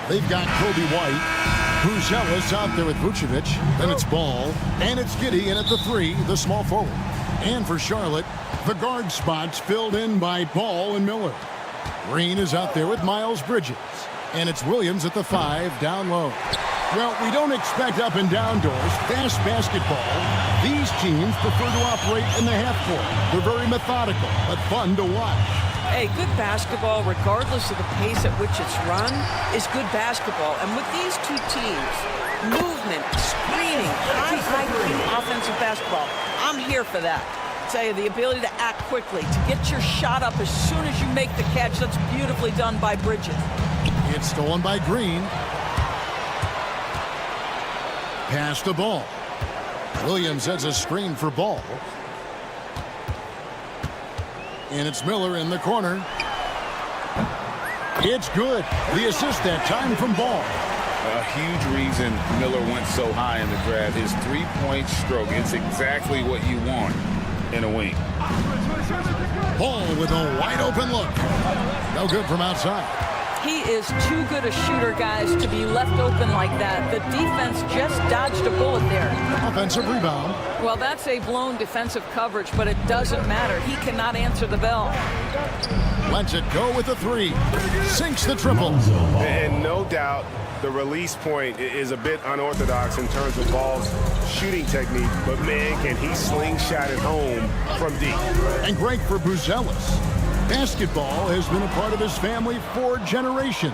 They've got Kobe White. Bruzelis out there with Vucevic. Then it's Ball. And it's Giddey in at the 3, the small forward. And for Charlotte, the guard spots filled in by Ball and Miller. Green is out there with Miles Bridges. And it's Williams at the 5, down low. Well, we don't expect up and down doors, fast basketball. These teams prefer to operate in the half court. They're very methodical, but fun to watch. Hey, good basketball, regardless of the pace at which it's run, is good basketball. And with these two teams, movement, screening, high IQ offensive basketball, I'm here for that. Tell you, the ability to act quickly, to get your shot up as soon as you make the catch, that's beautifully done by Bridges. It's stolen by Green. Pass the Ball. Williams has a screen for Ball. And it's Miller in the corner. It's good. The assist that time from Ball. A huge reason Miller went so high in the draft. His three-point stroke. It's exactly what you want in a wing. Ball with a wide open look. No good from outside. He is too good a shooter, guys, to be left open like that. The defense just dodged a bullet there. Offensive rebound. Well, that's a blown defensive coverage, but it doesn't matter. He cannot answer the bell. Lets it go with the 3. Sinks the triple. And no doubt the release point is a bit unorthodox in terms of Ball's shooting technique, but man, can he slingshot it home from deep. And great for Bruzelis. Basketball has been a part of his family for generations.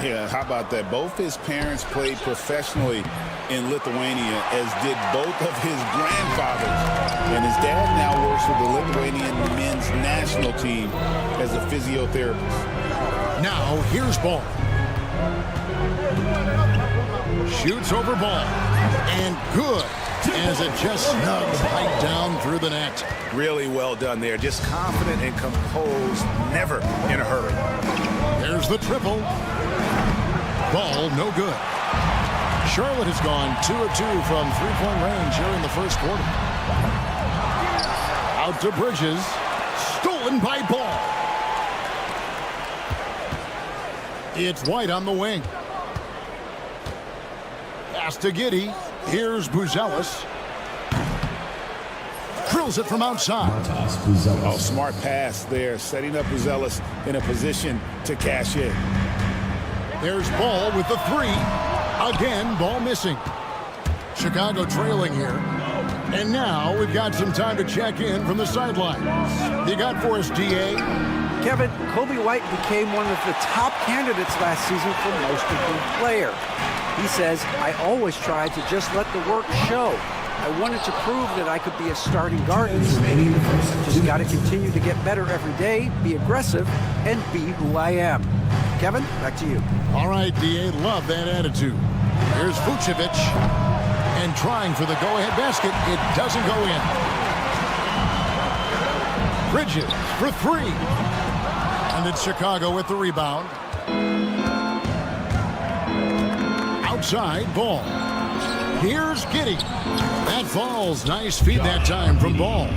Yeah, how about that? Both his parents played professionally in Lithuania, as did both of his grandfathers. And his dad now works with the Lithuanian men's national team as a physiotherapist. Now, here's Ball. Shoots over Ball. And good, as it just snugs right down through the net. Really well done there. Just confident and composed, never in a hurry. There's the triple. Ball, no good. Charlotte has gone 2 of 2 from three-point range here in the first quarter. Out to Bridges. Stolen by Ball. It's White on the wing. Pass to Giddey. Here's Bruzelis. Drills it from outside. Oh, smart pass there, setting up Bruzelis in a position to cash in. There's Ball with the 3. Again, Ball missing. Chicago trailing here. And now we've got some time to check in from the sidelines. You got for us, DA? Kevin, Kobe White became one of the top candidates last season for most improved player. He says, I always tried to just let the work show. I wanted to prove that I could be a starting guard in this league. Just got to continue to get better every day, be aggressive, and be who I am. Kevin, back to you. All right, DA, love that attitude. Here's Vucevic. And trying for the go-ahead basket. It doesn't go in. Bridges for 3. And it's Chicago with the rebound. Outside, Ball. Here's Giddey. That falls. Nice feed that time from Ball.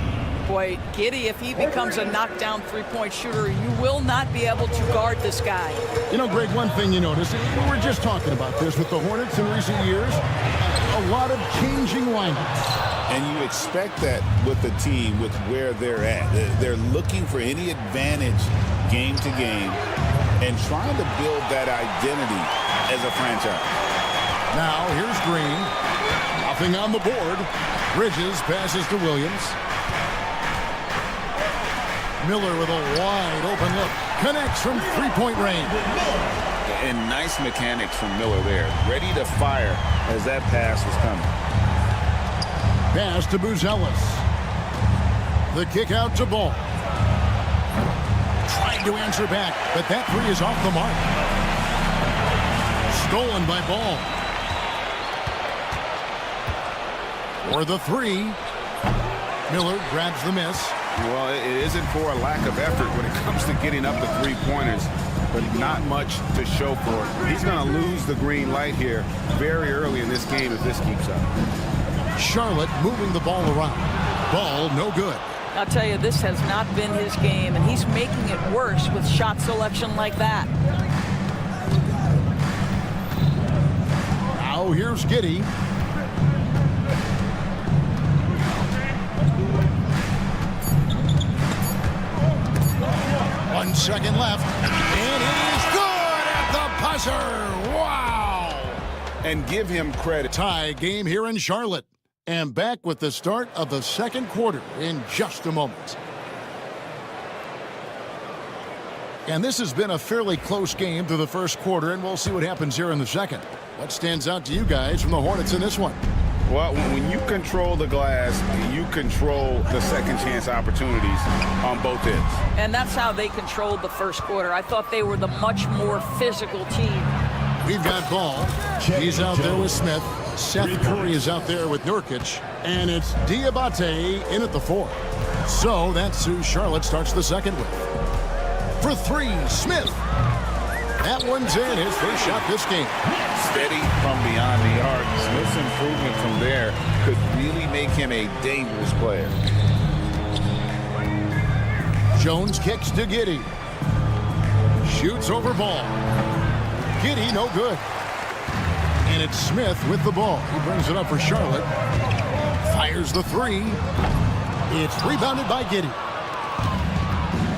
Boy, Giddey, if he becomes a knockdown three-point shooter, you will not be able to guard this guy. You know, Greg, one thing you notice, we were just talking about this with the Hornets in recent years, a lot of changing lineups. And you expect that with the team, with where they're at. They're looking for any advantage game to game and trying to build that identity as a franchise. Now, here's Green. Nothing on the board. Bridges passes to Williams. Miller with a wide open look. Connects from three-point range. And nice mechanics from Miller there. Ready to fire as that pass was coming. Pass to Bruzelis. The kick out to Ball. Trying to answer back, but that 3 is off the mark. Stolen by Ball. For the 3. Miller grabs the miss. Well, it isn't for a lack of effort when it comes to getting up the three-pointers, but not much to show for it. He's going to lose the green light here very early in this game if this keeps up. Charlotte moving the ball around. Ball no good. I'll tell you, this has not been his game, and he's making it worse with shot selection like that. go. Here's Giddey. One second left. And it is good at the buzzer. Wow. And give him credit. Tie game here in Charlotte. And back with the start of the second quarter in just a moment. And this has been a fairly close game through the first quarter, and we'll see what happens here in the second. What stands out to you guys from the Hornets in this one? Well, when you control the glass, you control the second chance opportunities on both ends. And that's how they controlled the first quarter. I thought they were the much more physical team. We've got Ball. He's out there with Smith. Seth Curry is out there with Nurkic. And it's Diabate in at the 4. So that's who Charlotte starts the second with. For 3, Smith. That one's in. His first shot this game. Steady from beyond the arc. Smith's improvement from there could really make him a dangerous player. Jones kicks to Giddey. Shoots over Ball. Giddey, no good. And it's Smith with the ball. He brings it up for Charlotte. Fires the 3. It's rebounded by Giddey.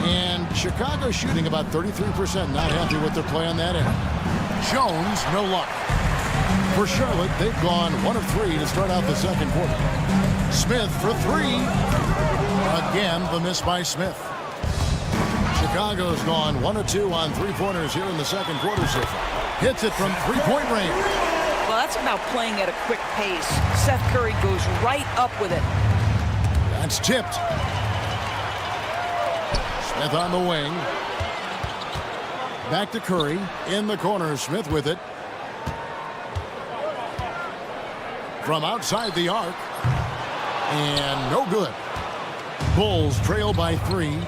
And Chicago shooting about 33%. Not happy with their play on that end. Jones, no luck. For Charlotte, they've gone 1 of 3 to start out the second quarter. Smith for 3. Again, the miss by Smith. Chicago's gone 1 of 2 on three-pointers here in the second quarter so far. Hits it from three-point range. Well, that's about playing at a quick pace. Seth Curry goes right up with it. That's tipped. Smith on the wing. Back to Curry. In the corner, Smith with it. From outside the arc. And no good. Bulls trail by 3.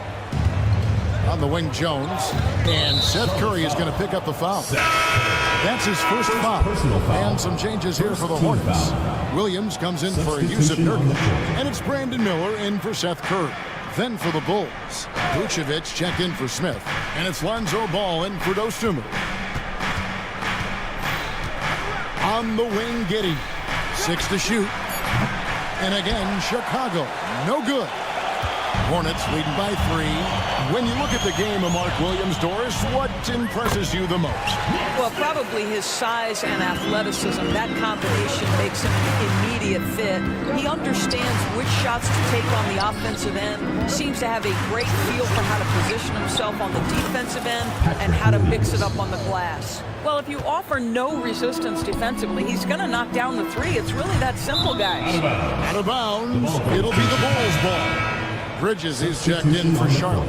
On the wing, Jones. And Seth Curry is going to pick up the foul. That's his first foul. And some changes here for the Hornets. Williams comes in for Yusuf Nurkic. And it's Brandon Miller in for Seth Curry. Then for the Bulls, Vucevic checked in for Smith. And it's Lonzo Ball in for Dosunmu. On the wing, Giddey. 6 to shoot. And again, Chicago. No good. Hornets leading by 3. When you look at the game of Mark Williams, Doris, what impresses you the most? Well, probably his size and athleticism. That combination makes him an immediate fit. He understands which shots to take on the offensive end. Seems to have a great feel for how to position himself on the defensive end and how to mix it up on the glass. Well, if you offer no resistance defensively, he's going to knock down the 3. It's really that simple, guys. Out of bounds. It'll be the Bulls' ball. Bridges is checked in for Charlotte.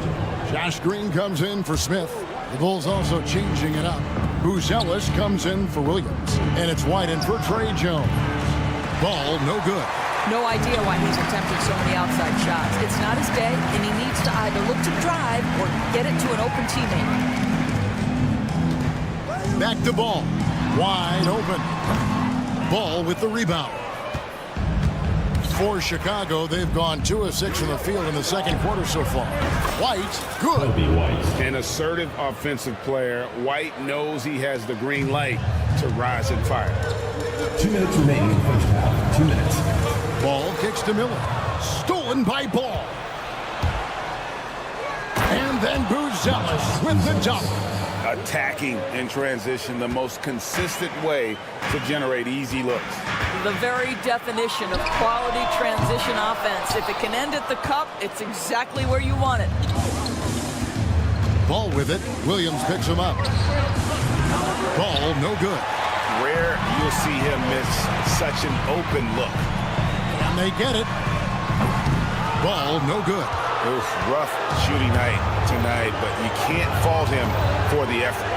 Josh Green comes in for Smith. The Bulls also changing it up. Buzelis comes in for Williams. And it's White in for Trey Jones. Ball, no good. No idea why he's attempting so many outside shots. It's not his day, and he needs to either look to drive or get it to an open teammate. Back to Ball. Wide open. Ball with the rebound. For Chicago, they've gone 2 of 6 from the field in the second quarter so far. White, good. An assertive offensive player. White knows he has the green light to rise and fire. 2 minutes remaining in the first half. 2 minutes. Ball kicks to Miller. Stolen by Ball. And then Buzelis with the dunk. Attacking in transition, the most consistent way to generate easy looks. The very definition of quality transition offense. If it can end at the cup, it's exactly where you want it. Ball with it. Williams picks him up. Ball, no good. Rare you'll see him miss such an open look. And they get it. Ball, no good. It was rough shooting night tonight, but you can't fault him for the effort.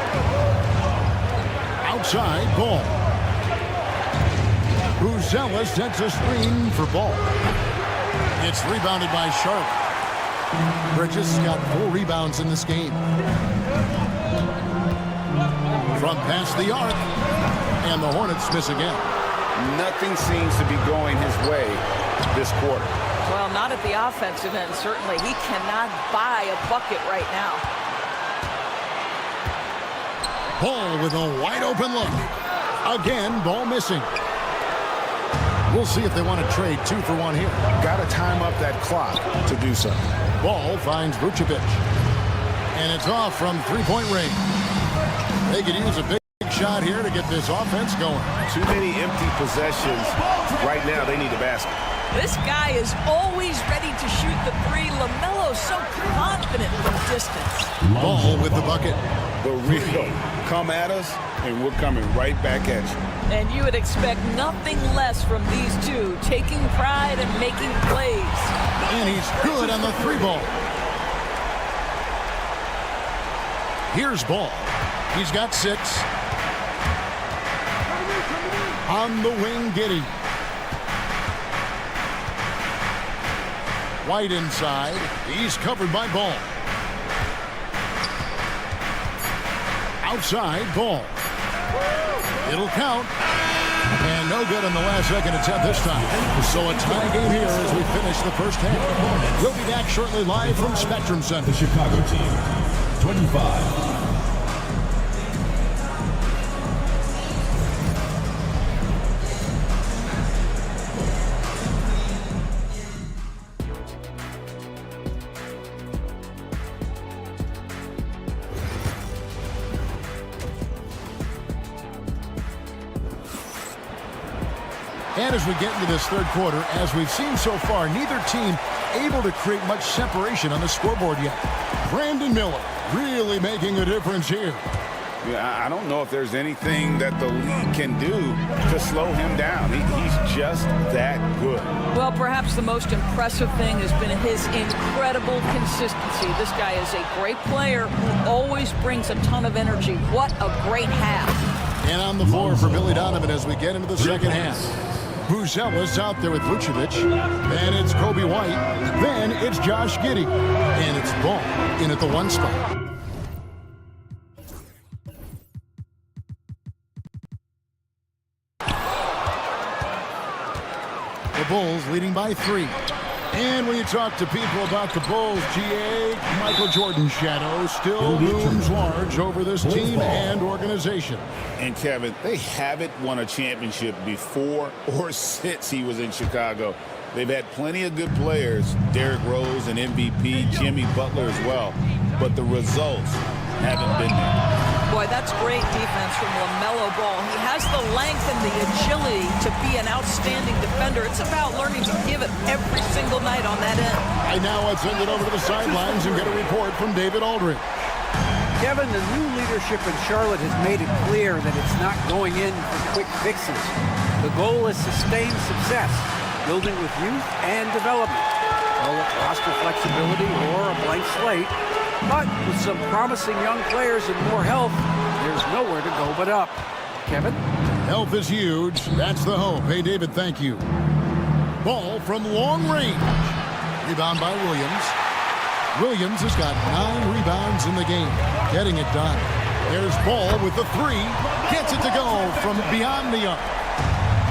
Outside, Ball. Buzelis sets a screen for Ball. It's rebounded by Charlotte. Bridges got 4 rebounds in this game. From past the arc, and the Hornets miss again. Nothing seems to be going his way this quarter. Well, not at the offensive end, certainly. He cannot buy a bucket right now. Ball with a wide open look. Again, ball missing. We'll see if they want to trade 2 for 1 here. Got to time up that clock to do so. Ball finds Vucevic. And it's off from three-point range. They could use a big shot here to get this offense going. Too many empty possessions. Right now, they need the basket. This guy is always ready to shoot the three. LaMelo's so confident from distance. Ball with the bucket. The real come at us, and we're coming right back at you. And you would expect nothing less from these two, taking pride and making plays. And he's good on the 3-ball. Here's Ball. He's got 6. On the wing, Giddey. White inside. He's covered by Ball. Outside, Ball. It'll count. And no good on the last second attempt this time. So a tie game here as we finish the first half. We'll be back shortly live from Spectrum Center. The Chicago team, 25. And as we get into this third quarter, as we've seen so far, neither team able to create much separation on the scoreboard yet. Brandon Miller really making a difference here. Yeah, I don't know if there's anything that the league can do to slow him down. He's just that good. Well, perhaps the most impressive thing has been his incredible consistency. This guy is a great player who always brings a ton of energy. What a great half. And on the floor for Billy Donovan as we get into the second half. Buzella's out there with Vucevic. Then it's Kobe White. Then it's Josh Giddey. And it's Ball in at the 1 spot. The Bulls leading by 3. And when you talk to people about the Bulls, GA, Michael Jordan's shadow still looms large over this team and organization. And Kevin, they haven't won a championship before or since he was in Chicago. They've had plenty of good players, Derrick Rose and MVP, Jimmy Butler as well, but the results haven't been there. Boy, that's great defense from LaMelo Ball. He has the length and the agility to be an outstanding defender. It's about learning to give it every single night on that end. And now let's send it over to the sidelines and get a report from David Aldridge. Kevin, the new leadership in Charlotte has made it clear that it's not going in for quick fixes. The goal is sustained success, building with youth and development. Call it roster flexibility or a blank slate. But with some promising young players and more health, there's nowhere to go but up. Kevin? Health is huge. That's the hope. Hey, David, thank you. Ball from long range. Rebound by Williams. Williams has got 9 rebounds in the game. Getting it done. There's Ball with the 3. Gets it to go from beyond the arc.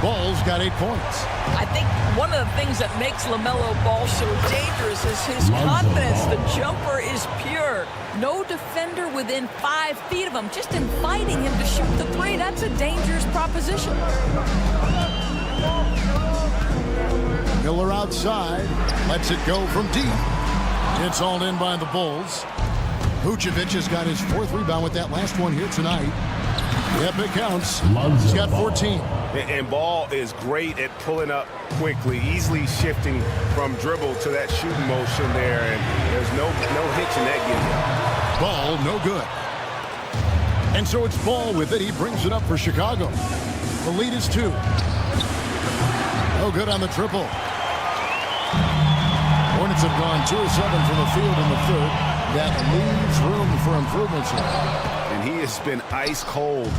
Ball's got 8 points. I think one of the things that makes LaMelo Ball so dangerous is his confidence. The jumper is pure. No defender within 5 feet of him. Just inviting him to shoot the 3. That's a dangerous proposition. Miller outside. Lets it go from deep. It's all in by the Bulls. Vucevic has got his 4th rebound with that last one here tonight. Yep, it counts. He's got 14. And Ball is great at pulling up quickly, easily shifting from dribble to that shooting motion there, and there's no hitch in that game. Ball, no good. And so it's Ball with it. He brings it up for Chicago. The lead is 2. No good on the triple. Hornets have gone 2 of 7 from the field in the 3rd. That leaves room for improvements here. And he has been ice cold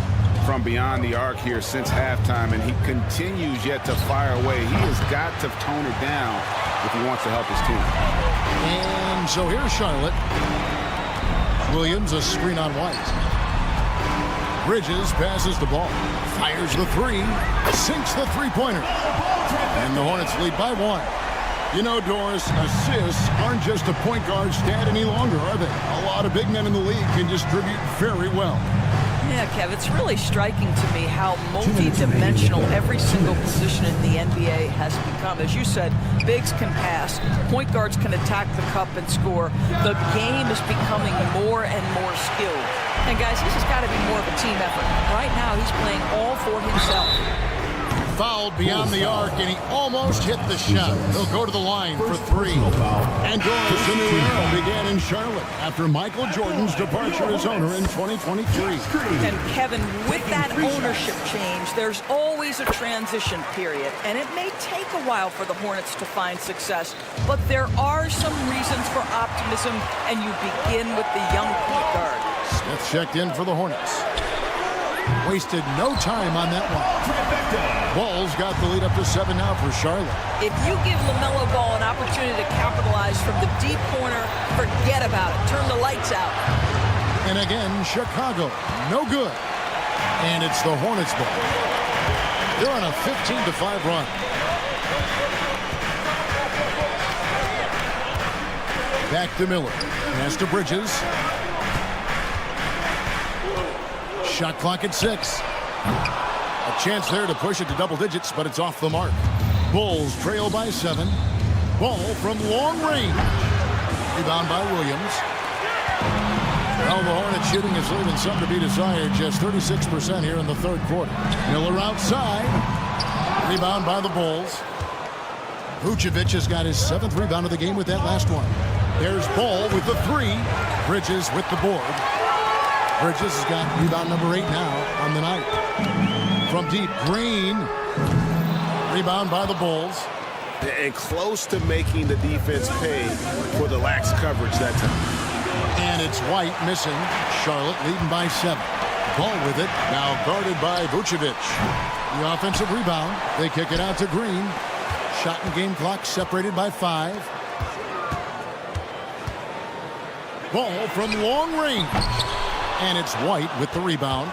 from beyond the arc here since halftime, and he continues yet to fire away. He has got to tone it down if he wants to help his team. And so here's Charlotte. Williams, a screen on White. Bridges passes the ball. Fires the 3. Sinks the 3-pointer. And the Hornets lead by 1. You know, Doris, assists aren't just a point guard stat any longer, are they? A lot of big men in the league can distribute very well. Yeah, Kev, it's really striking to me how multi-dimensional every single position in the NBA has become. As you said, bigs can pass, point guards can attack the cup and score. The game is becoming more and more skilled. And guys, this has got to be more of a team effort. Right now, he's playing all for himself. Fouled beyond the arc, and he almost hit the shot. He'll go to the line for three. And goes the new era began in Charlotte after Michael Jordan's departure as owner in 2023. And Kevin, with that ownership change, there's always a transition period. And it may take a while for the Hornets to find success, but there are some reasons for optimism, and you begin with the young point guard. Smith checked in for the Hornets. Wasted no time on that one. Bulls got the lead up to 7 now for Charlotte. If you give LaMelo Ball an opportunity to capitalize from the deep corner, forget about it. Turn the lights out. And again, Chicago, no good. And it's the Hornets ball. They're on a 15-5 run. Back to Miller. Pass to Bridges. Shot clock at 6. A chance there to push it to double digits, but it's off the mark. Bulls trail by 7. Ball from long range. Rebound by Williams. Well, the Hornets shooting is leaving some to be desired. Just 36% here in the third quarter. Miller outside. Rebound by the Bulls. Vucevic has got his 7th rebound of the game with that last one. There's Ball with the 3. Bridges with the board. Bridges has got rebound number 8 now on the night. From deep, Green. Rebound by the Bulls. And close to making the defense pay for the lax coverage that time. And it's White missing. Charlotte leading by 7. Ball with it. Now guarded by Vucevic. The offensive rebound. They kick it out to Green. Shot and game clock separated by 5. Ball from long range. And it's White with the rebound.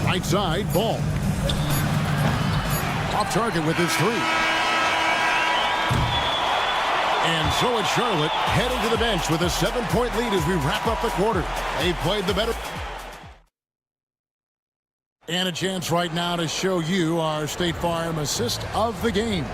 Right side, Ball. Off target with his 3. And so it's Charlotte heading to the bench with a 7-point lead as we wrap up the quarter. They've played the better. And a chance right now to show you our State Farm assist of the game.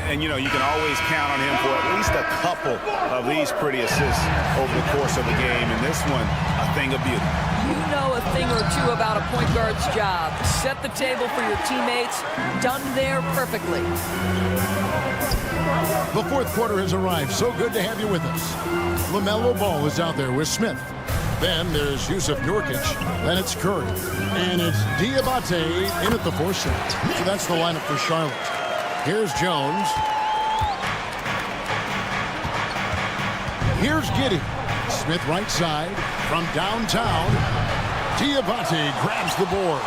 And, you know, you can always count on him for at least a couple of these pretty assists over the course of the game. And this one, a thing of beauty. You know a thing or two about a point guard's job. Set the table for your teammates. Done there perfectly. The fourth quarter has arrived. So good to have you with us. LaMelo Ball is out there with Smith. Then there's Yusuf Nurkic. Then it's Curry. And it's Diabate in at the 4 slot. So that's the lineup for Charlotte. Here's Jones. Here's Giddey. Smith right side from downtown. Diabate grabs the board.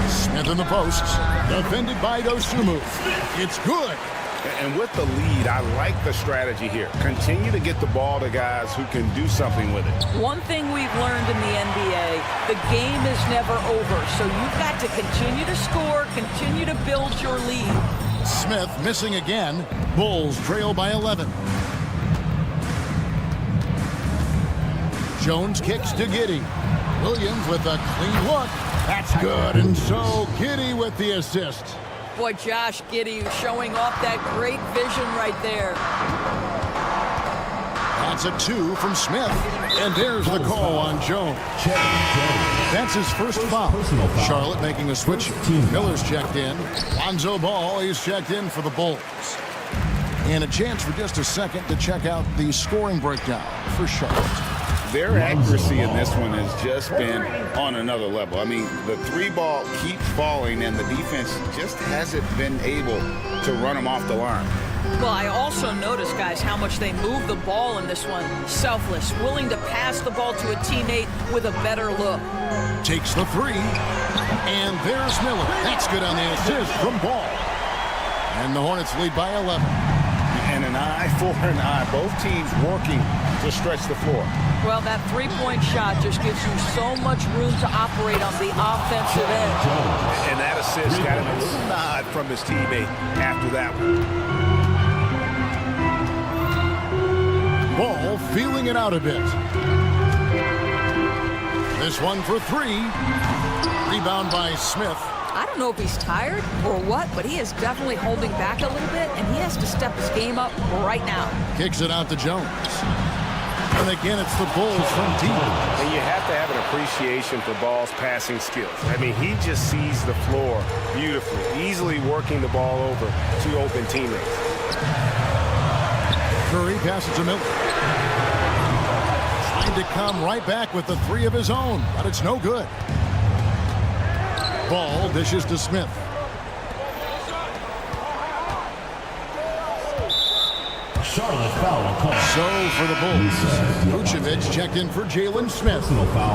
Smith in the posts. Defended by Dosunmu. It's good. And with the lead, I like the strategy here. Continue to get the ball to guys who can do something with it. One thing we've learned in the NBA, the game is never over. So you've got to continue to score, continue to build your lead. Smith missing again. Bulls trail by 11. Jones kicks to Giddey. Williams with a clean look. That's good. And so Giddey with the assist. Boy, Josh Giddey showing off that great vision right there. That's a 2 from Smith. And there's the call on Jones. That's his first foul. Charlotte making a switch. Miller's checked in. Lonzo Ball, he's checked in for the Bulls. And a chance for just a second to check out the scoring breakdown for Charlotte. Their accuracy in this one has just been on another level. I mean, the 3 ball keeps falling, and the defense just hasn't been able to run them off the line. Well, I also noticed, guys, how much they move the ball in this one. Selfless, willing to pass the ball to a teammate with a better look. Takes the 3. And there's Miller. That's good on the assist from Ball. And the Hornets lead by 11. And an eye for an eye. Both teams working to stretch the floor. Well, that 3-point shot just gives you so much room to operate on the offensive end. And that assist got him a little nod from his teammate after that one. feeling it out a bit. This one for three. Rebound by Smith. I don't know if he's tired or what, but he is definitely holding back a little bit, and he has to step his game up right now. Kicks it out to Jones. And again, it's the Bulls from deep. And you have to have an appreciation for Ball's passing skills. I mean, he just sees the floor beautifully, easily working the ball over to open teammates. Curry passes to Miller. Trying to come right back with the three of his own, but it's no good. Ball dishes to Smith. Charlotte foul call. So for the Bulls, Vucevic checked in for Jalen Smith.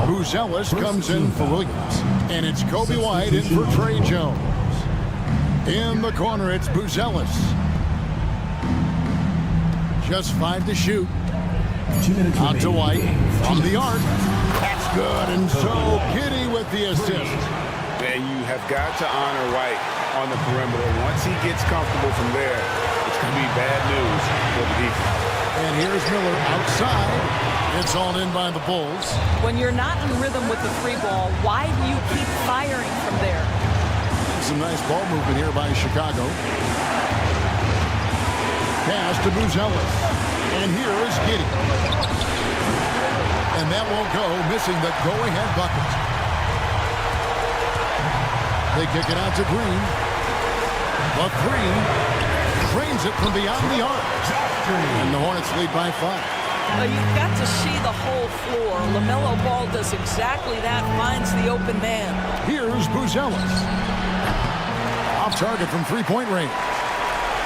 Buzelis comes in for Williams. And it's Kobe White in for Trey Jones. In the corner, it's Buzelis. Just 5 to shoot. 2 minutes Out to White from the arc. seconds. That's good, and so Giddey with the assist. And you have got to honor White on the perimeter. Once he gets comfortable from there, it's going to be bad news for the defense. And here's Miller outside. It's all in by the Bulls. When you're not in rhythm with the free ball, why do you keep firing from there? Some nice ball movement here by Chicago. Pass to Buzelis. And here is Giddey. And that won't go, missing the go-ahead bucket. They kick it out to Green. The three drains it from beyond the arc. And the Hornets lead by 5. You've got to see the whole floor. LaMelo Ball does exactly that, finds the open man. Here's Buzelis. Off target from three-point range.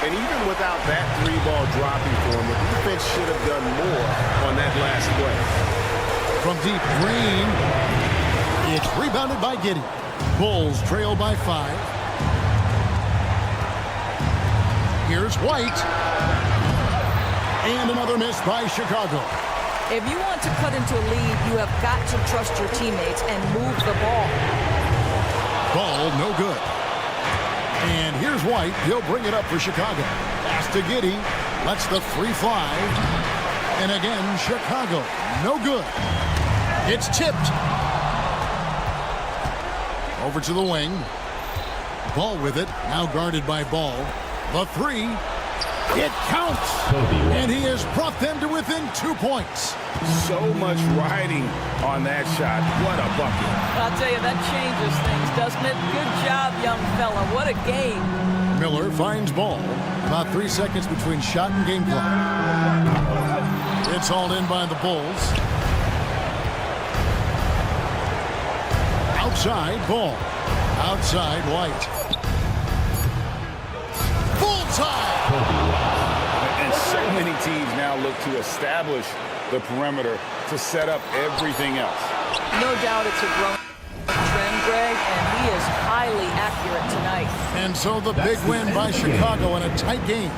And even without that three ball dropping for him, the defense should have done more on that last play. From deep, Green. It's rebounded by Giddey. Bulls trail by 5. Here's White. And another miss by Chicago. If you want to cut into a lead, you have got to trust your teammates and move the ball. Ball no good. And here's White. He'll bring it up for Chicago. Pass to Giddey. Lets the three fly. And again, Chicago. No good. It's tipped. Over to the wing. Ball with it. Now guarded by Ball. The three. It counts. And he has brought them to within 2 points. So much riding on that shot. What a bucket. I'll tell you, that changes things, doesn't it? Good job, young fella. What a game. Miller finds Ball. About 3 seconds between shot and game clock. It's hauled in by the Bulls. Outside, Ball. Outside, White. Full time! And so many teams now look to establish the perimeter to set up everything else. No doubt it's a growing trend, Greg, and he is highly accurate tonight. And so the big win by Chicago in a tight game.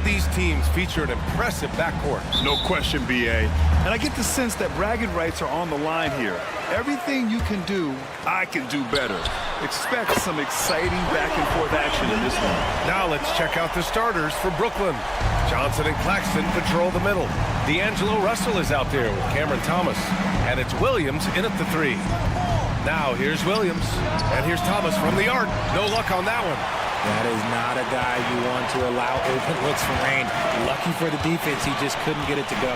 these teams feature an impressive backcourt. No question, B.A. And I get the sense that bragging rights are on the line here. Everything you can do, I can do better. Expect some exciting back-and-forth action in this one. Now let's check out the starters for Brooklyn. Johnson and Claxton patrol the middle. D'Angelo Russell is out there with Cameron Thomas. And it's Williams in at the 3. Now here's Williams. And here's Thomas from the arc. No luck on that one. That is not a guy you want to allow open looks from Rain. Lucky for the defense, he just couldn't get it to go.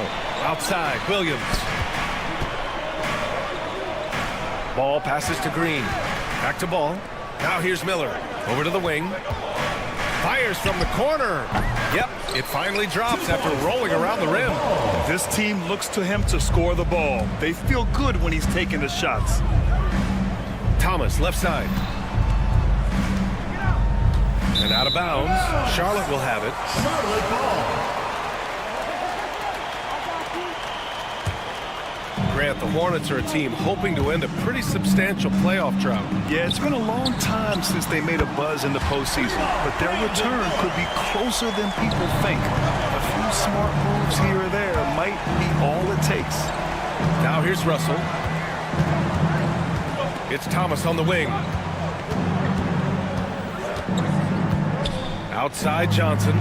Outside, Williams. Ball passes to Green. Back to Ball. Now here's Miller. Over to the wing. Fires from the corner. Yep, it finally drops after rolling around the rim. This team looks to him to score the ball. They feel good when he's taking the shots. Thomas, left side. And out of bounds. Charlotte will have it. Charlotte ball. Grant, the Hornets are a team hoping to end a pretty substantial playoff drought. Yeah, it's been a long time since they made a buzz in the postseason, but their return could be closer than people think. A few smart moves here or there might be all it takes. Now here's Russell. It's Thomas on the wing. Outside Johnson.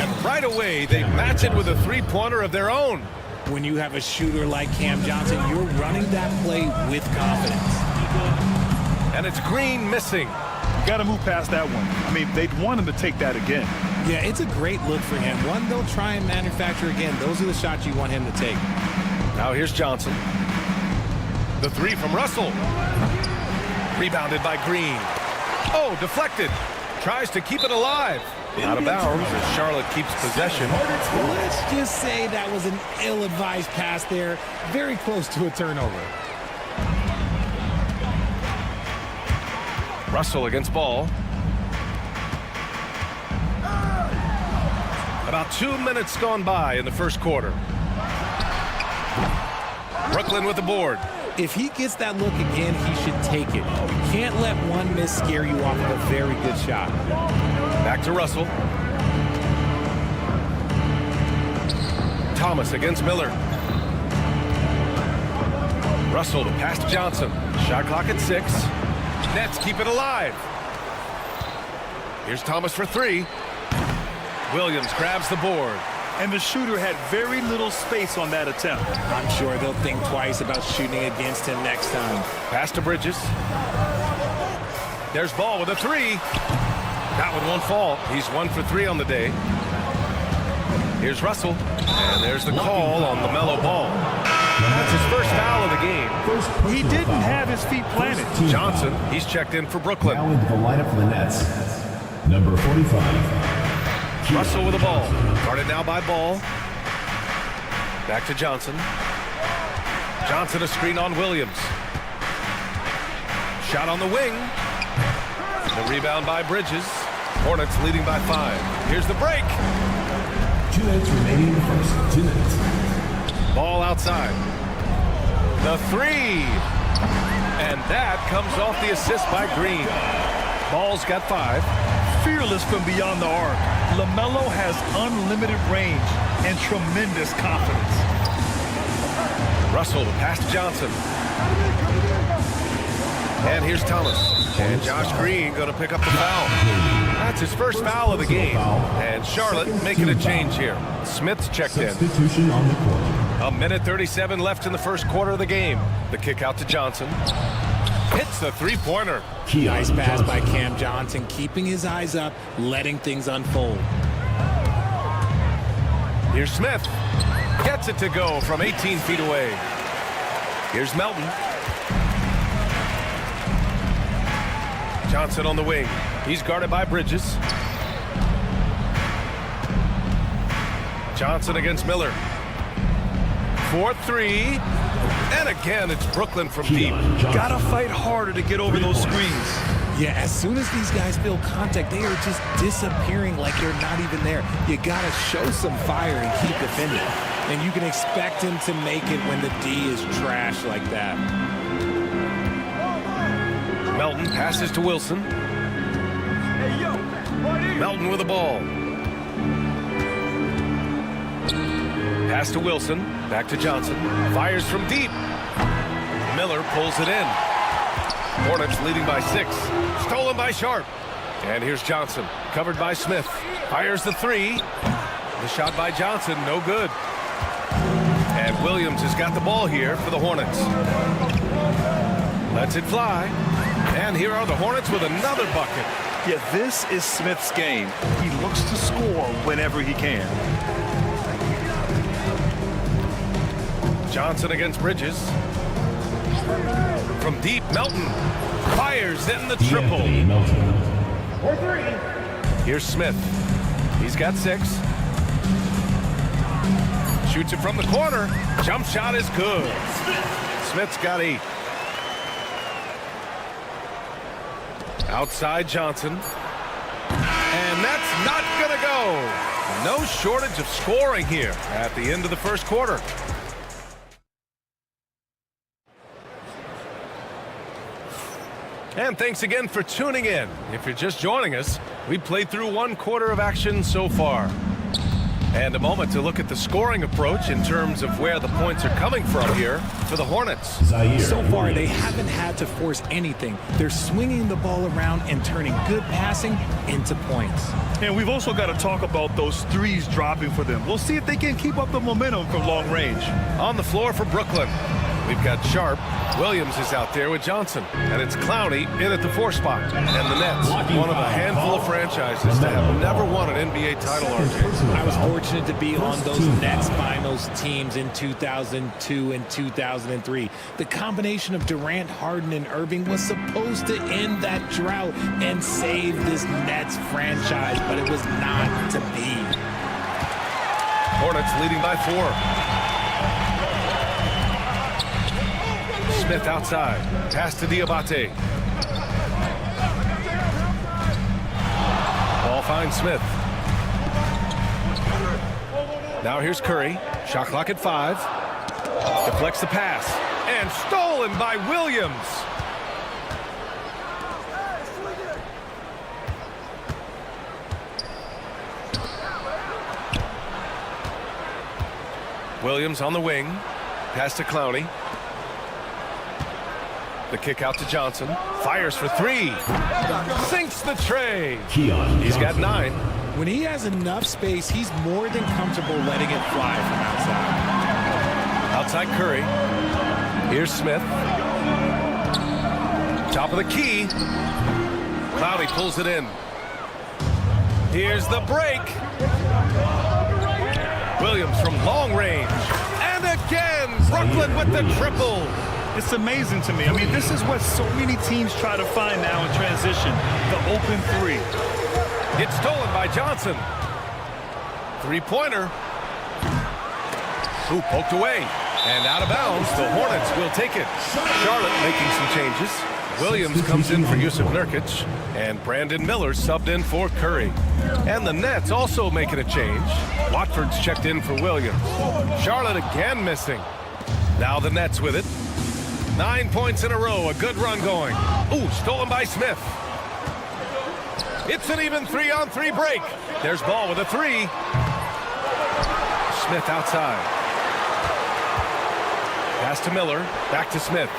And right away, they match it with a three-pointer of their own. When you have a shooter like Cam Johnson, you're running that play with confidence. And it's Green missing. You got to move past that one. I mean, they'd want him to take that again. Yeah, it's a great look for him. One they'll try and manufacture again. Those are the shots you want him to take. Now here's Johnson. The 3 from Russell. Rebounded by Green. Oh, deflected. Tries to keep it alive. Out of bounds as Charlotte keeps possession. Let's just say that was an ill-advised pass there. Very close to a turnover. Russell against Ball. About 2 minutes gone by in the first quarter. Brooklyn with the board. If he gets that look again, he should take it. You can't let one miss scare you off of a very good shot. Back to Russell. Thomas against Miller. Russell to pass to Johnson. Shot clock at 6. Nets keep it alive. Here's Thomas for 3. Williams grabs the board. And the shooter had very little space on that attempt. I'm sure they'll think twice about shooting against him next time. Pass to Bridges. There's Ball with a 3. That one won't fall. He's 1 for 3 on the day. Here's Russell. And there's the call on LaMelo Ball. That's his first foul of the game. He didn't have his feet planted. Johnson, he's checked in for Brooklyn. Now into the lineup for the Nets. Number 45. Russell with the ball. Guarded now by Ball. Back to Johnson. Johnson a screen on Williams. Shot on the wing. The rebound by Bridges. Hornets leading by 5. Here's the break. 2 minutes remaining in the first. 2 minutes. Ball outside. The 3. And that comes off the assist by Green. Ball's got 5. Fearless from beyond the arc. LaMelo has unlimited range and tremendous confidence. Russell to pass to Johnson. And here's Thomas. And Josh Green going to pick up the foul. That's his first foul of the game. And Charlotte making a change here. Smith's checked in. Substitution on the court. 1:37 left in the first quarter of the game. The kick out to Johnson. Hits the three-pointer. Nice pass by Cam Johnson, keeping his eyes up, letting things unfold. Here's Smith. Gets it to go from 18 feet away. Here's Melton. Johnson on the wing. He's guarded by Bridges. Johnson against Miller. 4-3. And again, it's Brooklyn from deep. Gotta fight harder to get over those screens. Yeah, as soon as these guys feel contact, they are just disappearing like they're not even there. You gotta show some fire and keep defending. And you can expect him to make it when the D is trash like that. Melton passes to Wilson. Melton with the ball. Pass to Wilson. Back to Johnson. Fires from deep. Miller pulls it in. Hornets leading by 6. Stolen by Sharp. And here's Johnson. Covered by Smith. Fires the 3. The shot by Johnson, no good. And Williams has got the ball here for the Hornets. Lets it fly. And here are the Hornets with another bucket. Yeah, this is Smith's game. He looks to score whenever he can. Johnson against Bridges. From deep, Melton fires in the triple. Here's Smith. He's got 6. Shoots it from the corner. Jump shot is good. Smith's got 8. Outside Johnson. And that's not going to go. No shortage of scoring here at the end of the first quarter. And thanks again for tuning in. If you're just joining us, we played through 1 quarter of action so far. And a moment to look at the scoring approach in terms of where the points are coming from here for the Hornets. So far, they haven't had to force anything. They're swinging the ball around and turning good passing into points. And we've also got to talk about those threes dropping for them. We'll see if they can keep up the momentum from long range. On the floor for Brooklyn, we've got Sharp. Williams is out there with Johnson. And it's Clowney in at the 4 spot. And the Nets, one of a handful of franchises that have never won an NBA title, RJ. I was fortunate to be on those Nets finals teams in 2002 and 2003. The combination of Durant, Harden, and Irving was supposed to end that drought and save this Nets franchise, but it was not to be. Hornets leading by 4. Smith outside. Pass to Diabate. Ball finds Smith. Now here's Curry. Shot clock at 5. Deflects the pass. And stolen by Williams. Williams on the wing. Pass to Clowney. The kick out to Johnson. Fires for 3. Sinks the tray. He's got 9. When he has enough space, he's more than comfortable letting it fly from outside. Outside Curry. Here's Smith. Top of the key. Clowney pulls it in. Here's the break. Williams from long range. And again, Brooklyn with the triple. It's amazing to me. I mean, this is what so many teams try to find now in transition, the open 3. It's stolen by Johnson. 3-pointer. Ooh, poked away. And out of bounds, the Hornets will take it. Charlotte making some changes. Williams comes in for Yusuf Nurkic. And Brandon Miller subbed in for Curry. And the Nets also making a change. Watford's checked in for Williams. Charlotte again missing. Now the Nets with it. 9 points in a row, a good run going. Ooh, stolen by Smith. It's an even 3-on-3 break. There's Ball with a 3. Smith outside. Pass to Miller, back to Smith.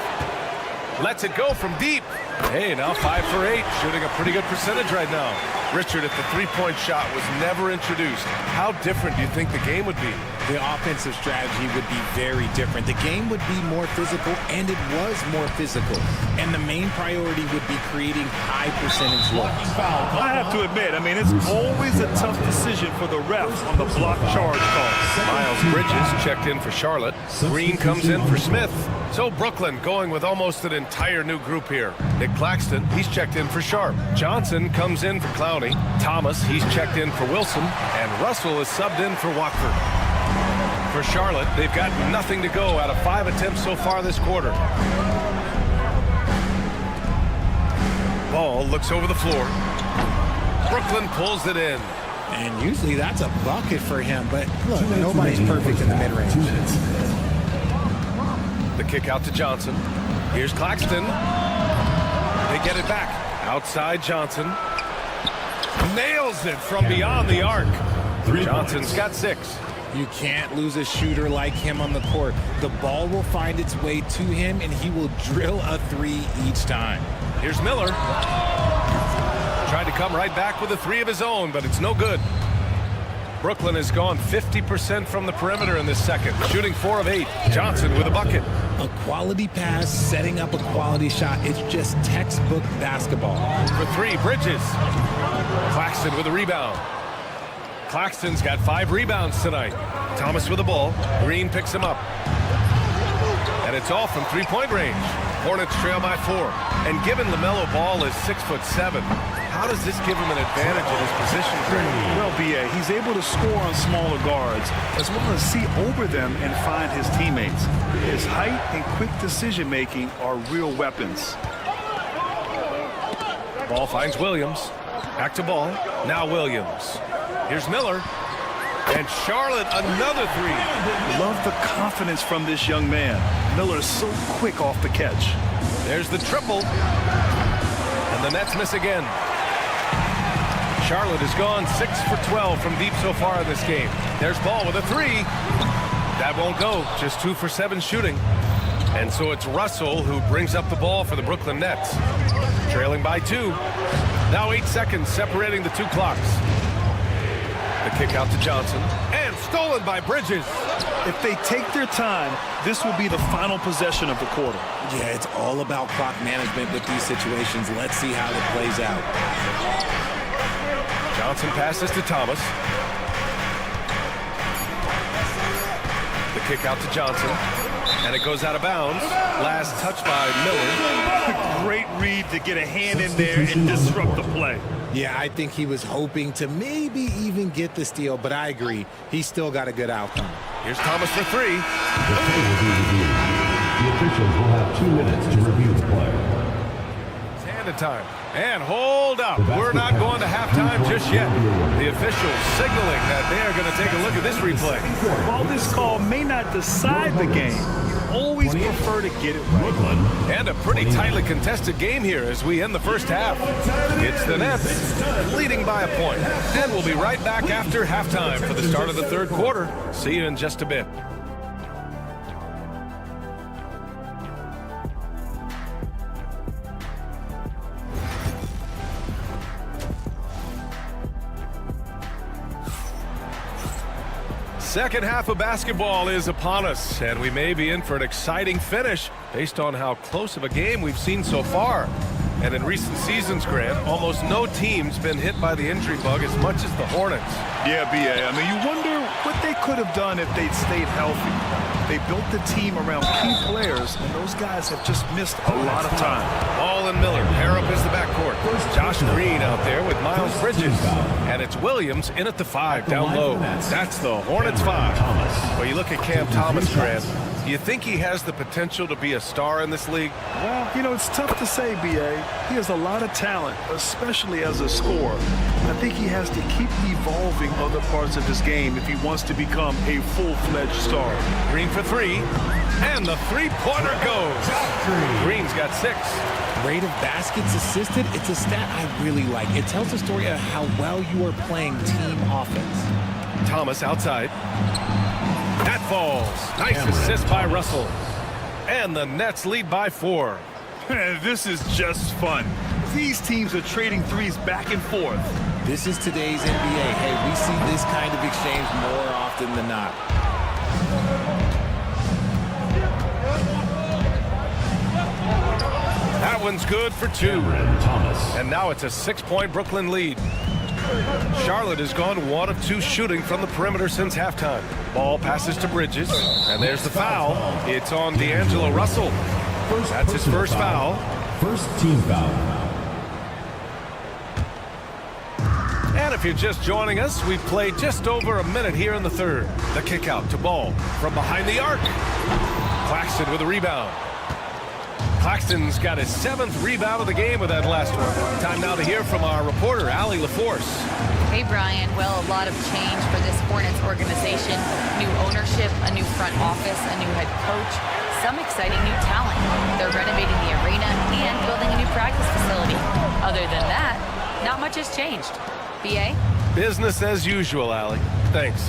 Lets it go from deep. Hey, now 5 for 8, shooting a pretty good percentage right now. Richard, if the 3-point shot was never introduced, how different do you think the game would be? The offensive strategy would be very different. The game would be more physical, and it was more physical. And the main priority would be creating high percentage looks. I have to admit, I mean, it's always a tough decision for the refs on the block charge call. Miles Bridges checked in for Charlotte. Green comes in for Smith. So Brooklyn going with almost an entire new group here. Nick Claxton, he's checked in for Sharp. Johnson comes in for Clowney. Thomas, he's checked in for Wilson. And Russell is subbed in for Watford. For Charlotte, they've got nothing to go out of 5 attempts so far this quarter. Ball looks over the floor. Brooklyn pulls it in. And usually that's a bucket for him, but look, nobody's perfect in the mid-range. The kick out to Johnson. Here's Claxton. They get it back. Outside Johnson. Nails it from beyond the arc. Johnson's got 6. You can't lose a shooter like him on the court. The ball will find its way to him, and he will drill a three each time. Here's Miller. Tried to come right back with a three of his own, but it's no good. Brooklyn has gone 50% from the perimeter in this second, shooting 4 of 8. Johnson with a bucket. A quality pass, setting up a quality shot. It's just textbook basketball. For 3, Bridges. Claxton with a rebound. Claxton's got 5 rebounds tonight. Thomas with the ball. Green picks him up. And it's off from three-point range. Hornets trail by 4. And given LaMelo Ball is 6'7", how does this give him an advantage in his position? Well, B.A., he's able to score on smaller guards as well as see over them and find his teammates. His height and quick decision-making are real weapons. Ball finds Williams. Back to Ball. Now Williams. Here's Miller. And Charlotte, another 3. Love the confidence from this young man. Miller is so quick off the catch. There's the triple. And the Nets miss again. Charlotte has gone 6 for 12 from deep so far in this game. There's Ball with a 3. That won't go. Just 2 for 7 shooting. And so it's Russell who brings up the ball for the Brooklyn Nets. Trailing by 2. Now 8 seconds separating the 2 clocks. The kick out to Johnson. And stolen by Bridges. If they take their time, this will be the final possession of the quarter. Yeah, it's all about clock management with these situations. Let's see how it plays out. Johnson passes to Thomas. The kick out to Johnson. And it goes out of bounds. Last touch by Miller. Great read to get a hand in there and disrupt the play. Yeah, I think he was hoping to maybe even get the steal, but I agree. He's still got a good outcome. Here's Thomas for 3. The play will be reviewed. The officials will have 2 minutes to review the play. It's hand time. And hold up. We're not going to halftime just yet. The officials signaling that they are going to take a look at this replay. While this call may not decide the game, always prefer to get it right. And a pretty tightly contested game here as we end the first half. It's the Nets leading by a point. And we'll be right back after halftime for the start of the third quarter. See you in just a bit. Second half of basketball is upon us, and we may be in for an exciting finish based on how close of a game we've seen so far. And in recent seasons, Grant, almost no team's been hit by the injury bug as much as the Hornets. Yeah, B.A. I mean, you wonder what they could have done if they'd stayed healthy. They built the team around key players, and those guys have just missed a lot of time. Ball and Miller pair up as the backcourt. Josh Green out there with Miles Bridges. And it's Williams in at the 5 down low. That's the Hornets 5. Well, you look at Cam Thomas, Grant. Do you think he has the potential to be a star in this league? Well, you know, it's tough to say, B.A. He has a lot of talent, especially as a scorer. I think he has to keep evolving other parts of his game if he wants to become a full-fledged star. Green for 3. And the three-pointer goes. Green's got 6. Rate of baskets assisted, it's a stat I really like. It tells a story of how well you are playing team offense. Thomas outside. That falls. Nice assist by Russell. And the Nets lead by 4. This is just fun. These teams are trading threes back and forth. This is today's NBA. Hey, we see this kind of exchange more often than not. That one's good for 2. And now it's a 6-point Brooklyn lead. Charlotte has gone 1 of 2 shooting from the perimeter since halftime. Ball passes to Bridges, and there's the foul. It's on D'Angelo Russell. That's his first foul. First team foul. And if you're just joining us, we've played just over a minute here in the third. The kick out to Ball from behind the arc. Claxton with a rebound. Claxton's got his 7th rebound of the game with that last one. Time now to hear from our reporter, Allie LaForce. Hey, Brian. Well, a lot of change for this Hornets organization. New ownership, a new front office, a new head coach, some exciting new talent. They're renovating the arena and building a new practice facility. Other than that, not much has changed. B.A.? Business as usual, Allie. Thanks.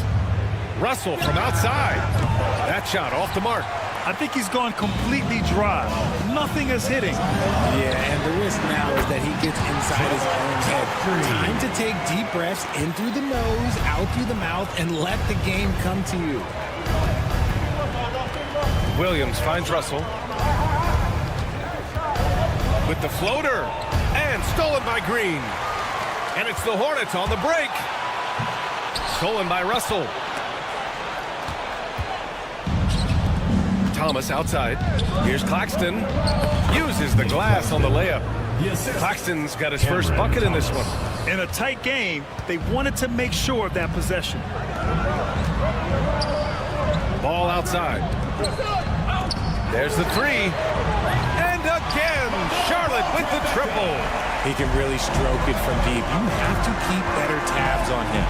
Russell from outside. That shot off the mark. I think he's gone completely dry. Nothing is hitting. Yeah, and the risk now is that he gets inside his own head. Time to take deep breaths in through the nose, out through the mouth, and let the game come to you. Williams finds Russell. With the floater. And stolen by Green. And it's the Hornets on the break. Stolen by Russell. Thomas outside. Here's Claxton. Uses the glass on the layup. Claxton's got his first bucket in this one. In a tight game, they wanted to make sure of that possession. Ball outside. There's the three. And again, Charlotte with the triple. He can really stroke it from deep. You have to keep better tabs on him.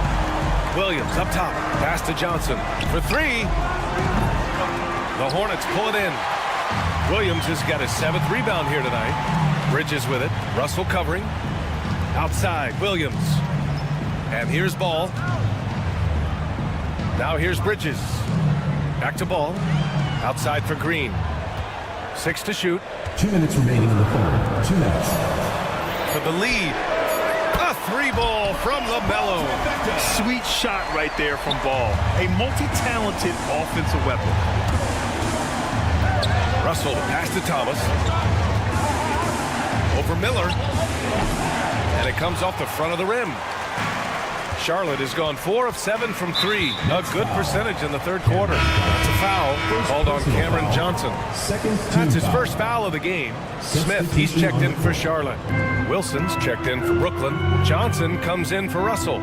Williams up top. Pass to Johnson for three. The Hornets pull it in. Williams has got his 7th rebound here tonight. Bridges with it. Russell covering. Outside, Williams. And here's Ball. Now here's Bridges. Back to Ball. Outside for Green. 6 to shoot. 2 minutes remaining in the third. 2 minutes. For the lead. A 3-ball from LaMelo. Sweet shot right there from Ball. A multi-talented offensive weapon. Russell pass to Thomas. Over Miller. And it comes off the front of the rim. Charlotte has gone 4 of 7 from 3. A good percentage in the third quarter. That's a foul called on Cameron Johnson. That's his first foul of the game. Smith, he's checked in for Charlotte. Wilson's checked in for Brooklyn. Johnson comes in for Russell.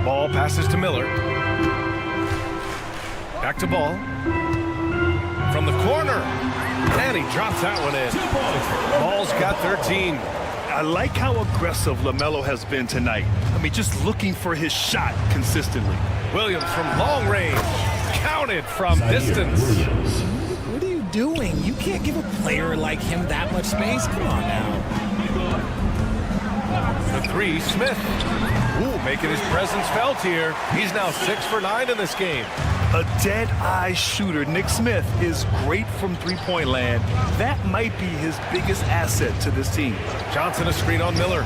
Ball passes to Miller. Back to Ball. From the corner. And he drops that one in. Ball's got 13. I like how aggressive LaMelo has been tonight. I mean, just looking for his shot consistently. Williams from long range. Counted from distance. What are you doing? You can't give a player like him that much space. Come on now. The three, Smith. Ooh, making his presence felt here. He's now 6 for 9 in this game. A dead-eye shooter, Nick Smith, is great from three-point land. That might be his biggest asset to this team. Johnson a screen on Miller.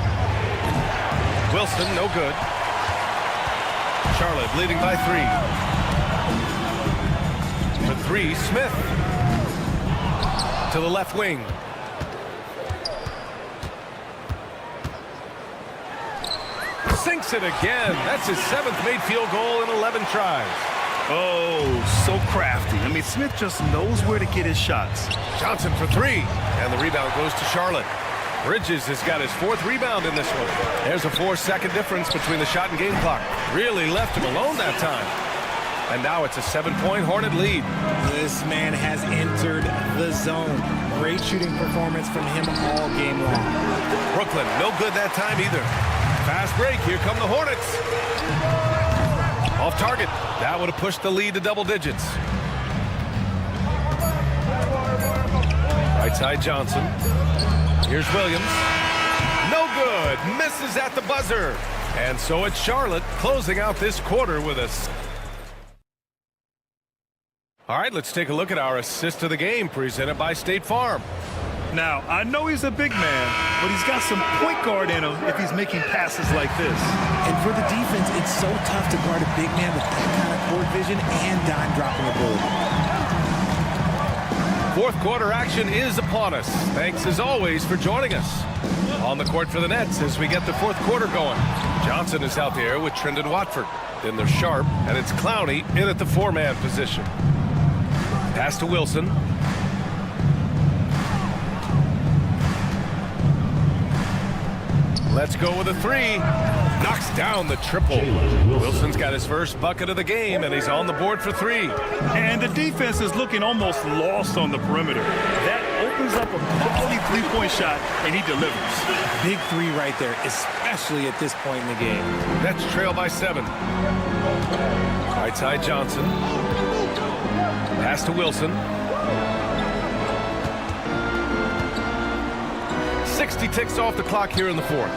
Wilson, no good. Charlotte leading by 3. The three, Smith. To the left wing. Sinks it again. That's his 7th made field goal in 11 tries. Oh, so crafty. I mean, Smith just knows where to get his shots. Johnson for 3. And the rebound goes to Charlotte. Bridges has got his 4th rebound in this one. There's a 4-second difference between the shot and game clock. Really left him alone that time. And now it's a 7-point Hornet lead. This man has entered the zone. Great shooting performance from him all game long. Brooklyn, no good that time either. Fast break. Here come the Hornets. Off target. That would have pushed the lead to double digits. Right side Johnson. Here's Williams. No good. Misses at the buzzer. And so it's Charlotte closing out this quarter with us. All right, let's take a look at our assist of the game presented by State Farm. Now, I know he's a big man, but he's got some point guard in him if he's making passes like this. And for the defense, it's so tough to guard a big man with that kind of court vision and dime dropping ability. Fourth quarter action is upon us. Thanks as always for joining us. On the court for the Nets as we get the fourth quarter going. Johnson is out there with Trendon Watford. Then there's Sharp, and it's Clowney in at the 4-man position. Pass to Wilson. Let's go with a 3. Knocks down the triple. Wilson's got his first bucket of the game, and he's on the board for 3. And the defense is looking almost lost on the perimeter. That opens up a quality three-point shot, and he delivers. Big 3 right there, especially at this point in the game. Nets trail by 7. Right side Johnson. Pass to Wilson. 60 ticks off the clock here in the fourth.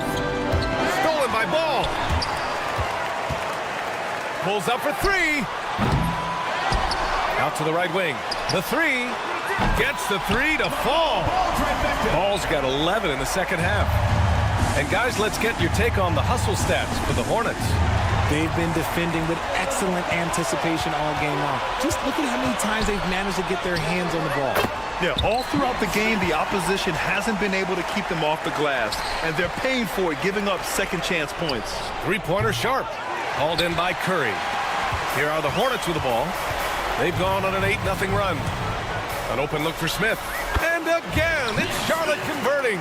Stolen by Ball. pulls up for three. Out to the right wing. The three. Gets the three to fall. Ball's got 11 in the second half. And guys, let's get your take on the hustle stats for the Hornets. They've been defending with excellent anticipation all game long. Just look at how many times they've managed to get their hands on the ball. Yeah, all throughout the game, the opposition hasn't been able to keep them off the glass, and they're paying for it, giving up second chance points. Three-pointer sharp. Hauled in by Curry. Here are the Hornets with the ball. They've gone on an 8-0 run. An open look for Smith. And again, it's Charlotte converting.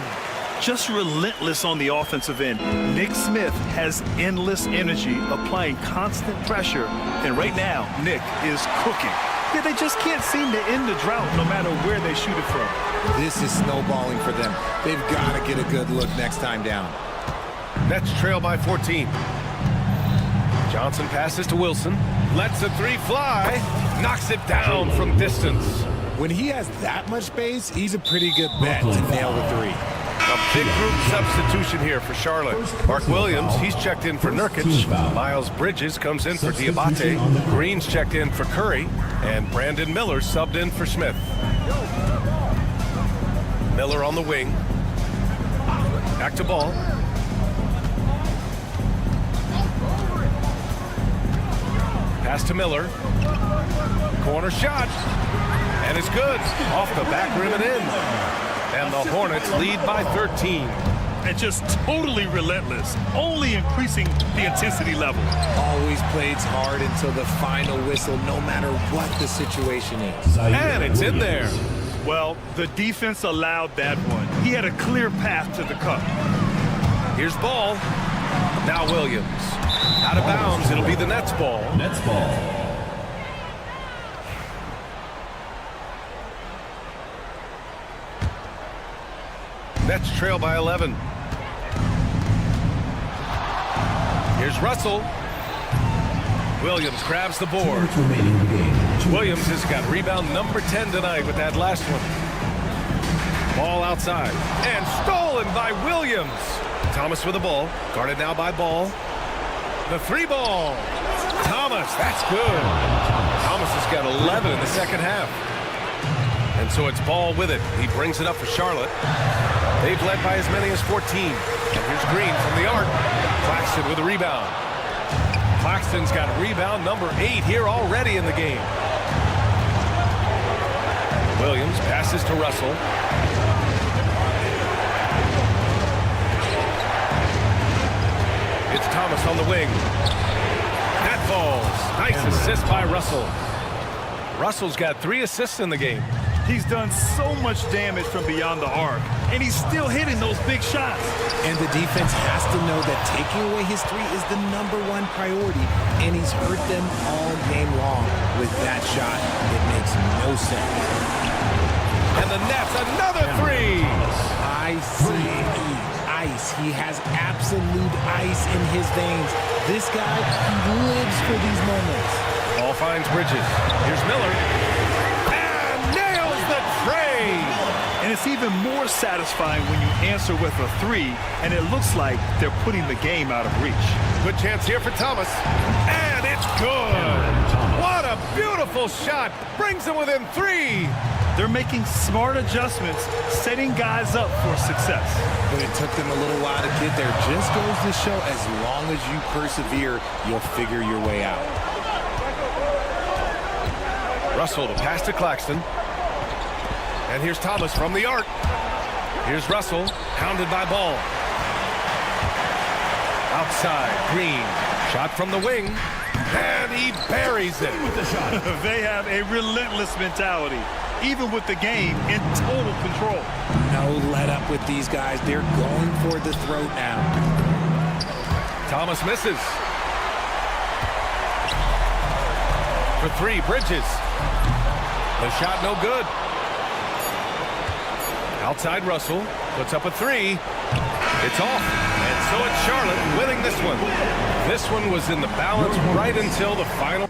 Just relentless on the offensive end. Nick Smith has endless energy, applying constant pressure. And right now, Nick is cooking. Yeah, they just can't seem to end the drought no matter where they shoot it from. This is snowballing for them. They've got to get a good look next time down. Nets trail by 14. Johnson passes to Wilson. Lets the three fly. Knocks it down from distance. When he has that much space, he's a pretty good bet to nail the three. A big group substitution here for Charlotte. Mark Williams, he's checked in for Nurkic. Miles Bridges comes in for Diabate. Green's checked in for Curry. And Brandon Miller subbed in for Smith. Miller on the wing. Back to Ball. Pass to Miller. Corner shot. And it's good. Off the back rim and in. And the Hornets lead by 13. And just totally relentless, only increasing the intensity level. Always plays hard until the final whistle, no matter what the situation is. And it's in there. Well, the defense allowed that one. He had a clear path to the cup. Here's Ball. Now Williams. Out of bounds. It'll be the Nets ball. Nets ball. Nets trail by 11. Here's Russell. Williams grabs the board. Williams has got rebound number 10 tonight with that last one. Ball outside. And stolen by Williams. Thomas with the ball. Guarded now by Ball. The three ball. Thomas, that's good. Thomas has got 11 in the second half. And so it's Ball with it. He brings it up for Charlotte. They've led by as many as 14. And here's Green from the arc. Claxton with a rebound. Claxton's got rebound number 8 here already in the game. Williams passes to Russell. It's Thomas on the wing. That falls. Nice assist by Russell. Russell's got 3 assists in the game. He's done so much damage from beyond the arc, and he's still hitting those big shots. And the defense has to know that taking away his three is the #1 priority, and he's hurt them all game long with that shot. It makes no sense. And the Nets, another three. Ice. He has absolute ice in his veins. This guy, he lives for these moments. Ball finds Bridges. Here's Miller. And it's even more satisfying when you answer with a three, and it looks like they're putting the game out of reach. Good chance here for Thomas. And it's good. What a beautiful shot. Brings them within 3. They're making smart adjustments, setting guys up for success. But it took them a little while to get there. Just goes to show, as long as you persevere, you'll figure your way out. Russell, the pass to Claxton. And here's Thomas from the arc. Here's Russell, hounded by Ball. Outside, Green. Shot from the wing. And he buries it. They have a relentless mentality, even with the game in total control. No let up with these guys. They're going for the throat now. Thomas misses. For 3, Bridges. The shot no good. Outside Russell, puts up a 3. It's off. And so it's Charlotte winning this one. This one was in the balance right until the final.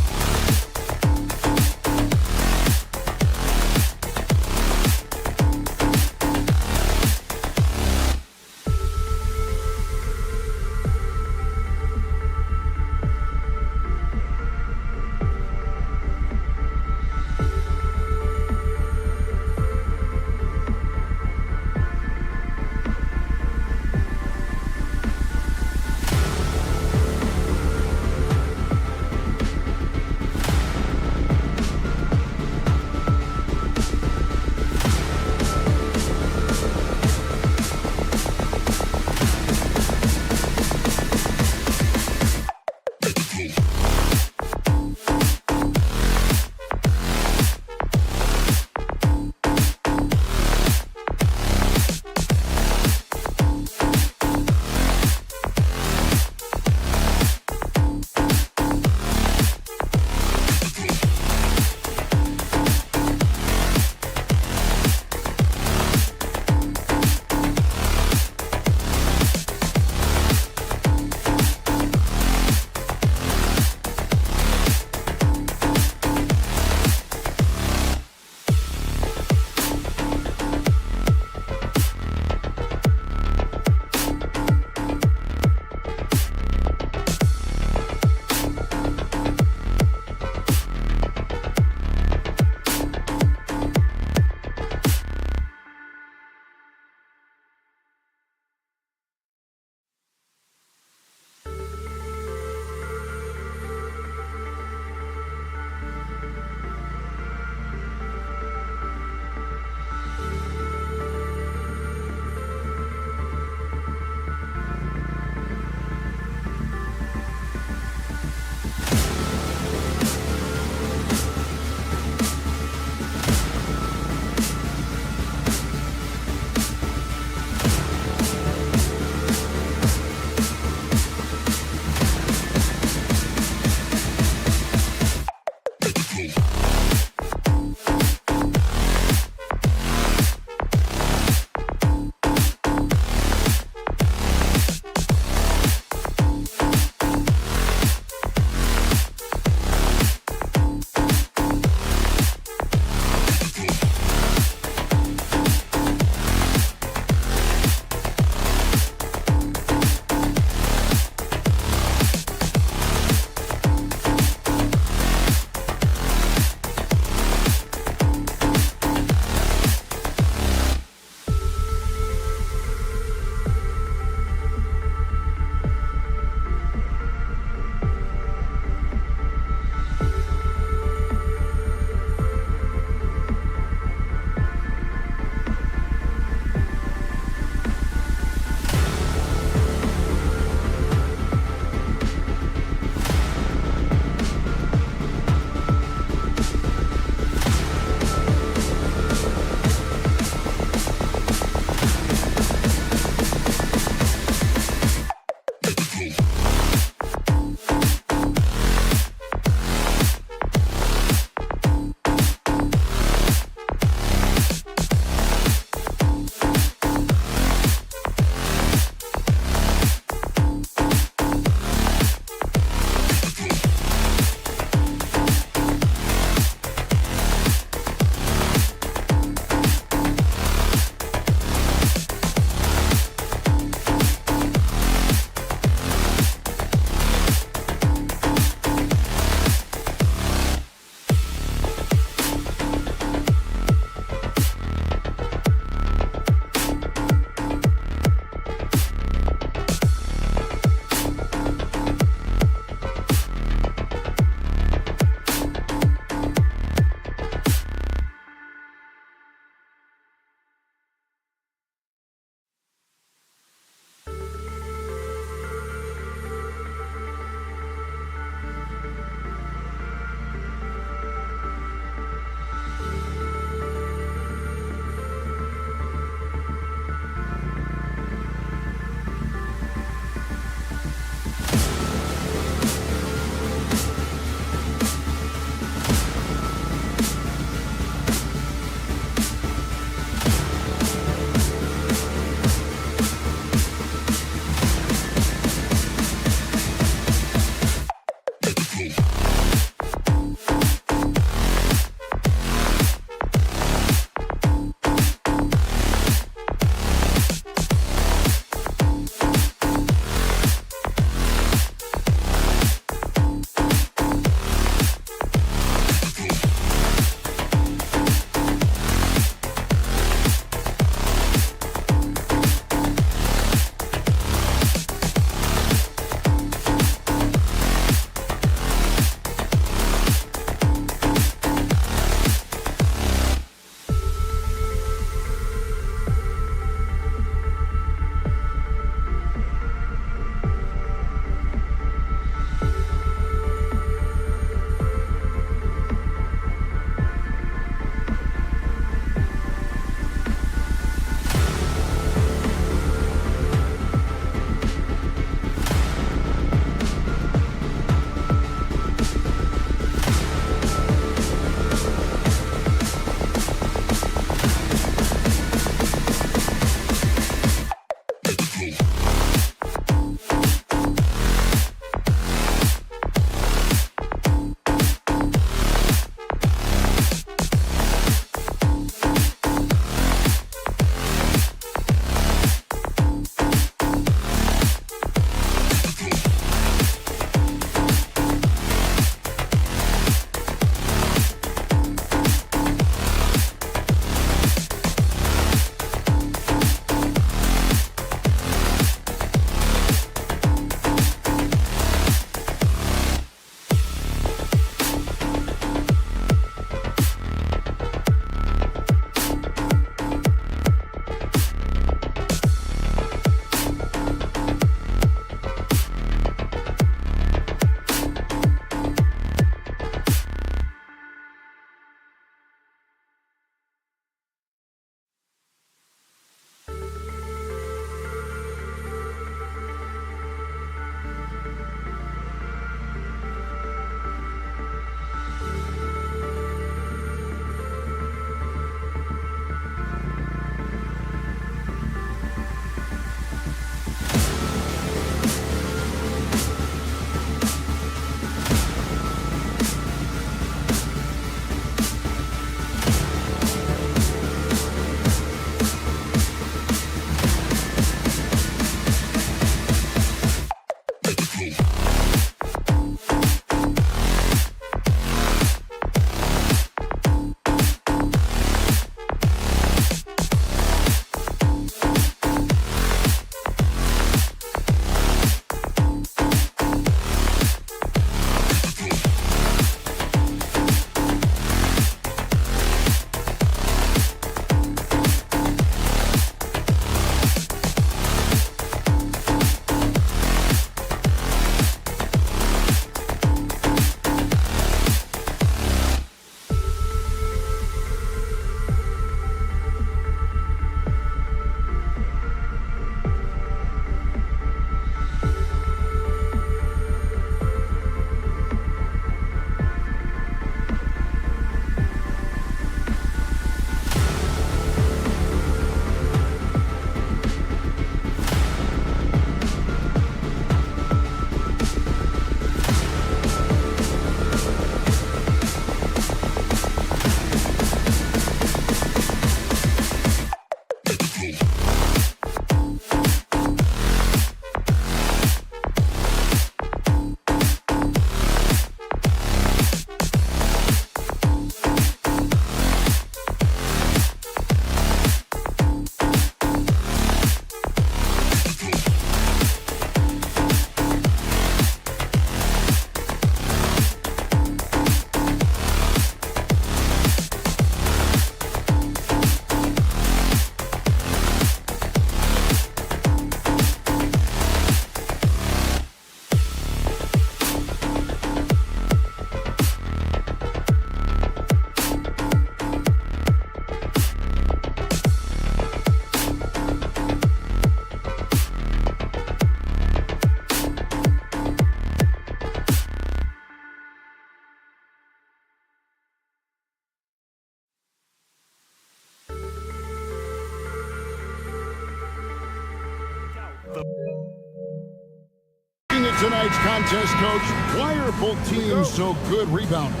tonight's contest, Coach, why are both teams so good rebounding?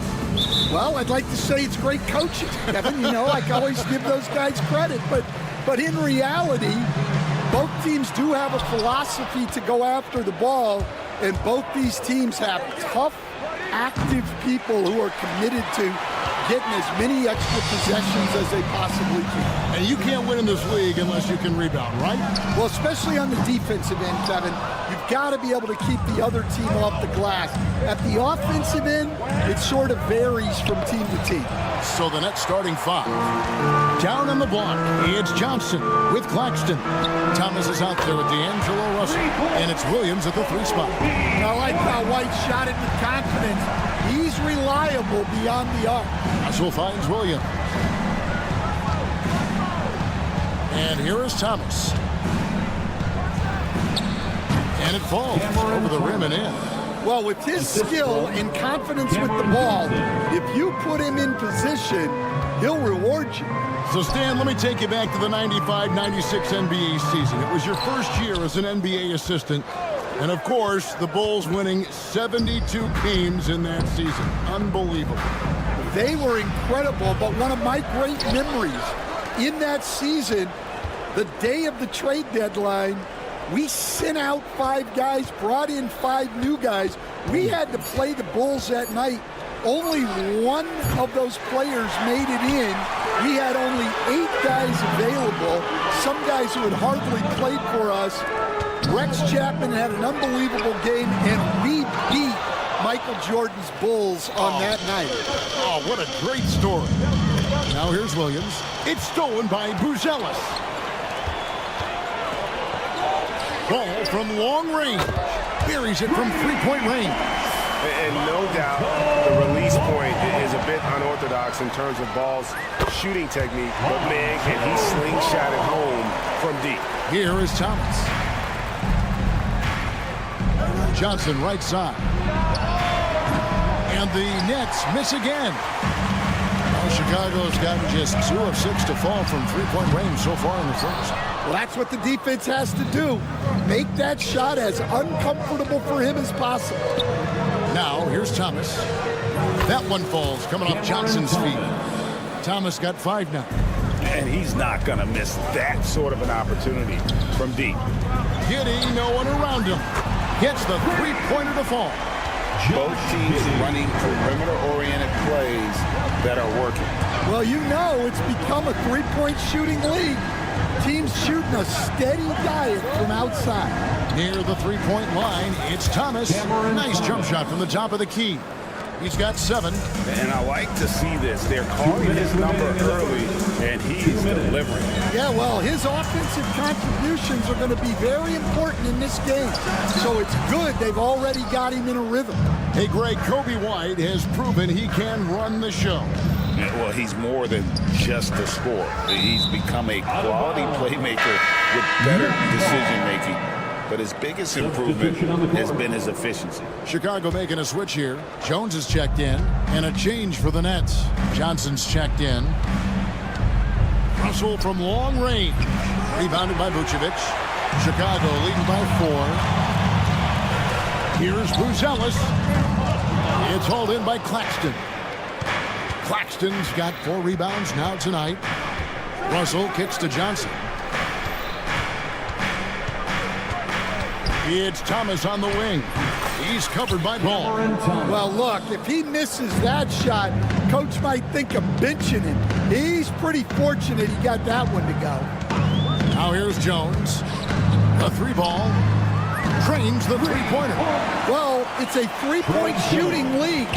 Well, I'd like to say it's great coaching, Kevin. You know, I can always give those guys credit. But in reality, both teams do have a philosophy to go after the ball, and both these teams have tough, active people who are committed to getting as many extra possessions as they possibly can. And you can't win in this league unless you can rebound, right? Well, especially on the defensive end, Kevin, you've got to be able to keep the other team off the glass. At the offensive end, it sort of varies from team to team. So the Nets starting 5. Down on the block, it's Johnson with Claxton. Thomas is out there with D'Angelo Russell, and it's Williams at the 3 spot. I like how White shot it with confidence. He's reliable beyond the arc. Russell finds Williams. And here is Thomas. And it falls over the rim and in. Well, with his skill and confidence with the ball, if you put him in position, he'll reward you. So, Stan, let me take you back to the 95-96 NBA season. It was your first year as an NBA assistant. And, of course, the Bulls winning 72 games in that season. Unbelievable. They were incredible, but one of my great memories in that season, the day of the trade deadline, we sent out 5 guys, brought in 5 new guys. We had to play the Bulls that night. Only one of those players made it in. We had only 8 guys available, some guys who had hardly played for us. Rex Chapman had an unbelievable game, and we beat Michael Jordan's Bulls on that night. Oh, what a great story. Now here's Williams. It's stolen by Buzelis. Ball from long range. Buries it from 3-point range. And no doubt the release point is a bit unorthodox in terms of Ball's shooting technique. But, man, can he slingshot it home from deep. Here is Thomas. Johnson right side. And the Nets miss again. Well, Chicago's gotten just 2 of 6 to fall from 3-point range so far in the first. Well, that's what the defense has to do. Make that shot as uncomfortable for him as possible. Now, here's Thomas. That one falls coming off Johnson's feet. Thomas got 5 now. And he's not going to miss that sort of an opportunity from deep. Giddy, no one around him. Gets the 3-pointer to fall. Both teams running perimeter-oriented plays that are working. Well, you know it's become a 3-point shooting league. Teams shooting a steady diet from outside. Near the 3-point line, it's Thomas. Nice jump shot from the top of the key. He's got 7. And I like to see this. They're calling his number early, and he's delivering. Yeah, well, his offensive contributions are going to be very important in this game. So it's good they've already got him in a rhythm. Hey, Greg, Kobe White has proven he can run the show. Well, he's more than just a scorer. He's become a quality playmaker with better decision-making. But his biggest improvement has been his efficiency. Chicago making a switch here. Jones is checked in, and a change for the Nets. Johnson's checked in. Russell from long range. Rebounded by Vucevic. Chicago leading by 4. Here's Buzelis. It's hauled in by Claxton. Claxton's got 4 rebounds now tonight. Russell kicks to Johnson. It's Thomas on the wing. He's covered by Ball. Well, look, if he misses that shot, coach might think of benching him. He's pretty fortunate he got that one to go. Now here's Jones. A 3-ball. Trains the 3-pointer. Well, it's a 3-point shooting league.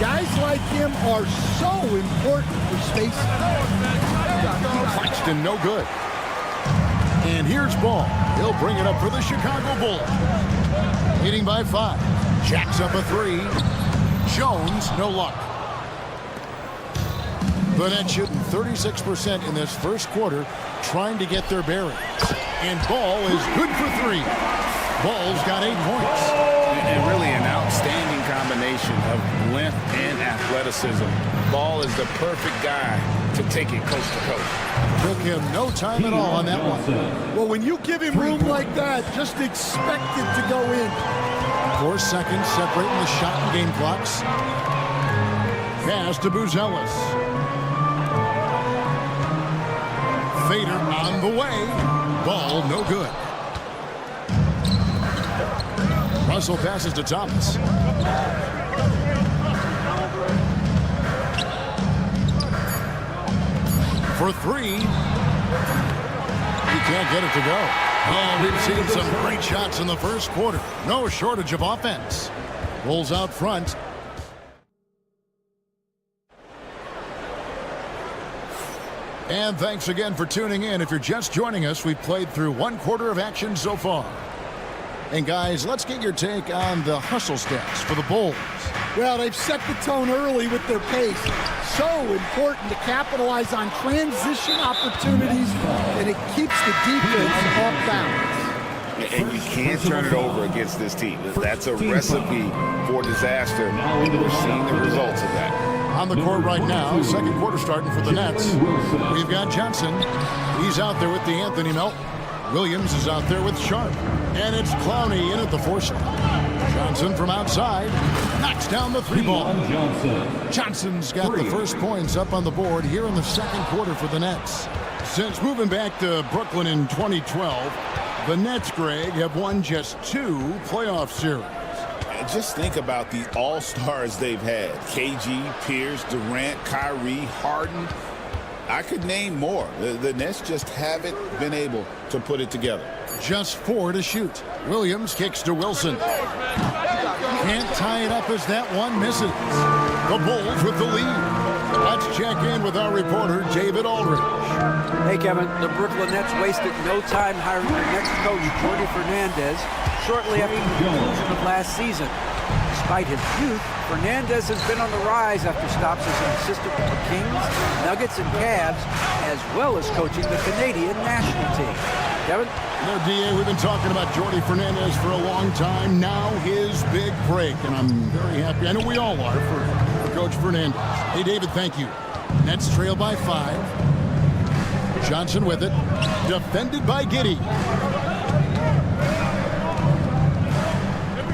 Guys like him are so important for spacing. Claxton no good. And here's Ball. He'll bring it up for the Chicago Bulls. Leading by 5. Jacks up a 3. Jones, no luck. The Nets shooting 36% in this first quarter, trying to get their bearings. And Ball is good for 3. Ball's got 8 points. And really an outstanding combination combination of length and athleticism. Ball is the perfect guy to take it coast to coast. Took him no time at all on that one. Well, when you give him room like that, just expect it to go in. 4 seconds separating the shot and game clocks. Pass to Buzelis. Fader on the way. Ball no good. Russell passes to Thomas. For 3. He can't get it to go. Oh, we've seen some great shots in the first quarter. No shortage of offense. Rolls out front. And thanks again for tuning in. If you're just joining us, we've played through 1 quarter of action so far. And guys, let's get your take on the hustle stats for the Bulls. Well, they've set the tone early with their pace. So important to capitalize on transition opportunities, and it keeps the defense off balance. And you can't turn it over against this team. That's a recipe for disaster. We're seeing the results of that. On the court right now, second quarter starting for the Nets. We've got Johnson. He's out there with DeAnthony Melton. Williams is out there with Sharp. And it's Clowney in at the 4 spot. Johnson from outside knocks down the 3 ball. Johnson's got the first points up on the board here in the second quarter for the Nets. Since moving back to Brooklyn in 2012, the Nets, Greg, have won just 2 playoff series. Just think about the all-stars they've had. KG, Pierce, Durant, Kyrie, Harden. I could name more. The Nets just haven't been able to put it together. Just 4 to shoot. Williams kicks to Wilson. Can't tie it up as that one misses. The Bulls with the lead. Let's check in with our reporter, David Aldridge. Hey, Kevin. The Brooklyn Nets wasted no time hiring their next coach, Jordi Fernandez, shortly after the conclusion of last season. Despite his youth, Fernandez has been on the rise after stops as an assistant with the Kings, Nuggets, and Cavs, as well as coaching the Canadian national team. Kevin? No, DA, we've been talking about Jordi Fernandez for a long time. Now his big break, and I'm very happy. I know we all are for Coach Fernandez. Hey, David, thank you. Nets trail by 5. Johnson with it. Defended by Giddey.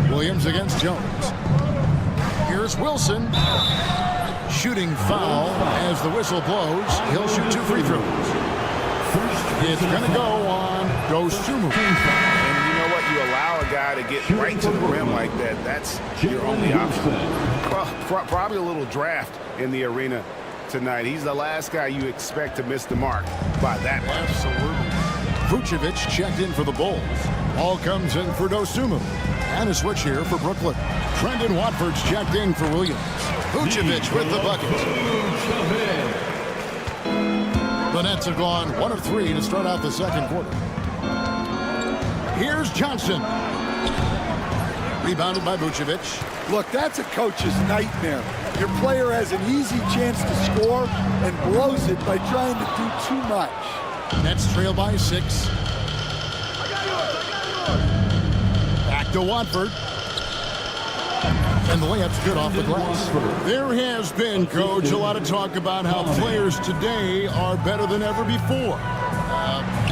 Williams against Jones. Here's Wilson. Shooting foul as the whistle blows. He'll shoot 2 free throws. It's going to go on Dosunmu. And you know what? You allow a guy to get right to the rim like that. That's your only option. Probably a little draft in the arena tonight. He's the last guy you expect to miss the mark by that much. Absolutely. Vucevic checked in for the Bulls. Ball comes in for Dosunmu. And a switch here for Brooklyn. Brendan Watford's checked in for Williams. Vucevic with the bucket. The Nets have gone 1 of 3 to start out the second quarter. Here's Johnson. Rebounded by Vucevic. Look, that's a coach's nightmare. Your player has an easy chance to score and blows it by trying to do too much. Nets trail by 6. Back to Watford. And the layup's good off the glass. There has been, Coach, a lot of talk about how players today are better than ever before.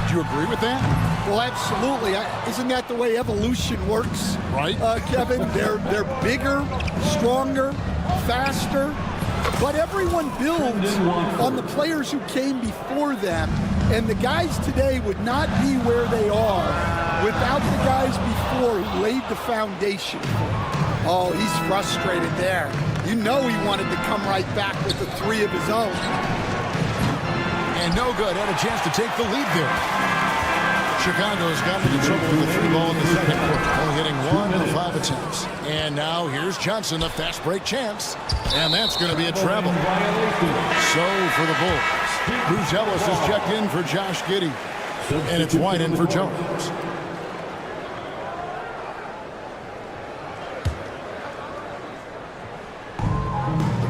Do you agree with that? Well, absolutely. Isn't that the way evolution works? Right. Kevin, they're bigger, stronger, faster. But everyone builds on the players who came before them. And the guys today would not be where they are without the guys before who laid the foundation. Oh, he's frustrated there. You know he wanted to come right back with the 3 of his own. And no good. Had a chance to take the lead there. Chicago's gotten into trouble with the 3 ball in the second quarter. Only hitting 1 of 5 attempts. And now here's Johnson, a fast break chance. And that's going to be a travel. So for the Bulls, Bruce Ellis is checked in for Josh Giddey. And it's White in for Jones.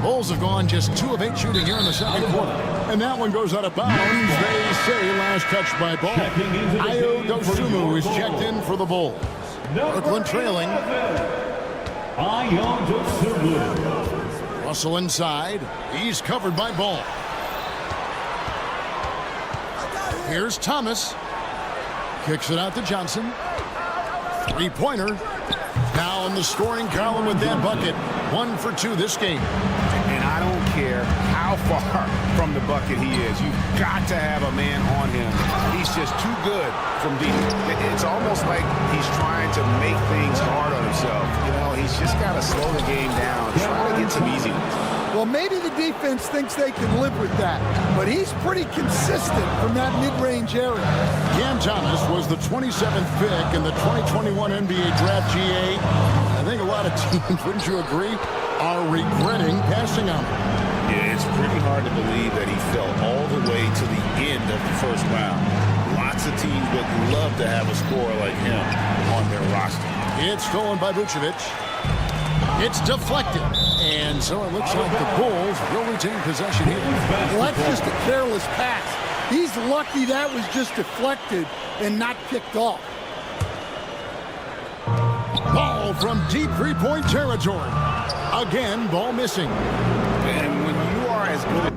Bulls have gone just 2 of 8 shooting here in the second quarter. And that one goes out of bounds. They say last touch by ball. Ayo Dosunmu is checked in for the Bulls. Brooklyn trailing. Russell inside. He's covered by Ball. Here's Thomas. Kicks it out to Johnson. Three-pointer. Now in the scoring column with that bucket. 1 for 2 this game. And I don't care how far from the bucket he is. You've got to have a man on him. He's just too good from deep. It's almost like he's trying to make things hard on himself. You know, he's just got to slow the game down, try to get some easy ones. Well, maybe the defense thinks they can live with that, but he's pretty consistent from that mid-range area. Cam Thomas was the 27th pick in the 2021 NBA Draft GA. I think a lot of teams, wouldn't you agree, are regretting passing on him. Yeah, it's pretty hard to believe that he fell all the way to the end of the first round. Lots of teams would love to have a scorer like him on their roster. It's stolen by Vucevic. It's deflected. And so it looks like the Bulls will retain possession here. Well, that's just a careless pass. He's lucky that was just deflected and not kicked off. Ball from deep three-point territory. Again, ball missing. And when you are as good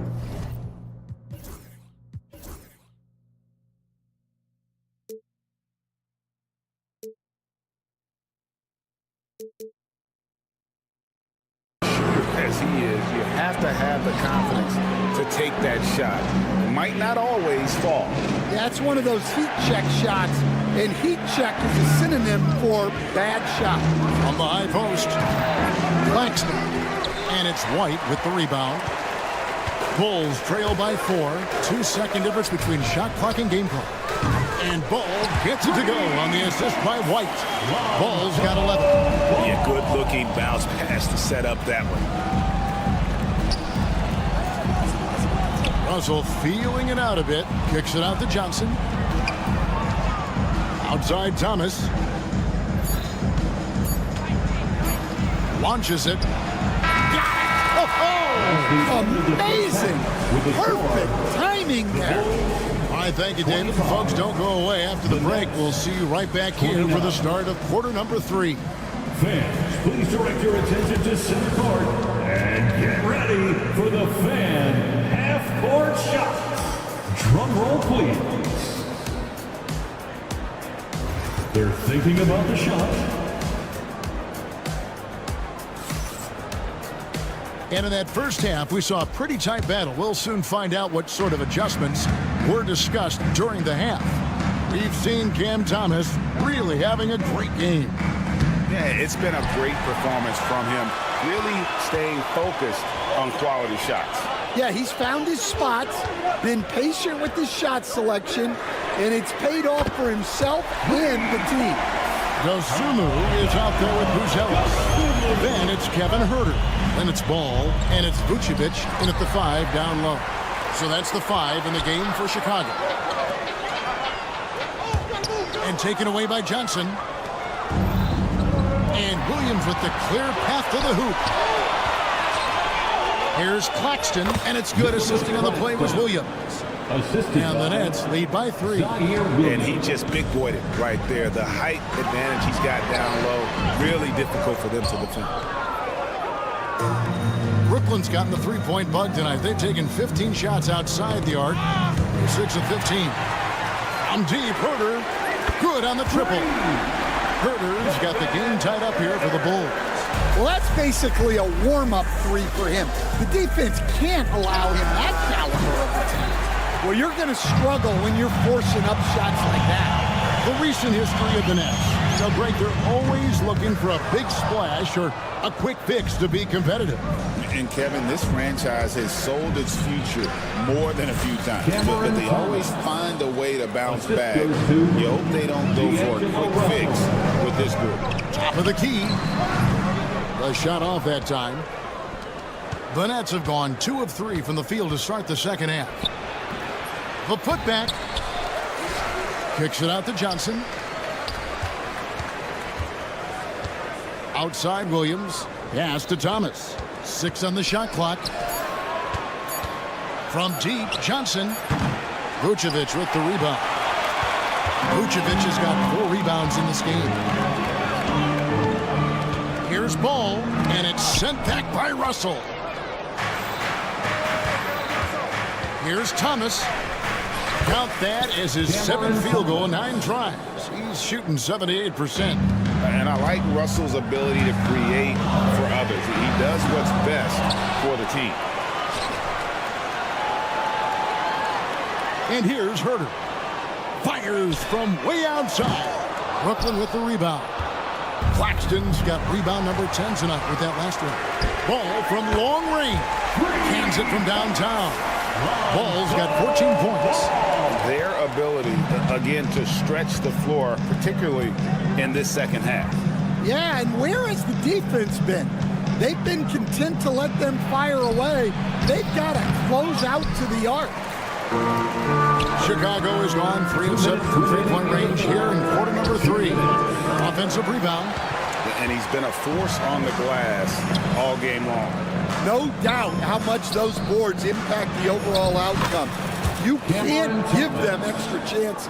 as he is, you have to have the confidence to take that shot. It might not always fall. Yeah, it's one of those heat check shots, and heat check is a synonym for bad shot. On the high post, Claxton. And it's White with the rebound. Bulls trail by 4. 2-second difference between shot clock and game clock. And Ball gets it to go on the assist by White. Ball's got 11. Yeah, good-looking bounce pass to set up that one. Russell feeling it out a bit. Kicks it out to Johnson. Outside Thomas. Launches it. Amazing. Perfect timing there. All right, thank you, David. Folks, don't go away. After the break, we'll see you right back here for the start of quarter number 3. Fans, please direct your attention to center court and get ready for the fan half-court shot. Drum roll, please. They're thinking about the shot. And in that first half, we saw a pretty tight battle. We'll soon find out what sort of adjustments were discussed during the half. We've seen Cam Thomas really having a great game. Yeah, it's been a great performance from him, really staying focused on quality shots. Yeah, he's found his spots, been patient with his shot selection, and it's paid off for himself and the team. Dosunmu is out there with Buzelis. Then it's Kevin Huerter. Then it's Ball, and it's Vucevic in at the 5 down low. So that's the 5 in the game for Chicago. And taken away by Johnson. And Williams with the clear path to the hoop. Here's Claxton, and it's good. Assisting on the play was Williams. And the Nets lead by 3. And he just big-boyed it right there. The height advantage he's got down low, really difficult for them to defend. Brooklyn's gotten the three-point bug tonight. They've taken 15 shots outside the arc. They're 6 of 15. From deep, Huerter, good on the triple. Huerter's got the game tied up here for the Bulls. Well, that's basically a warm-up 3 for him. The defense can't allow him that caliber of attack. Well, you're going to struggle when you're forcing up shots like that. The recent history of the Nets. So great, they're always looking for a big splash or a quick fix to be competitive. And Kevin, this franchise has sold its future more than a few times, but they always find a way to bounce back. You hope they don't go for a quick fix with this group. Top of the key. The shot off that time. The Nets have gone 2 of 3 from the field to start the second half. The putback. Kicks it out to Johnson. Outside Williams. Pass to Thomas. 6 on the shot clock. From deep, Johnson. Vucevic with the rebound. Vucevic has got 4 rebounds in this game. Here's Ball, and it's sent back by Russell. Here's Thomas. Count that as his 7th field goal in 9 tries. He's shooting 78%. And I like Russell's ability to create for others. He does what's best for the team. And here's Herter. Fires from way outside. Brooklyn with the rebound. Claxton's got rebound number 10 tonight with that last one. Ball from long range. Cans it from downtown. Ball's got 14 points. Their ability, again, to stretch the floor, particularly in this second half. Yeah, and where has the defense been? They've been content to let them fire away. They've got to close out to the arc. Chicago has gone 3 of 7 from three-point range here in quarter number 3. Offensive rebound. And he's been a force on the glass all game long. No doubt how much those boards impact the overall outcome. You can't give them extra chances.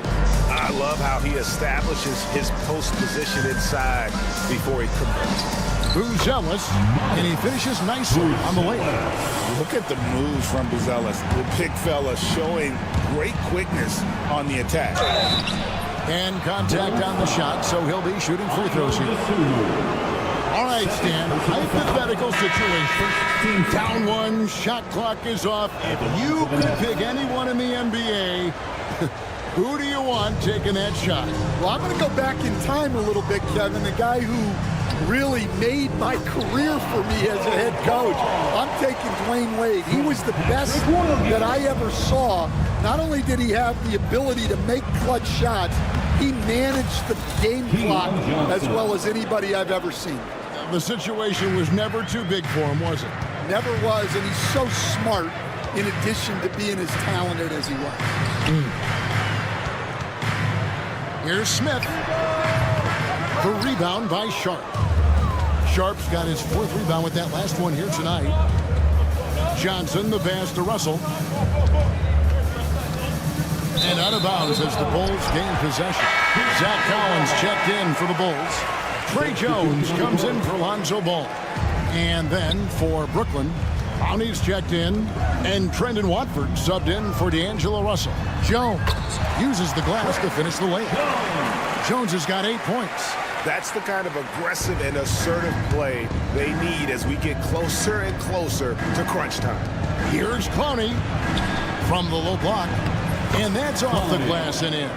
I love how he establishes his post position inside before he converts. Buzelis, and he finishes nicely on the layup. Look at the moves from Buzelis. The big fella showing great quickness on the attack. And contact on the shot, so he'll be shooting free throws here. All right, Stan, hypothetical situation. Down 1, shot clock is off. If you could pick anyone in the NBA, who do you want taking that shot? Well, I'm going to go back in time a little bit, Kevin. The guy who really made my career for me as a head coach. I'm taking Dwayne Wade. He was the best that I ever saw. Not only did he have the ability to make clutch shots, he managed the game clock as well as anybody I've ever seen. The situation was never too big for him, was it? Never was, and he's so smart in addition to being as talented as he was. Here's Smith. The rebound by Sharp. Sharp's got his 4th rebound with that last one here tonight. Johnson, the pass to Russell. And out of bounds as the Bulls gain possession. Zach Collins checked in for the Bulls. Trey Jones comes in for Lonzo Ball. And then for Brooklyn, Brownie's checked in, and Trendon Watford subbed in for D'Angelo Russell. Jones uses the glass to finish the layup. Jones has got 8 points. That's the kind of aggressive and assertive play they need as we get closer and closer to crunch time. Here's Clowney from the low block, and that's off the glass and in.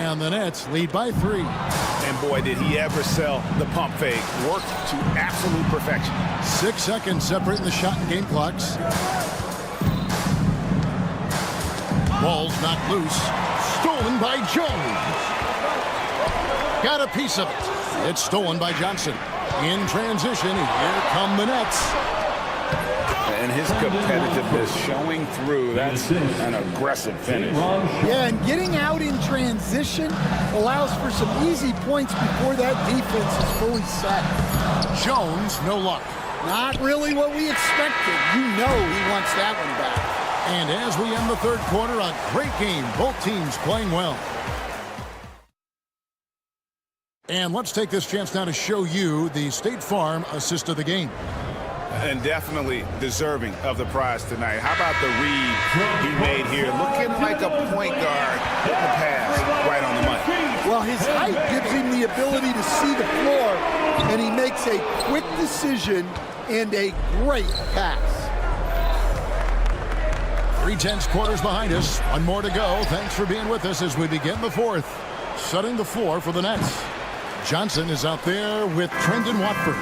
And the Nets lead by 3. And boy, did he ever sell the pump fake. Worked to absolute perfection. 6 seconds separating the shot and game clocks. Ball's knocked loose. Stolen by Jones. Got a piece of it. It's stolen by Johnson. In transition, here come the Nets. And his competitiveness showing through. That's an aggressive finish. Yeah, and getting out in transition allows for some easy points before that defense is fully set. Jones, no luck. Not really what we expected. You know he wants that one back. And as we end the 3rd quarter, a great game. Both teams playing well. And let's take this chance now to show you the State Farm assist of the game. And definitely deserving of the prize tonight. How about the read he made here? Looking like a point guard, hitting the pass right on the money. Well, his height gives him the ability to see the floor, and he makes a quick decision and a great pass. 3/10 quarters behind us. One more to go. Thanks for being with us as we begin the 4th. Setting the floor for the Nets. Johnson is out there with Trendon Watford.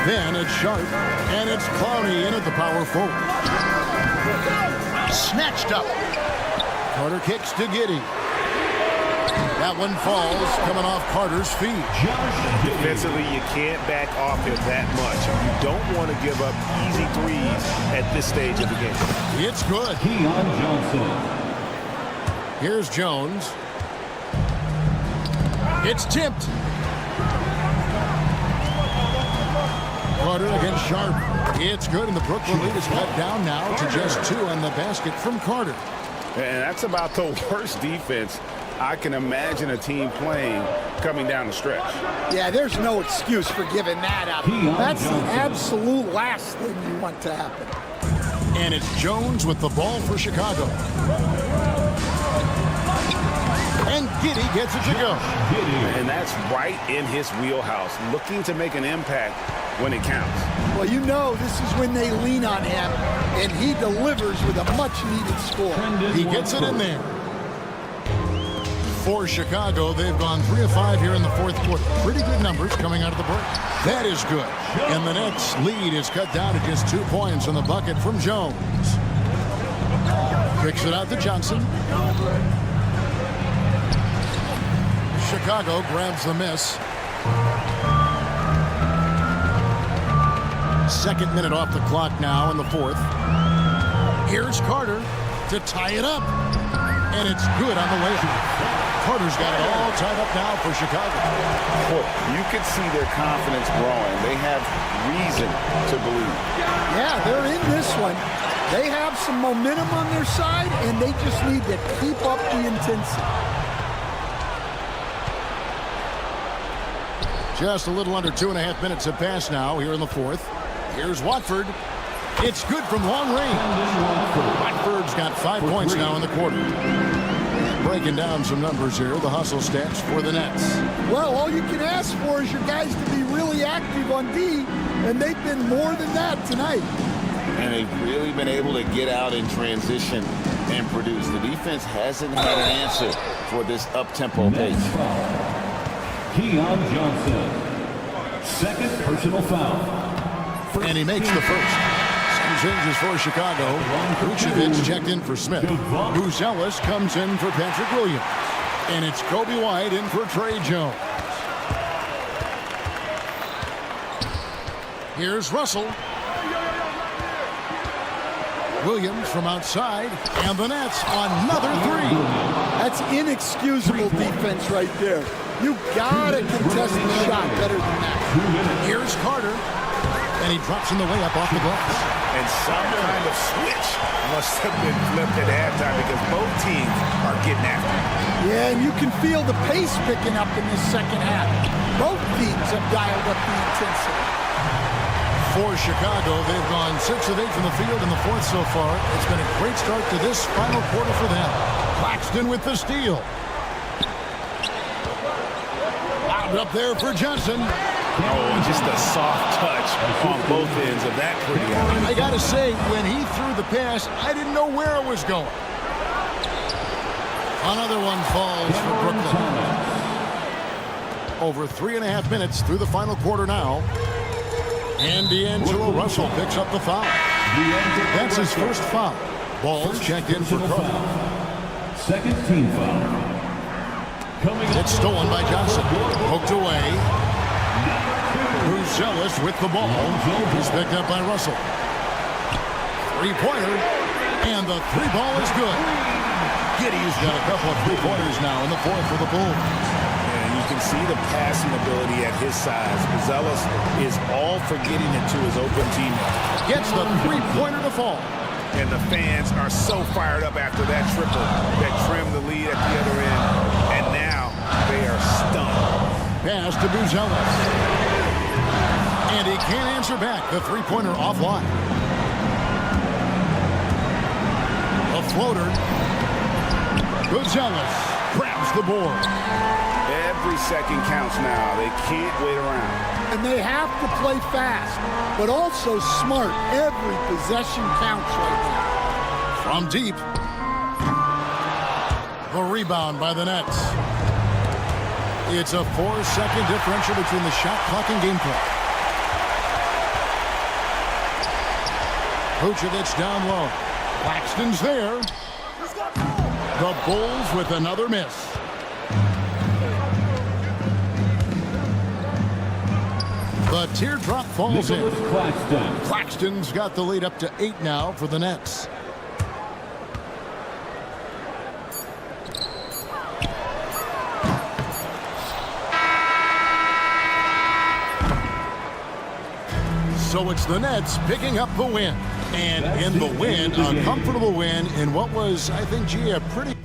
Then it's Sharp, and it's Clowney in at the power forward. Snatched up. Carter kicks to Giddey. That one falls, coming off Carter's feet. Defensively, you can't back off him that much. You don't want to give up easy threes at this stage of the game. It's good. Here's Jones. It's tipped. Carter against Sharp. It's good, and the Brooklyn lead is cut down now to just 2 on the basket from Carter. And that's about the worst defense I can imagine a team playing coming down the stretch. Yeah, there's no excuse for giving that up. That's the absolute last thing you want to happen. And it's Jones with the ball for Chicago. And Giddy gets it to go. And that's right in his wheelhouse, looking to make an impact when it counts. Well, you know this is when they lean on him, and he delivers with a much-needed score. He gets it in there. For Chicago, they've gone 3 of 5 here in the fourth quarter. Pretty good numbers coming out of the break. That is good. And the Nets' lead is cut down to just 2 points in the bucket from Jones. Kicks it out to Johnson. Chicago grabs the miss. Second minute off the clock now in the fourth. Here's Carter to tie it up. And it's good on the layup. Carter's got it all tied up now for Chicago. Boy, you can see their confidence growing. They have reason to believe. Yeah, they're in this one. They have some momentum on their side, and they just need to keep up the intensity. Just a little under 2.5 minutes have passed now here in the fourth. Here's Watford. It's good from long range. Watford's got 5 points now in the quarter. Breaking down some numbers here, the hustle stats for the Nets. Well, all you can ask for is your guys to be really active on D, and they've been more than that tonight. And they've really been able to get out in transition and produce. The defense hasn't had an answer for this up-tempo pace. Keon Johnson, second personal foul. And he makes the first. Some changes for Chicago. Vucevic checked in for Smith. Buzelis comes in for Patrick Williams. And it's Kobe White in for Trey Jones. Here's Russell. Williams from outside. And the Nets another three. That's inexcusable defense right there. You gotta contest the shot better than that. Here's Carter. And he drops in the way up off the glass. And some kind of switch must have been flipped at halftime because both teams are getting after it. Yeah, and you can feel the pace picking up in this second half. Both teams have dialed up the intensity. For Chicago, they've gone 6 of 8 from the field in the fourth so far. It's been a great start to this final quarter for them. Claxton with the steal. Lobbed up there for Johnson. Oh, just a soft touch on both ends of that pretty alley. I gotta say, when he threw the pass, I didn't know where it was going. Another one falls for Brooklyn. Over 3.5 minutes through the final quarter now. And D'Angelo Russell picks up the foul. That's his first foul. Ball's checked in for Carter. Second team foul. It's stolen by Johnson. Poked away. Buzelis with the ball. He's picked up by Russell. Three-pointer. And the three ball is good. Giddy's got a couple of three-pointers now in the fourth for the Bulls. And you can see the passing ability at his size. Buzelis is all for getting it to his open teammate. Gets the three-pointer to fall. And the fans are so fired up after that triple that trimmed the lead at the other end. And now they are stunned. Pass to Buzelis. And he can't answer back. The three-pointer offline. A floater. Buzelis grabs the board. Every second counts now. They can't wait around. And they have to play fast, but also smart. Every possession counts right now. From deep. The rebound by the Nets. It's a 4-second differential between the shot clock and game clock. Vucevic down low. Claxton's there. The Bulls with another miss. The teardrop falls in. Claxton's got the lead up to 8 now for the Nets. So it's the Nets picking up the win. And in the win, a comfortable win in what was, I think, a pretty...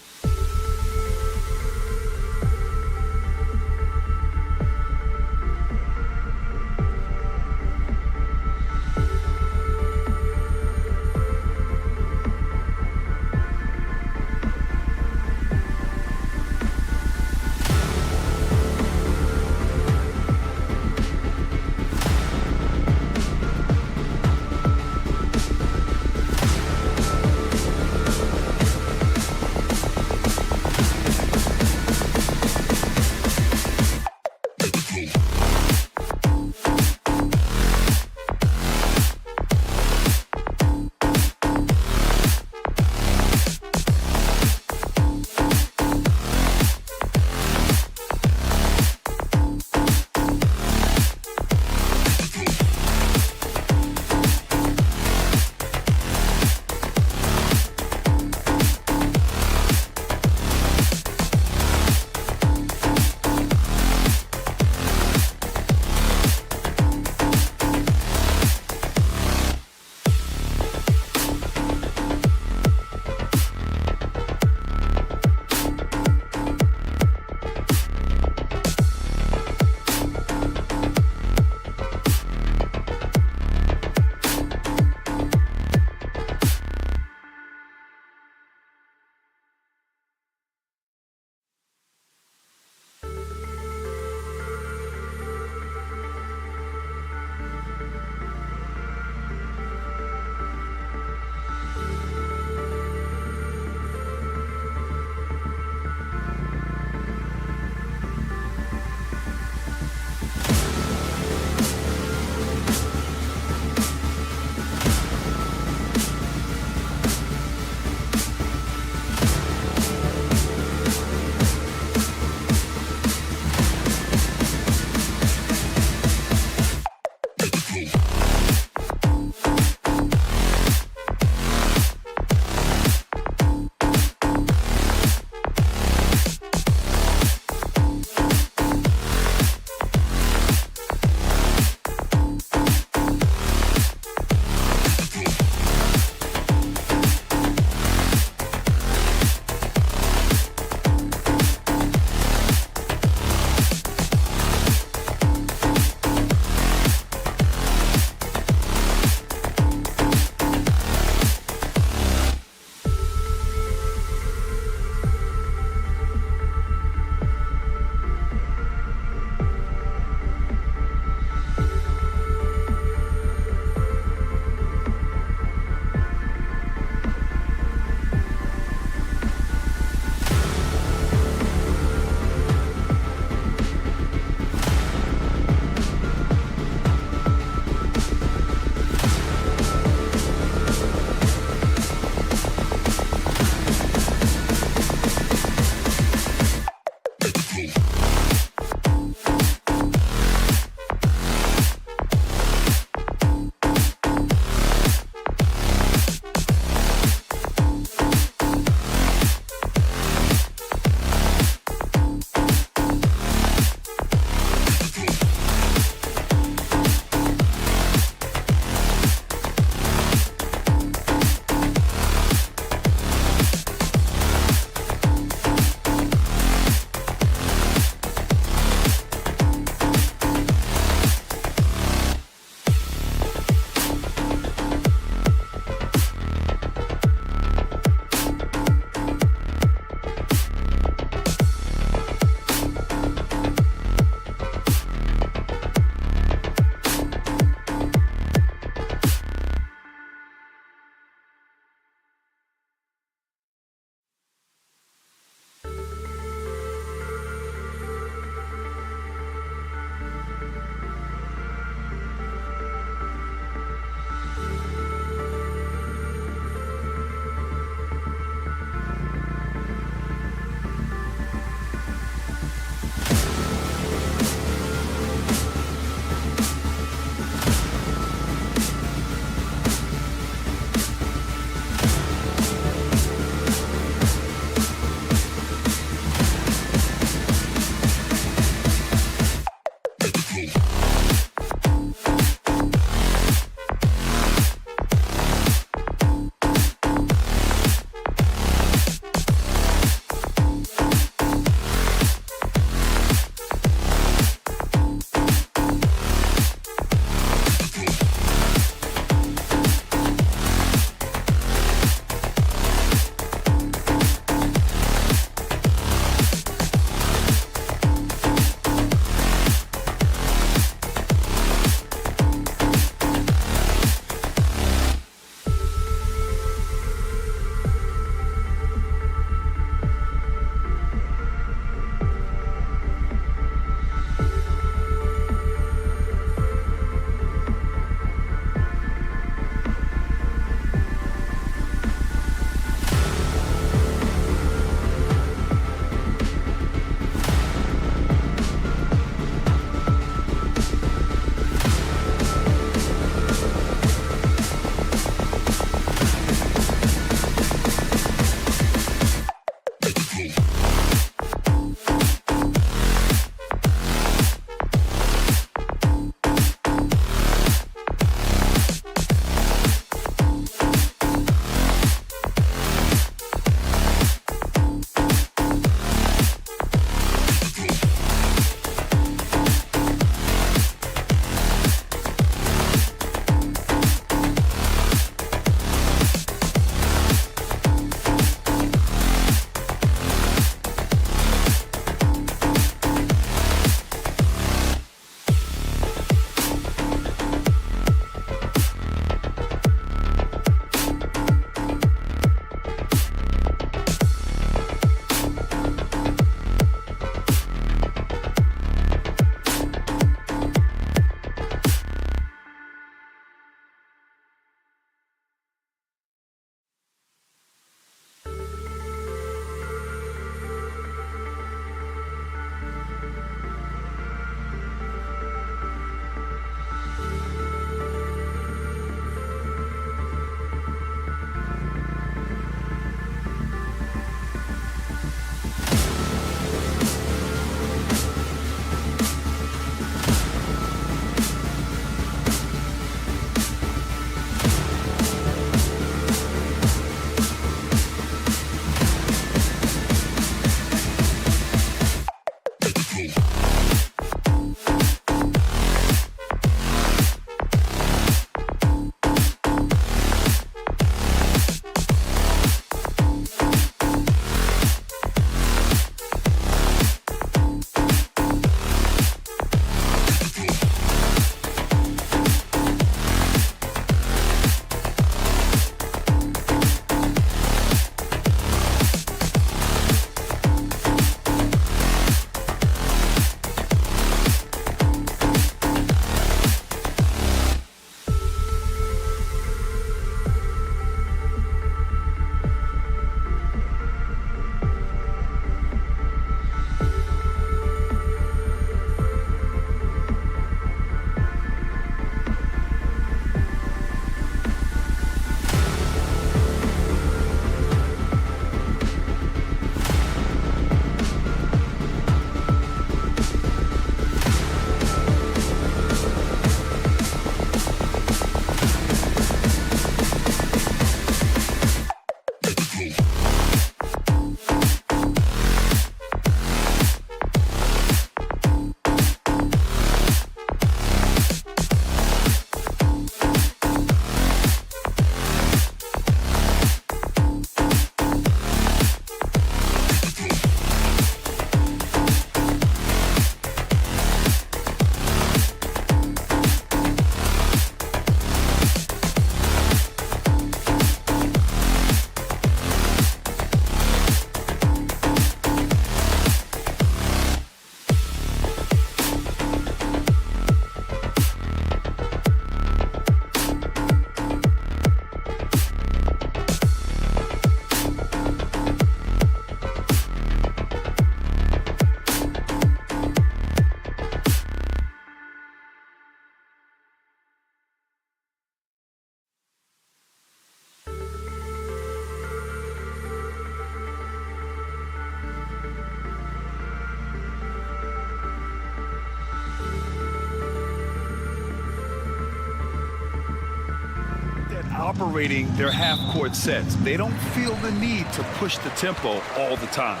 operating their half-court sets. They don't feel the need to push the tempo all the time.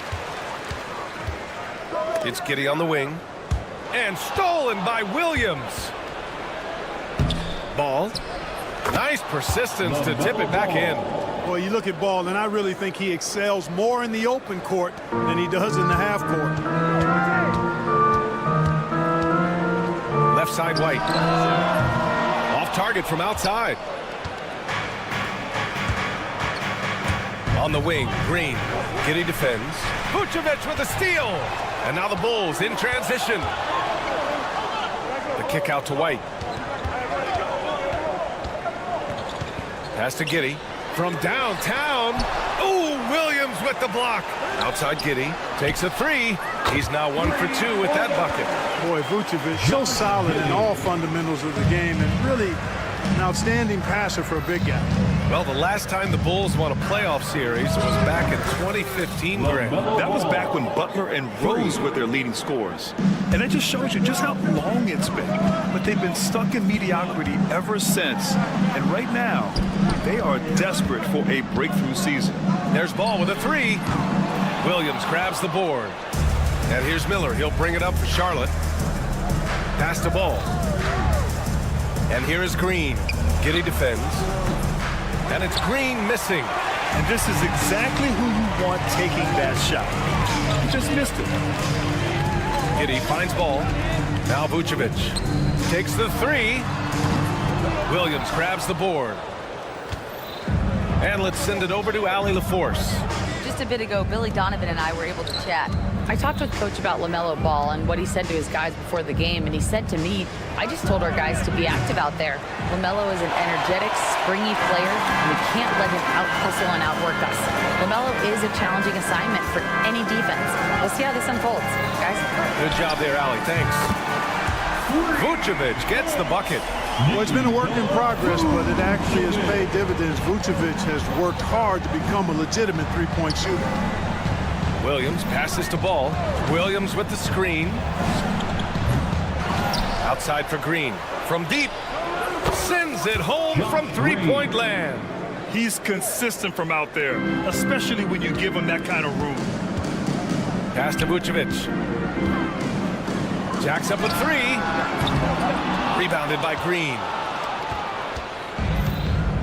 It's Giddey on the wing. And stolen by Williams. Ball. Nice persistence to tip it back in. Well, you look at Ball, and I really think he excels more in the open court than he does in the half court. Left side White. Off target from outside. On the wing, Green. Giddey defends. Vucevic with a steal. And now the Bulls in transition. The kick out to White. Pass to Giddey. From downtown. Ooh, Williams with the block. Outside Giddey. Takes a three. He's now 1 for 2 with that bucket. Boy, Vucevic so solid in all fundamentals of the game and really an outstanding passer for a big guy. Well, the last time the Bulls won a playoff series was back in 2015, Greg. That was back when Butler and Rose were their leading scorers. And that just shows you just how long it's been. But they've been stuck in mediocrity ever since. And right now, they are desperate for a breakthrough season. There's Ball with a three. Williams grabs the board. And here's Miller. He'll bring it up for Charlotte. Pass to Ball. And here is Green. Giddey defends. And it's Green missing. And this is exactly who you want taking that shot. He just missed it. Giddey finds Ball. Now Vucevic takes the three. Williams grabs the board. And let's send it over to Allie LaForce. Just a bit ago, Billy Donovan and I were able to chat. I talked with Coach about LaMelo Ball and what he said to his guys before the game, and he said to me, I just told our guys to be active out there. LaMelo is an energetic, springy player, and we can't let him out-hustle and outwork us. LaMelo is a challenging assignment for any defense. We'll see how this unfolds, guys. Good job there, Allie. Thanks. Vucevic gets the bucket. Well, it's been a work in progress, but it actually has paid dividends. Vucevic has worked hard to become a legitimate three-point shooter. Williams passes to Ball. Williams with the screen. Outside for Green. From deep. Sends it home from three-point land. He's consistent from out there, especially when you give him that kind of room. Pass to Vucevic. Jacks up a three. Rebounded by Green.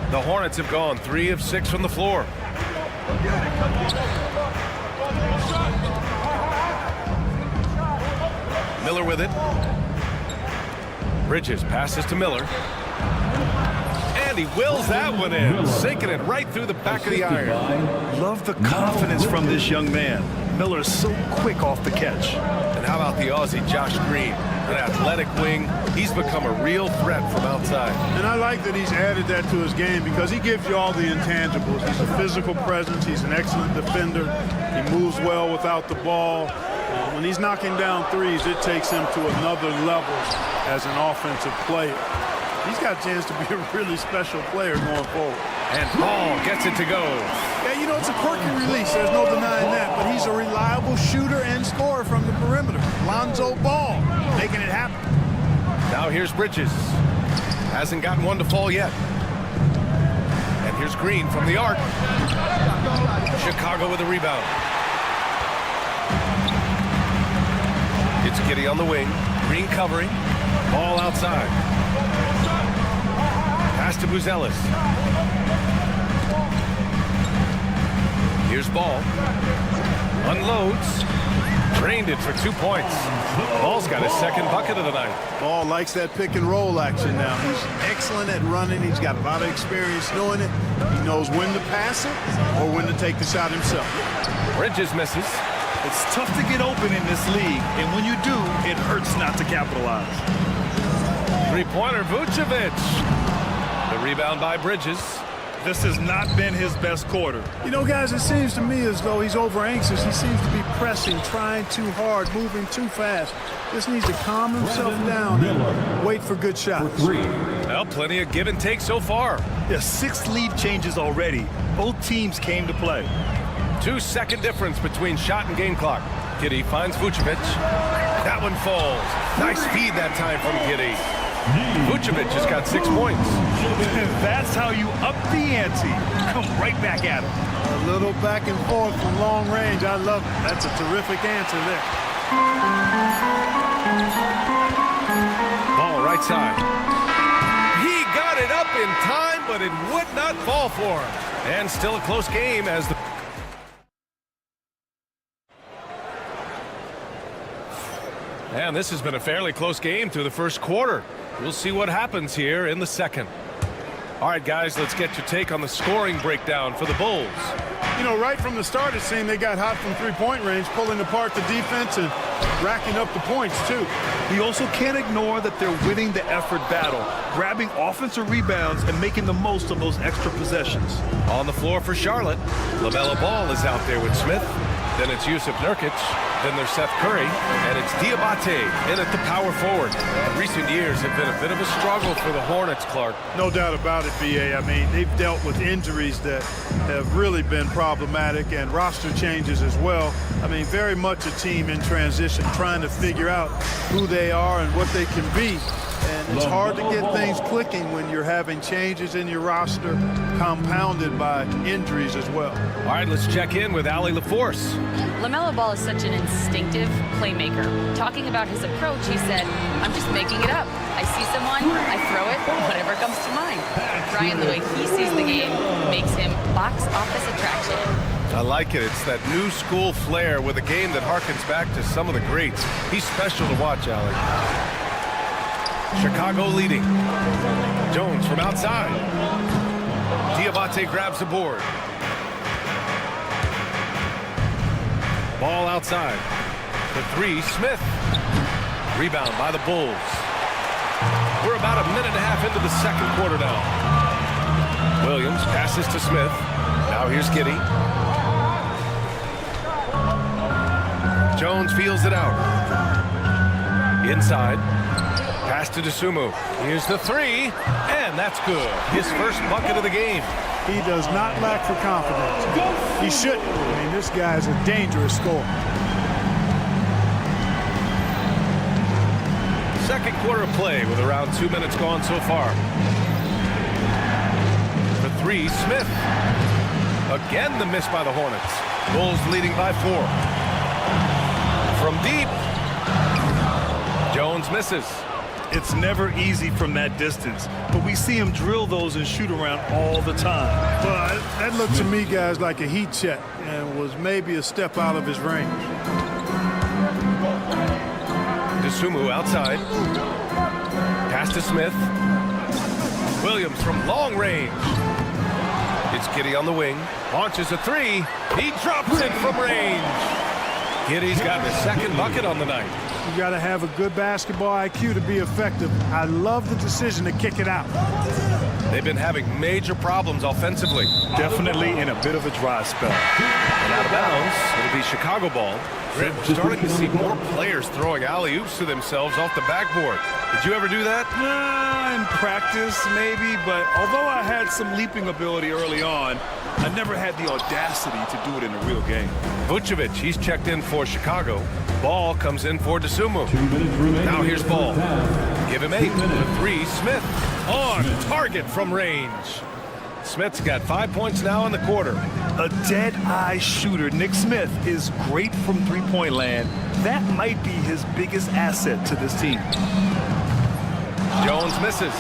The Hornets have gone 3 of 6 from the floor. Miller with it. Bridges passes to Miller. And he wills that one in, sinking it right through the back of the iron. Love the confidence from this young man. Miller is so quick off the catch. And how about the Aussie Josh Green? An athletic wing. He's become a real threat from outside. And I like that he's added that to his game because he gives you all the intangibles. He's a physical presence. He's an excellent defender. He moves well without the ball. When he's knocking down threes, it takes him to another level as an offensive player. He's got a chance to be a really special player going forward. And Ball gets it to go. Yeah, you know, it's a quirky release. There's no denying that. But he's a reliable shooter and scorer from the perimeter. Lonzo Ball making it happen. Now here's Bridges. Hasn't gotten one to fall yet. And here's Green from the arc. Chicago with a rebound. It's Giddey on the wing. Green covering. Ball outside. Pass to Buzelis. Here's Ball. Unloads. Drained it for 2 points. Ball's got his second bucket of the night. Ball likes that pick and roll action now. He's excellent at running. He's got a lot of experience doing it. He knows when to pass it or when to take the shot himself. Bridges misses. It's tough to get open in this league, and when you do, it hurts not to capitalize. Three-pointer, Vucevic. The rebound by Bridges. This has not been his best quarter. You know, guys, it seems to me as though he's over-anxious. He seems to be pressing, trying too hard, moving too fast. Just needs to calm himself down and wait for good shots. Well, plenty of give and take so far. Yeah, 6 lead changes already. Both teams came to play. 2-second difference between shot and game clock. Giddey finds Vucevic. That one falls. Nice feed that time from Giddey. Vucevic has got 6 points. That's how you up the ante. Come right back at him. A little back and forth from long range. I love it. That's a terrific answer there. Ball right side. He got it up in time, but it would not fall for him. And still a close game as the... And this has been a fairly close game through the first quarter. We'll see what happens here in the second. All right, guys, let's get your take on the scoring breakdown for the Bulls. You know, right from the start, it seemed they got hot from three-point range, pulling apart the defense and racking up the points, too. We also can't ignore that they're winning the effort battle, grabbing offensive rebounds and making the most of those extra possessions. On the floor for Charlotte, LaMelo Ball is out there with Smith. Then it's Yusuf Nurkic. Then there's Seth Curry. And it's Diabate in at the power forward. Recent years have been a bit of a struggle for the Hornets, Clark. No doubt about it, B.A. I mean, they've dealt with injuries that have really been problematic and roster changes as well. I mean, very much a team in transition, trying to figure out who they are and what they can be. And it's hard to get things clicking when you're having changes in your roster compounded by injuries as well. All right, let's check in with Allie LaForce. LaMelo Ball is such an instinctive playmaker. Talking about his approach, he said, I'm just making it up. I see someone, I throw it, whatever comes to mind. Brian, the way he sees the game makes him box office attraction. I like it. It's that new school flair with a game that harkens back to some of the greats. He's special to watch, Allie. Chicago leading. Jones from outside. Diabate grabs the board. Ball outside. The three, Smith. Rebound by the Bulls. We're about a minute and a half into the second quarter now. Williams passes to Smith. Now here's Giddey. Jones feels it out. Inside. Pass to Dosunmu. Here's the three, and that's good. His first bucket of the game. He does not lack for confidence. He shouldn't. I mean, this guy's a dangerous scorer. Second quarter of play with around 2 minutes gone so far. For three, Smith. Again, the miss by the Hornets. Bulls leading by 4. From deep. Jones misses. It's never easy from that distance, but we see him drill those and shoot around all the time. Well, that looked to me, guys, like a heat check and was maybe a step out of his range. Dosunmu outside. Pass to Smith. Williams from long range. It's Giddey on the wing. Launches a three. He drops it from range. Giddey's got his second bucket on the night. You got to have a good basketball IQ to be effective. I love the decision to kick it out. They've been having major problems offensively. Definitely in a bit of a dry spell. And out of bounds, it'll be Chicago ball. We're starting to see more players throwing alley-oops to themselves off the backboard. Did you ever do that? In practice, maybe, but although I had some leaping ability early on, I never had the audacity to do it in a real game. Vucevic, he's checked in for Chicago. Ball comes in for Dosunmu. Now here's Ball. Give him 8. The three, Smith. On target from range. Smith's got 5 points now in the quarter. A dead-eye shooter, Nick Smith, is great from three-point land. That might be his biggest asset to this team. Jones misses.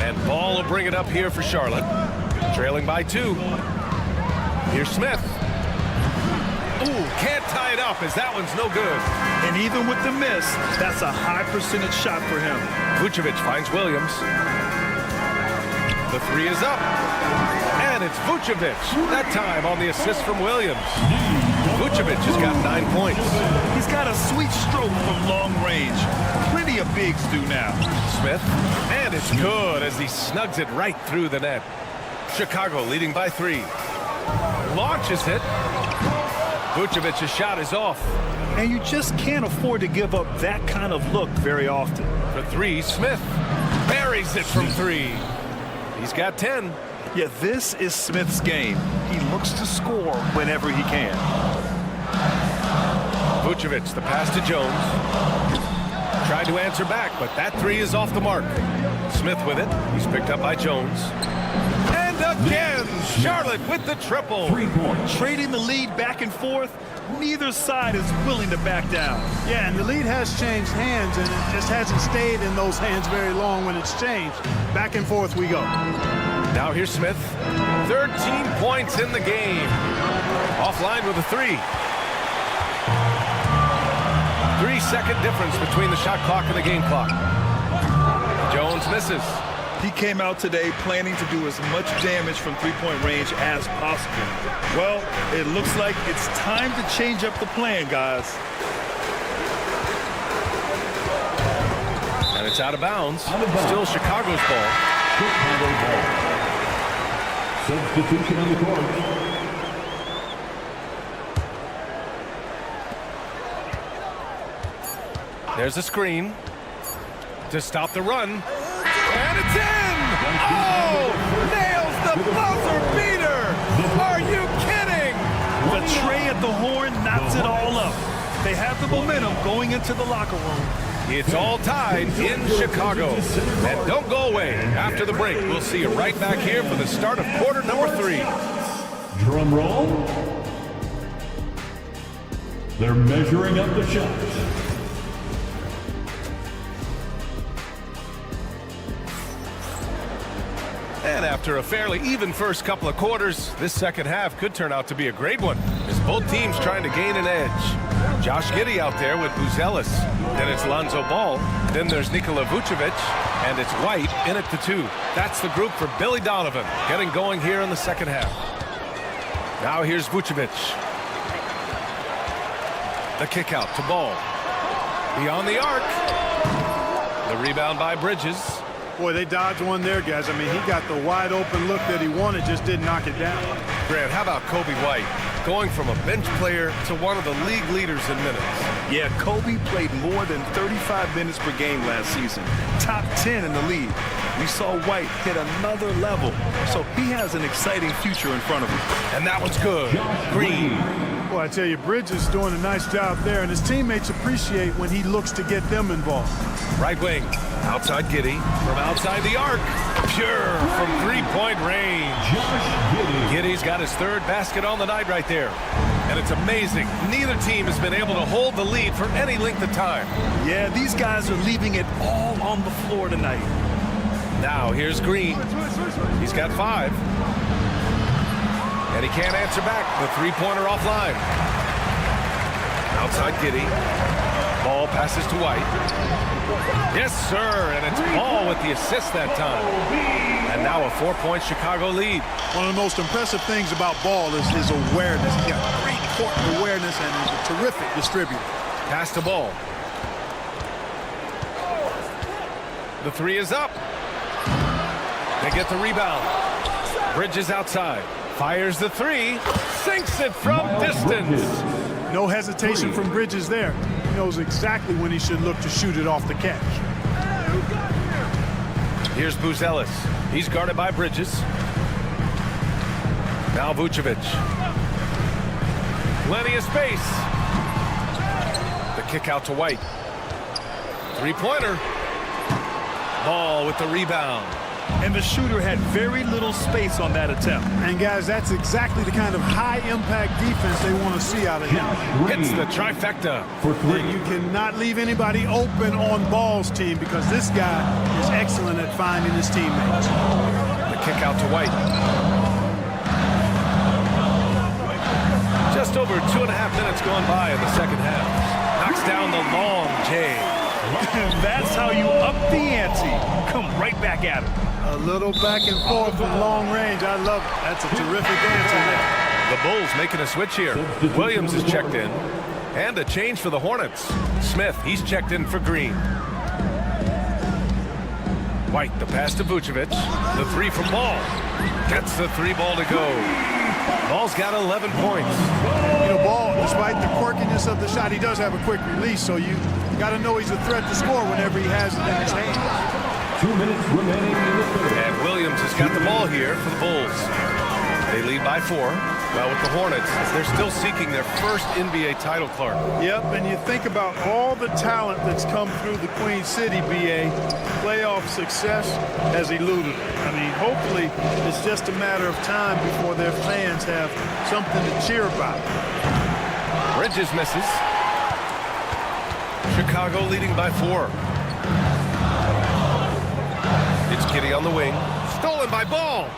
And Ball will bring it up here for Charlotte. Trailing by 2. Here's Smith. Ooh, can't tie it up as that one's no good. And even with the miss, that's a high percentage shot for him. Vucevic finds Williams. The three is up. And it's Vucevic. That time on the assist from Williams. Vucevic has got 9 points. He's got a sweet stroke from long range. Plenty of bigs do now. Smith. And it's good as he snugs it right through the net. Chicago leading by 3. Launches it. Vucevic's shot is off. And you just can't afford to give up that kind of look very often. For 3, Smith buries it from 3. He's got 10. Yeah, this is Smith's game. He looks to score whenever he can. Vucevic, the pass to Jones. Tried to answer back, but that three is off the mark. Smith with it. He's picked up by Jones. And again, Charlotte with the triple. Trading the lead back and forth. Neither side is willing to back down. Yeah, and the lead has changed hands, and it just hasn't stayed in those hands very long when it's changed. Back and forth we go. Now here's Smith. 13 points in the game. Offline with a three. 3-second difference between the shot clock and the game clock. Jones misses. He came out today planning to do as much damage from three-point range as possible. Well, it looks like it's time to change up the plan, guys. And it's out of bounds. Still Chicago's ball. Chicago ball. Substitution on the court. There's a screen to stop the run. And it's in! Oh! Nails the buzzer beater! Are you kidding? The tray at the horn knocks it all up. They have the momentum going into the locker room. It's all tied in Chicago. And don't go away. After the break, we'll see you right back here for the start of quarter number 3. Drum roll. They're measuring up the shots. And after a fairly even first couple of quarters, this second half could turn out to be a great one, as both teams trying to gain an edge. Josh Giddey out there with Buzelis. Then it's Lonzo Ball. Then there's Nikola Vucevic. And it's White in at the 2. That's the group for Billy Donovan, getting going here in the second half. Now here's Vucevic. The kick out to Ball. Beyond the arc. The rebound by Bridges. Boy, they dodged one there, guys. I mean, he got the wide open look that he wanted, just didn't knock it down. Grant, how about Kobe White? Going from a bench player to one of the league leaders in minutes. Yeah, Kobe played more than 35 minutes per game last season. Top 10 in the league. We saw White hit another level, so he has an exciting future in front of him. And that one's good. Green. Boy, I tell you, Bridges is doing a nice job there, and his teammates appreciate when he looks to get them involved. Right wing. Outside Giddey. From outside the arc. Pure from three-point range. Giddey's got his third basket on the night right there. And it's amazing. Neither team has been able to hold the lead for any length of time. Yeah, these guys are leaving it all on the floor tonight. Now here's Green. He's got 5. And he can't answer back. The three-pointer offline. Outside Giddey. Ball passes to White. Yes, sir. And it's Ball with the assist that time. And now a 4-point Chicago lead. One of the most impressive things about Ball is his awareness. He's got great court awareness and he's a terrific distributor. Pass to Ball. The 3 is up. They get the rebound. Bridges outside. Fires the 3. Sinks it from distance. No hesitation from Bridges there. He knows exactly when he should look to shoot it off the catch. Here's Buzelis. He's guarded by Bridges. Now Vucevic. Plenty of space. The kick out to White. Three-pointer. Ball with the rebound. And the shooter had very little space on that attempt. And guys, that's exactly the kind of high-impact defense they want to see out of him. Hits the trifecta. And you cannot leave anybody open on Ball's team because this guy is excellent at finding his teammates. The kick out to White. Just over 2.5 minutes gone by in the second half. Knocks down the long J. That's how you up the ante. Come right back at him. A little back and forth from long range. I love it. That's a terrific answer there. The Bulls making a switch here. Williams is checked in. And a change for the Hornets. Smith, he's checked in for Green. White, the pass to Vucevic. The 3 from Ball. Gets the 3 ball to go. Ball's got 11 points. You know, Ball, despite the quirkiness of the shot, he does have a quick release, so you got to know he's a threat to score whenever he has it in his hands. 2 minutes remaining in the third. And Williams has got the ball here for the Bulls. They lead by 4. Well, with the Hornets, they're still seeking their first NBA title, Clark. Yep, and you think about all the talent that's come through the Queen City, BA. Playoff success has eluded them. I mean, hopefully it's just a matter of time before their fans have something to cheer about. Bridges misses. Chicago leading by 4. It's Kitty on the wing. Stolen by Ball.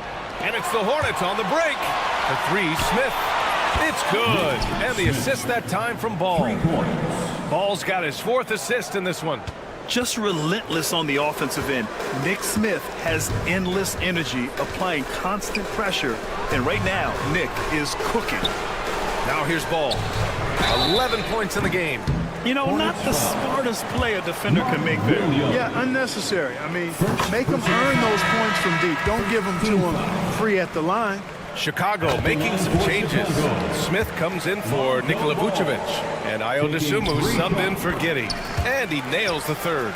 And it's the Hornets on the break. For 3, Smith. It's good. And the assist that time from Ball. Ball's got his 4th assist in this one. Just relentless on the offensive end. Nick Smith has endless energy, applying constant pressure. And right now, Nick is cooking. Now here's Ball. 11 points in the game. You know, not the smartest play a defender can make there. Yeah, unnecessary. I mean, make them earn those points from deep. Don't give them to them free at the line. Chicago making some changes. Smith comes in for Nikola Vucevic. And Ayo Dosunmu subbed in for Giddey. And he nails the 3rd.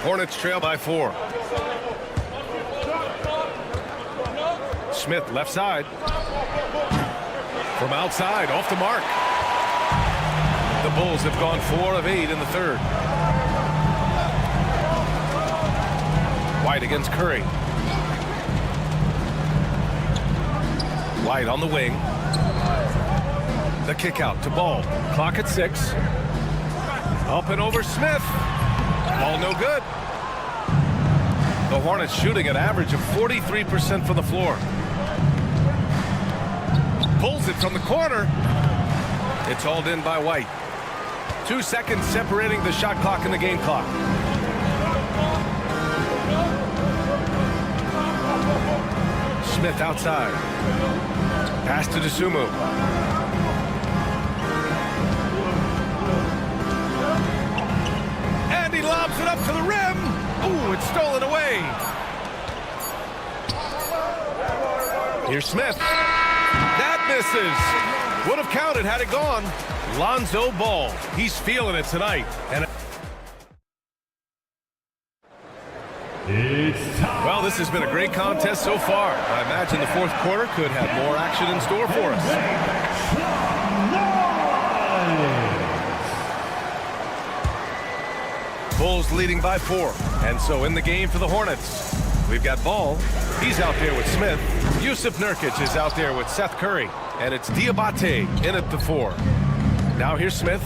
Hornets trail by 4. Smith left side. From outside, off the mark. The Bulls have gone 4 of 8 in the 3rd. White against Curry. White on the wing. The kick out to Ball. Clock at 6. Up and over Smith. Ball no good. The Hornets shooting an average of 43% from the floor. Pulls it from the corner. It's hauled in by White. 2 seconds separating the shot clock and the game clock. Smith outside. Pass to Dosunmu. And he lobs it up to the rim. Ooh, it's stolen away. Here's Smith. That misses. Would have counted had it gone. Lonzo Ball. He's feeling it tonight. And well, this has been a great contest so far. I imagine the 4th quarter could have more action in store for us. Bulls leading by 4. And so in the game for the Hornets, we've got Ball. He's out there with Smith. Yusuf Nurkic is out there with Seth Curry. And it's Diabate in at the 4. Now here's Smith.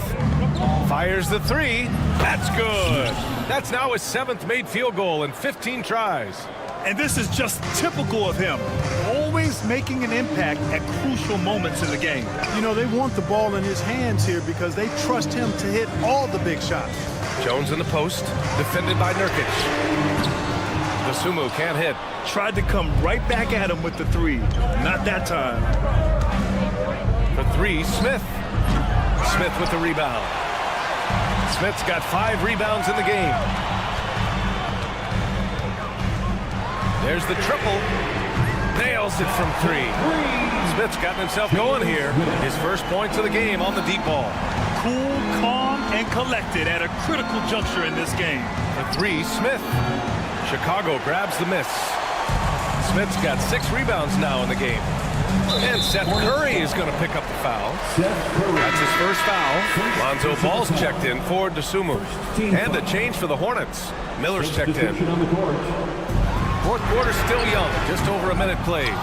Fires the 3. That's good. That's now his 7th made field goal in 15 tries. And this is just typical of him. Always making an impact at crucial moments in the game. You know, they want the ball in his hands here because they trust him to hit all the big shots. Jones in the post, defended by Nurkic. Dosunmu can't hit. Tried to come right back at him with the 3. Not that time. For 3, Smith. Smith with the rebound. Smith's got 5 rebounds in the game. There's the triple. Nails it from 3. Smith's gotten himself going here. His first points of the game on the deep ball. Cool, calm, and collected at a critical juncture in this game. For 3, Smith. Chicago grabs the miss. Smith's got 6 rebounds now in the game. And Seth Curry is going to pick up the foul. That's his first foul. Lonzo Ball's checked in for Dosunmu. And a change for the Hornets. Miller's checked in. 4th quarter still young. Just over a minute played.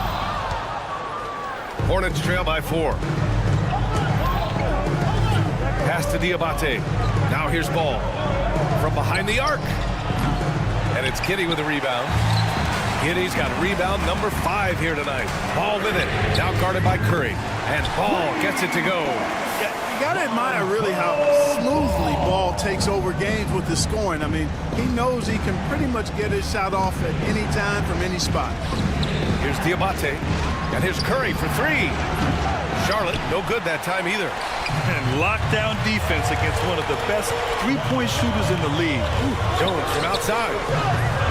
Hornets trail by 4. Pass to Diabate. Now here's Ball. From behind the arc. And it's Giddey with a rebound. Giddey's got rebound number 5 here tonight. Ball with it. Now guarded by Curry. And Ball gets it to go. Yeah, you got to admire really how smoothly Ball takes over games with his scoring. I mean, he knows he can pretty much get his shot off at any time from any spot. Here's Diabate. And here's Curry for 3. Charlotte, no good that time either. And lockdown defense against one of the best 3-point shooters in the league. Jones from outside.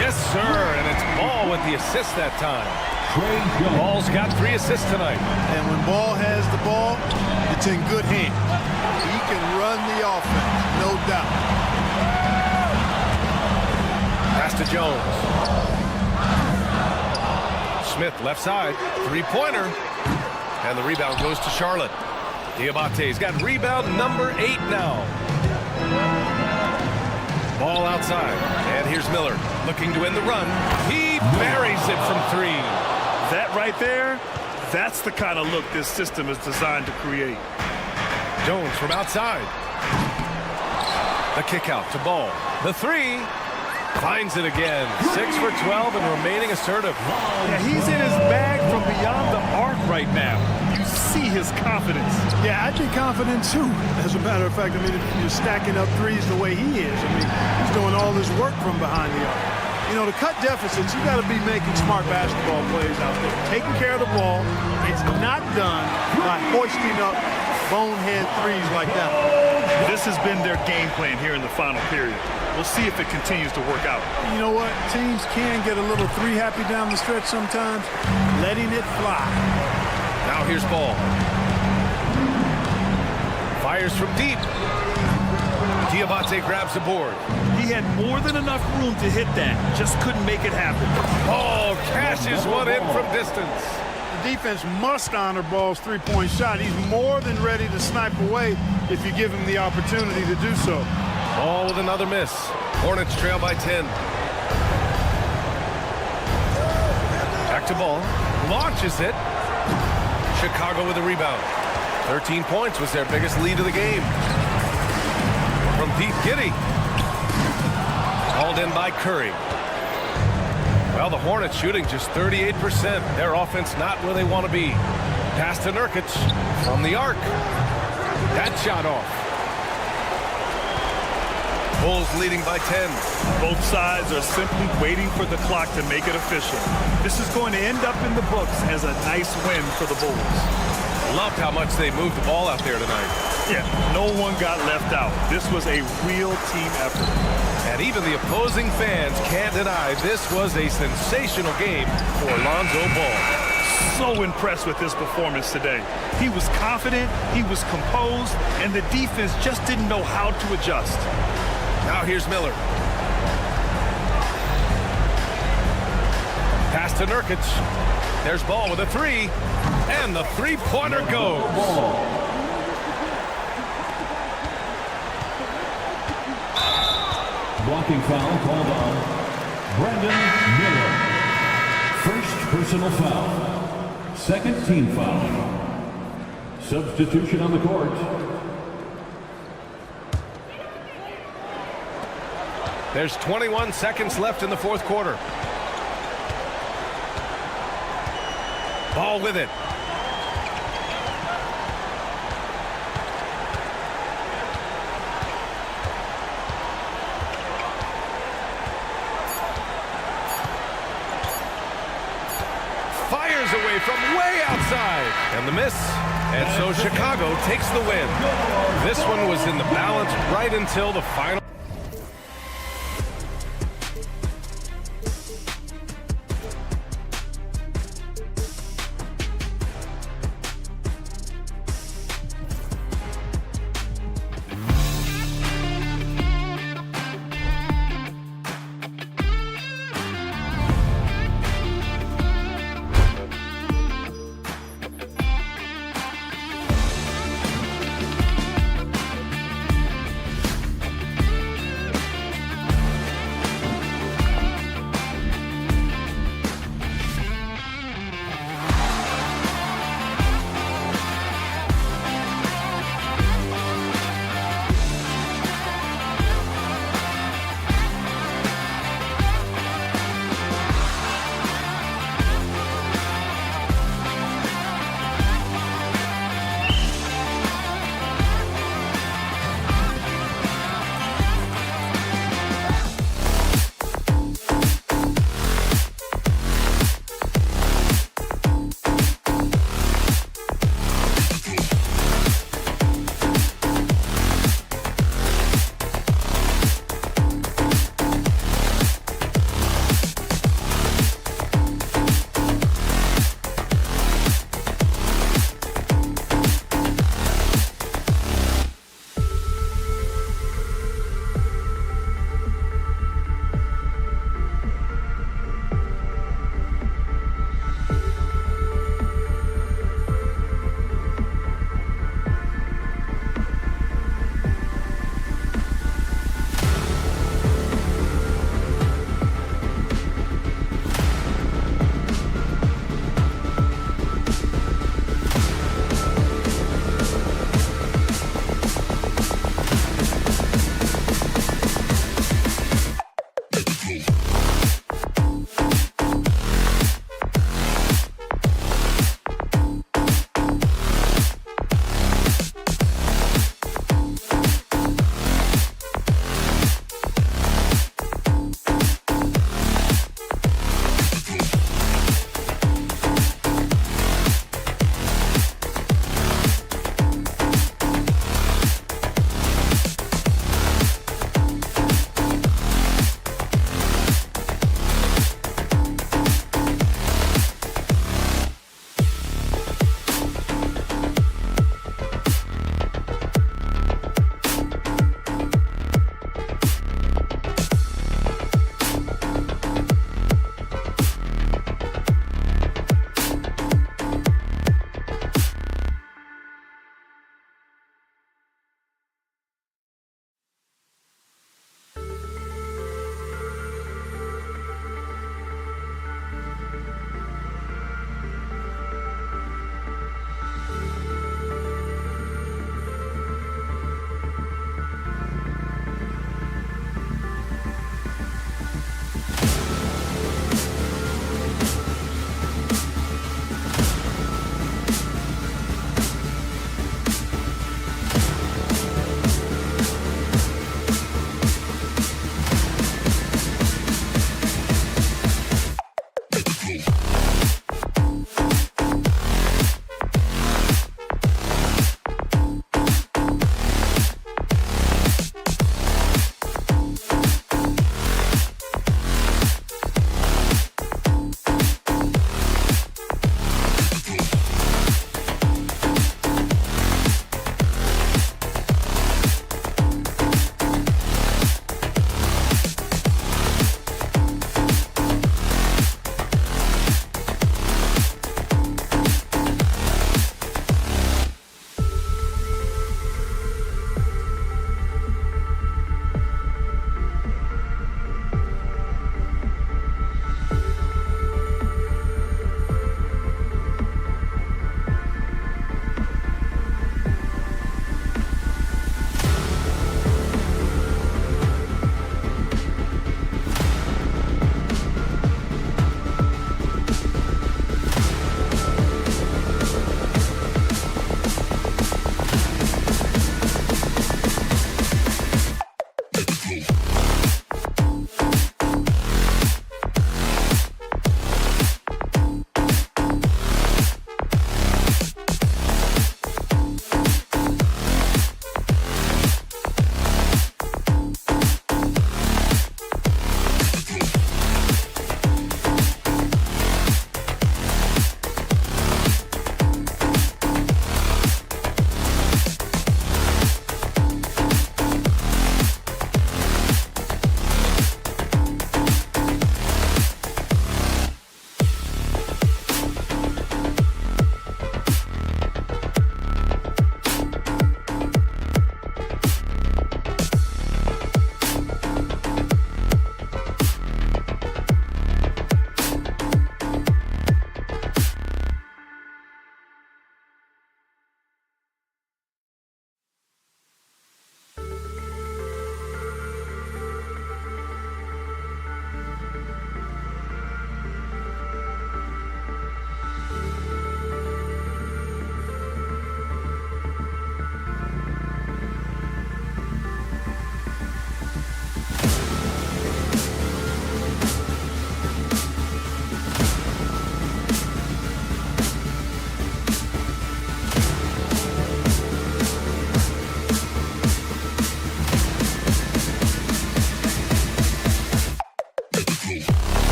Yes, sir. And it's Ball with the assist that time. Ball's got 3 assists tonight. And when Ball has the ball, it's in good hands. He can run the offense, no doubt. Pass to Jones. Smith, left side, three-pointer. And the rebound goes to Charlotte. Diabate's got rebound number 8 now. Ball outside. And here's Miller looking to end the run. He buries it from 3. That right there, that's the kind of look this system is designed to create. Jones from outside. The kick out to Ball. The 3. Finds it again. 6 for 12 and remaining assertive. Yeah, he's in his bag from beyond the arc right now. You see his confidence. Yeah, I'd be confident too. As a matter of fact, I mean, if you're stacking up threes the way he is, I mean, he's doing all this work from behind the arc. You know, to cut deficits, you got to be making smart basketball plays out there. Taking care of the ball. It's not done by hoisting up bonehead threes like that. This has been their game plan here in the final period. We'll see if it continues to work out. You know what? Teams can get a little three happy down the stretch sometimes. Letting it fly. Now here's Ball. Fires from deep. Diabate grabs the board. He had more than enough room to hit that. Just couldn't make it happen. Ball cashes one in from distance. The defense must honor Ball's three-point shot. He's more than ready to snipe away if you give him the opportunity to do so. Ball with another miss. Hornets trail by 10. Back to Ball. Launches it. Chicago with a rebound. 13 points was their biggest lead of the game. From deep, Giddey. Hauled in by Curry. Well, the Hornets shooting just 38%. Their offense not where they want to be. Pass to Nurkic from the arc. That shot off. Bulls leading by 10. Both sides are simply waiting for the clock to make it official. This is going to end up in the books as a nice win for the Bulls. Loved how much they moved the ball out there tonight. Yeah, no one got left out. This was a real team effort. And even the opposing fans can't deny this was a sensational game for Lonzo Ball. So impressed with his performance today. He was confident, he was composed, and the defense just didn't know how to adjust. Now here's Miller. Pass to Nurkic. There's Ball with a 3. And the three-pointer goes. Blocking foul called on Brandon Miller. First personal foul. Second team foul. Substitution on the court. There's 21 seconds left in the fourth quarter. Ball with it. Fires away from way outside. And the miss. And so Chicago takes the win. This one was in the balance right until the final.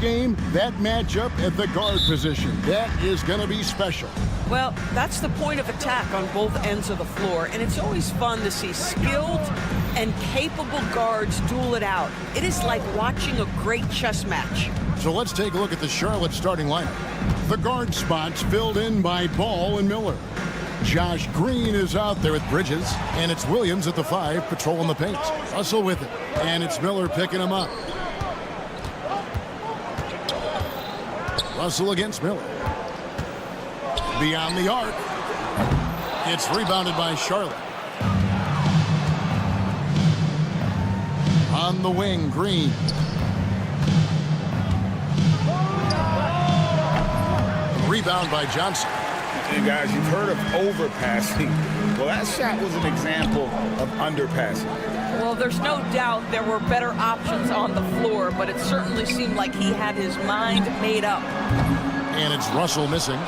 game, that matchup at the guard position. That is going to be special. Well, that's the point of attack on both ends of the floor, and it's always fun to see skilled and capable guards duel it out. It is like watching a great chess match. So let's take a look at the Charlotte starting lineup. The guard spots filled in by Ball and Miller. Josh Green is out there with Bridges, and it's Williams at the 5 patrolling the paint. Russell with it, and it's Miller picking him up. Russell against Miller. Beyond the arc. It's rebounded by Charlotte. On the wing, Green. Rebound by Johnson. You guys, you've heard of overpassing. Well, that shot was an example of underpassing. Well, there's no doubt there were better options on the floor, but it certainly seemed like he had his mind made up. And it's Russell missing.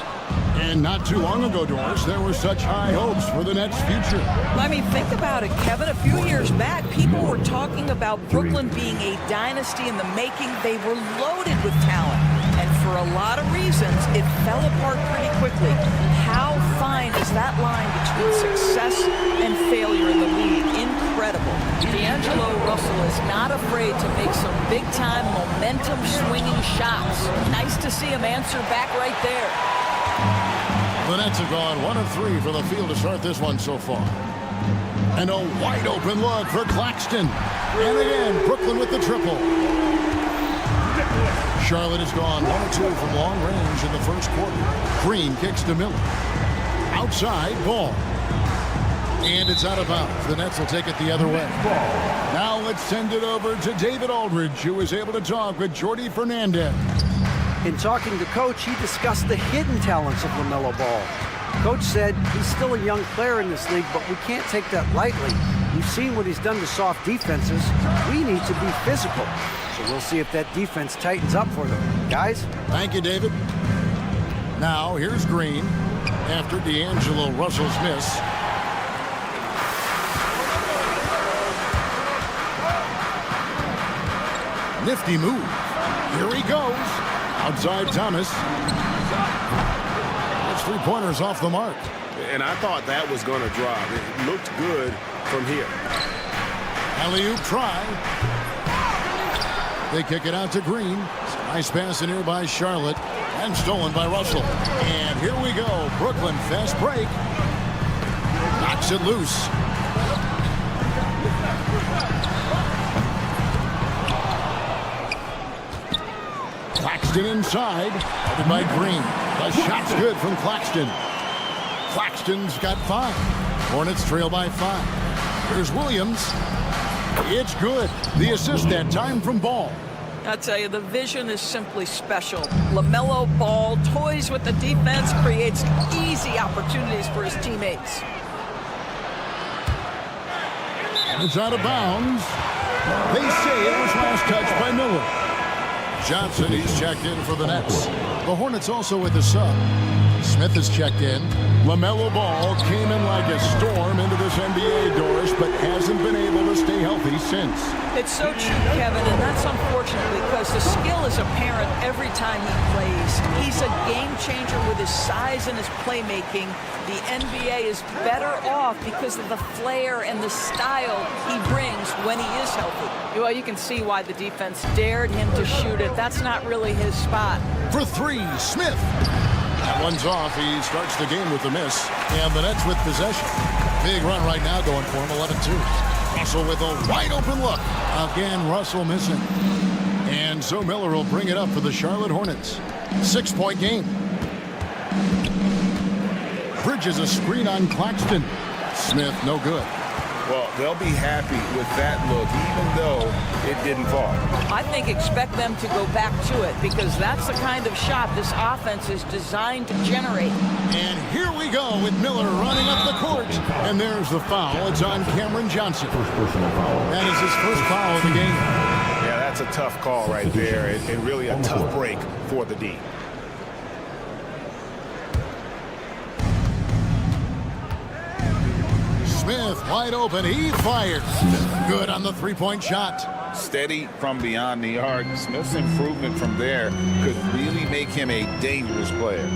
And not too long ago, Doris, there were such high hopes for the Nets' future. I mean, think about it, Kevin. A few years back, people were talking about Brooklyn being a dynasty in the making. They were loaded with talent. And for a lot of reasons, it fell apart pretty quickly. How fine is that line between success and failure in the league? Incredible. D'Angelo Russell is not afraid to make some big-time momentum-swinging shots. Nice to see him answer back right there. The Nets have gone 1 of 3 for the field to start this one so far. And a wide open look for Claxton. And again, Brooklyn with the triple. Charlotte has gone 1 of 2 from long range in the first quarter. Green kicks to Miller. Outside, Ball. And it's out of bounds. The Nets will take it the other way. Now let's send it over to David Aldridge, who was able to talk with Jordy Fernandez. In talking to Coach, he discussed the hidden talents of LaMelo Ball. Coach said he's still a young player in this league, but we can't take that lightly. We've seen what he's done to soft defenses. We need to be physical. So we'll see if that defense tightens up for them. Guys? Thank you, David. Now, here's Green after D'Angelo Russell's miss. Nifty move. Here he goes. Outside Thomas. That's 3-pointers off the mark. And I thought that was going to drop. It looked good from here. Alley-oop try. They kick it out to Green. Nice pass in here by Charlotte. And stolen by Russell. And here we go. Brooklyn fast break. Knocks it loose. Claxton inside. Headed by Green. The shot's good from Claxton. Claxton's got 5. Hornets trail by 5. Here's Williams. It's good. The assist that time from Ball. I tell you, the vision is simply special. LaMelo Ball toys with the defense, creates easy opportunities for his teammates. And it's out of bounds. They say it was last touched by Miller. Johnson, he's checked in for the Nets. The Hornets also with a sub. Smith is checked in. LaMelo Ball came in like a storm into this NBA, Doris, but hasn't been able to stay healthy since. It's so true, Kevin, and that's unfortunate because the skill is apparent every time he plays. He's a game changer with his size and his playmaking. The NBA is better off because of the flair and the style he brings when he is healthy. Well, you can see why the defense dared him to shoot it. That's not really his spot. For 3, Smith. That one's off. He starts the game with the miss. And the Nets with possession. Big run right now going for him, 11-2. Russell with a wide open look. Again, Russell missing. And so Miller will bring it up for the Charlotte Hornets. 6-point game. Bridges a screen on Claxton. Smith, no good. Well, they'll be happy with that look, even though it didn't fall. I think expect them to go back to it because that's the kind of shot this offense is designed to generate. And here we go with Miller running up the court. And there's the foul. It's on Cameron Johnson. That is his first foul of the game. Yeah, that's a tough call right there, and really a tough break for the D. Smith wide open. He fires. Good on the 3-point shot. Steady from beyond the arc. Smith's improvement from there could really make him a dangerous player.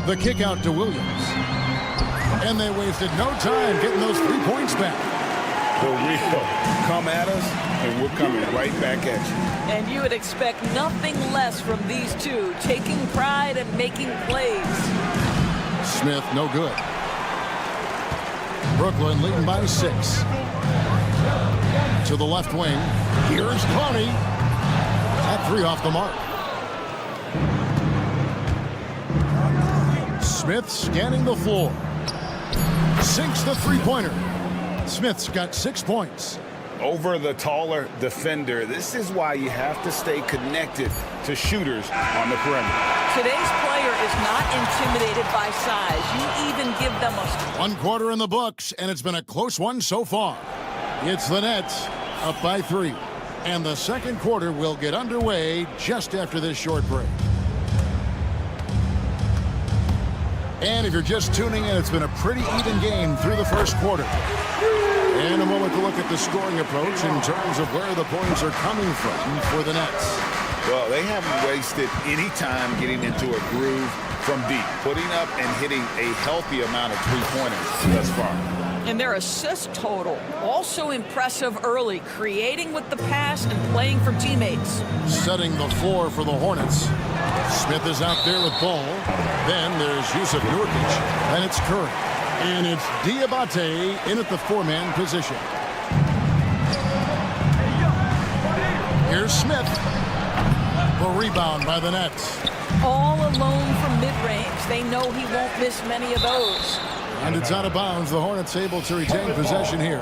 The kick out to Williams. And they wasted no time getting those 3 points back. For real. Come at us, and we're coming right back at you. And you would expect nothing less from these two, taking pride and making plays. Smith, no good. Brooklyn leading by 6. To the left wing. Here's Clowney. That 3 off the mark. Smith scanning the floor. Sinks the three-pointer. Smith's got 6 points. Over the taller defender. This is why you have to stay connected to shooters on the perimeter. Today's player is not intimidated by size. You even give them a... 1 quarter in the books, and it's been a close one so far. It's the Nets up by 3. And the second quarter will get underway just after this short break. And if you're just tuning in, it's been a pretty even game through the first quarter. And a moment to look at the scoring approach in terms of where the points are coming from for the Nets. Well, they haven't wasted any time getting into a groove from deep, putting up and hitting a healthy amount of three-pointers thus far. And their assist total, also impressive early, creating with the pass and playing for teammates. Setting the floor for the Hornets. Smith is out there with ball. Then there's Yusuf Nurkic. Then it's Curry. And it's Diabate in at the 4-man position. Here's Smith. The rebound by the Nets. All alone from mid-range. They know he won't miss many of those. And it's out of bounds. The Hornets able to retain possession here.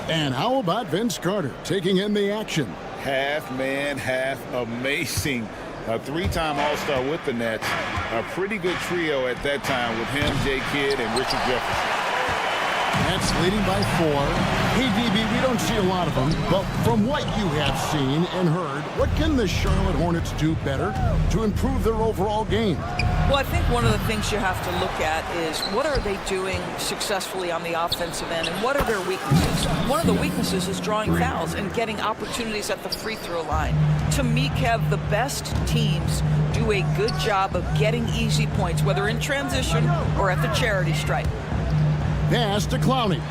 And how about Vince Carter taking in the action? Half man, half amazing. A 3-time All-Star with the Nets. A pretty good trio at that time with him, Jay Kidd, and Richard Jefferson. Nets leading by 4. Hey, DB, we don't see a lot of them, but from what you have seen and heard, what can the Charlotte Hornets do better to improve their overall game? Well, I think one of the things you have to look at is what are they doing successfully on the offensive end and what are their weaknesses? One of the weaknesses is drawing fouls and getting opportunities at the free throw line. To me, Kev, the best teams do a good job of getting easy points, whether in transition or at the charity stripe. Pass to Clowney.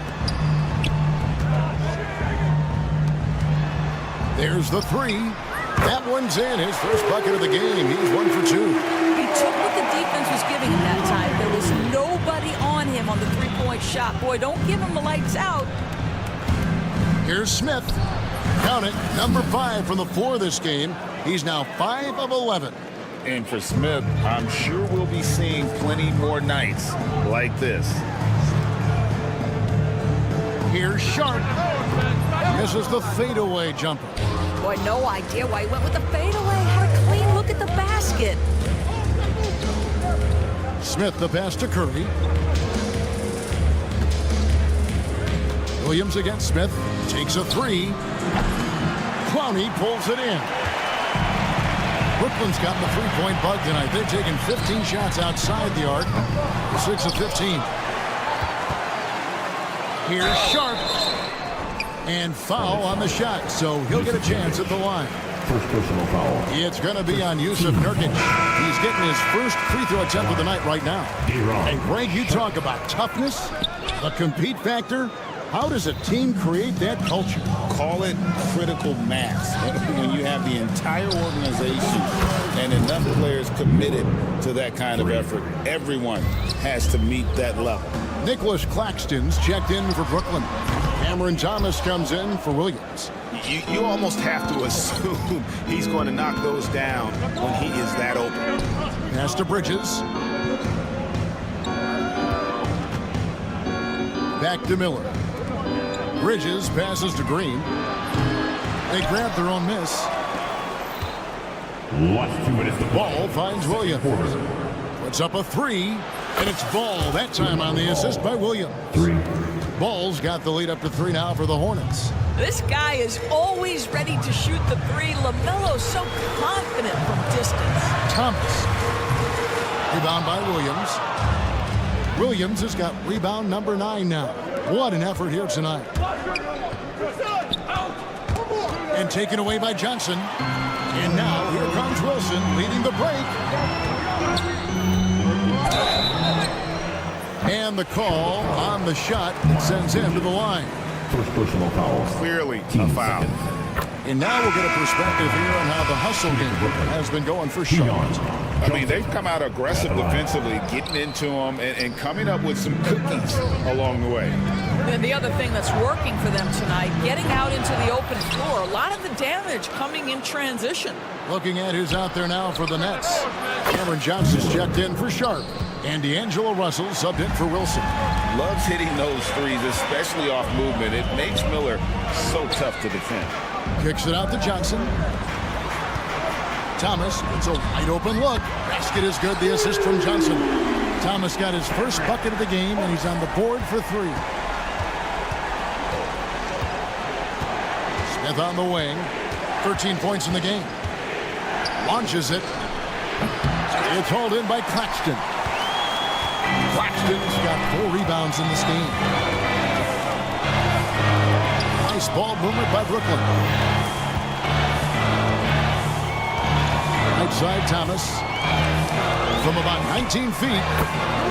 There's the 3. That one's in. His first bucket of the game. He's 1 for 2. He took what the defense was giving him that time. There was nobody on him on the three-point shot. Boy, don't give him the lights out. Here's Smith. Count it. Number 5 from the floor this game. He's now 5 of 11. And for Smith, I'm sure we'll be seeing plenty more nights like this. Here's Sharp. Misses the fadeaway jumper. Boy, no idea why he went with the fadeaway. Had a clean look at the basket. Smith the pass to Curry. Williams against Smith. Takes a 3. Clowney pulls it in. Brooklyn's gotten the three-point bug tonight. They've taken 15 shots outside the arc. 6 of 15. Here's Sharp. And foul on the shot, so he'll get a chance at the line. First personal foul. It's going to be on Yusuf Nurkic. He's getting his first free throw attempt of the night right now. And Greg, you talk about toughness, the compete factor. How does a team create that culture? Call it critical mass. When you have the entire organization and enough players committed to that kind of effort, everyone has to meet that level. Nicholas Claxton's checked in for Brooklyn. Cameron Thomas comes in for Williams. You almost have to assume he's going to knock those down when he is that open. Pass to Bridges. Back to Miller. Bridges passes to Green. They grab their own miss. Last 2 minutes. The Ball finds Williams. Puts up a 3, and it's Ball that time on the assist by Williams. 3. Ball's got the lead up to 3 now for the Hornets. This guy is always ready to shoot the 3. LaMelo's so confident from distance. Thomas. Rebound by Williams. Williams has got rebound number 9 now. What an effort here tonight. And taken away by Johnson. And now here comes Wilson leading the break. And the call on the shot that sends him to the line. First personal foul. Clearly a foul. And now we'll get a perspective here on how the hustle game has been going for Charlotte. I mean, they've come out aggressive defensively, getting into them and coming up with some cookies along the way. And the other thing that's working for them tonight, getting out into the open floor. A lot of the damage coming in transition. Looking at who's out there now for the Nets. Cameron Johnson's checked in for Sharp. And D'Angelo Russell subbed in for Wilson. Loves hitting those threes, especially off movement. It makes Miller so tough to defend. Kicks it out to Johnson. Thomas, it's a wide open look. Basket is good, the assist from Johnson. Thomas got his first bucket of the game, and he's on the board for 3. Smith on the wing. 13 points in the game. Launches it. It's hauled in by Claxton. Claxton's got 4 rebounds in this game. Nice ball movement by Brooklyn. Right side, Thomas. From about 19 feet.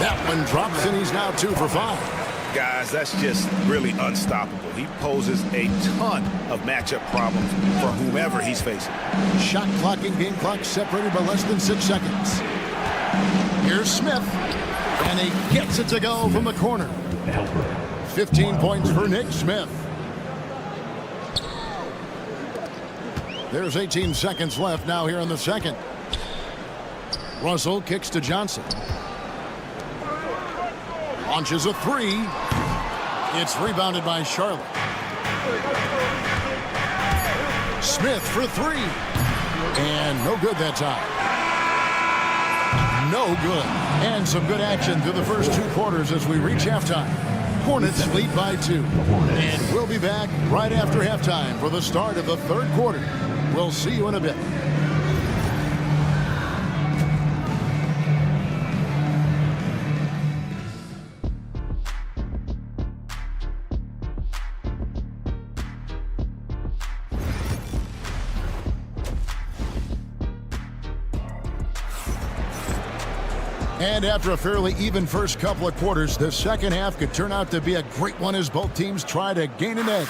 That one drops, and he's now 2 for 5. Guys, that's just really unstoppable. He poses a ton of matchup problems for whomever he's facing. Shot clock and game clock separated by less than 6 seconds. Here's Smith. And he gets it to go from the corner. 15 points for Nick Smith. There's 18 seconds left now here in the second. Russell kicks to Johnson. Launches a 3. It's rebounded by Charlotte. Smith for 3. And no good that time. No good. And some good action through the first 2 quarters as we reach halftime. Hornets lead by 2. And we'll be back right after halftime for the start of the 3rd quarter. We'll see you in a bit. And after a fairly even first couple of quarters, the second half could turn out to be a great one as both teams try to gain an edge.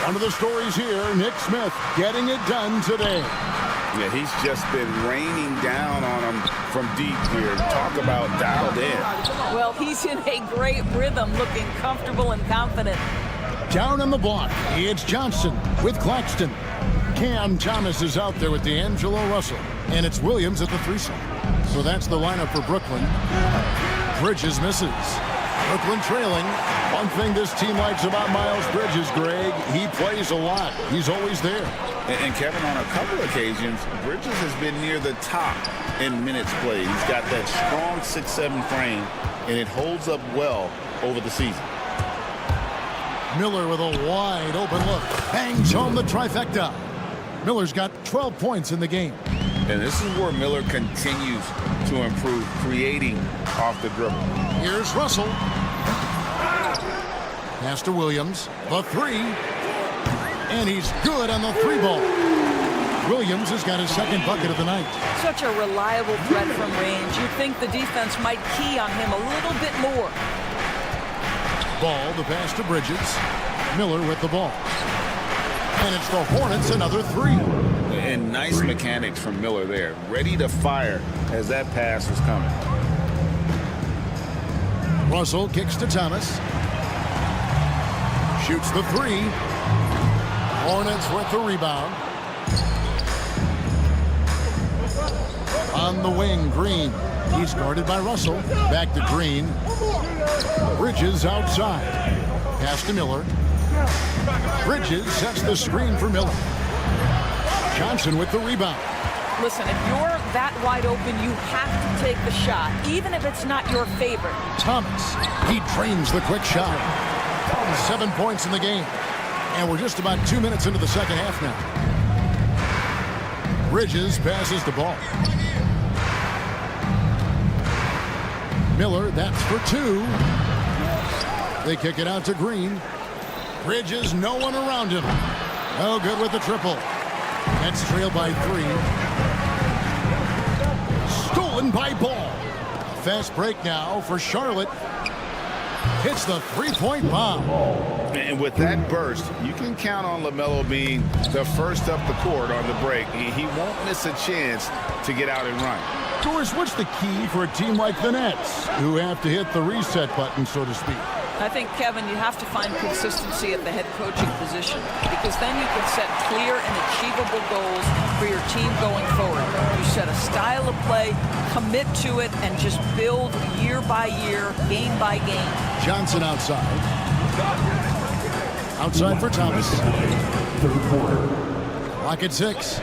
One of the stories here, Nick Smith getting it done today. Yeah, he's just been raining down on him from deep here. Talk about dialed in. Well, he's in a great rhythm, looking comfortable and confident. Down on the block, it's Johnson with Claxton. Cam Thomas is out there with D'Angelo Russell. And it's Williams at the 3 slot. So that's the lineup for Brooklyn. Bridges misses. Brooklyn trailing. One thing this team likes about Miles Bridges, Greg, he plays a lot. He's always there. And Kevin, on a couple occasions, Bridges has been near the top in minutes played. He's got that strong 6'7" frame, and it holds up well over the season. Miller with a wide open look. Bangs home the trifecta. Miller's got 12 points in the game. And this is where Miller continues to improve, creating off the dribble. Here's Russell. Pass to Williams. The 3. And he's good on the 3 ball. Williams has got his second bucket of the night. Such a reliable threat from range. You'd think the defense might key on him a little bit more. Ball, the pass to Bridges. Miller with the ball. And it's the Hornets, another 3. And nice mechanics from Miller there. Ready to fire as that pass was coming. Russell kicks to Thomas. Shoots the 3. Hornets with the rebound. On the wing, Green. He's guarded by Russell. Back to Green. Bridges outside. Pass to Miller. Bridges sets the screen for Miller. Johnson with the rebound. Listen, if you're that wide open, you have to take the shot, even if it's not your favorite. Thomas, he drains the quick shot. 7 points in the game. And we're just about 2 minutes into the second half now. Bridges passes the ball. Miller, that's for 2. They kick it out to Green. Bridges, no one around him. No good with the triple. Nets trail by 3. Stolen by Ball. Fast break now for Charlotte. Hits the three-point bomb. And with that burst, you can count on LaMelo being the first up the court on the break. He won't miss a chance to get out and run. Doris, what's the key for a team like the Nets, who have to hit the reset button, so to speak? I think, Kevin, you have to find consistency at the head coaching position, because then you can set clear and achievable goals for your team going forward. You set a style of play, commit to it, and just build year by year, game by game. Johnson outside. Outside for Thomas. Third quarter. Clock at 6.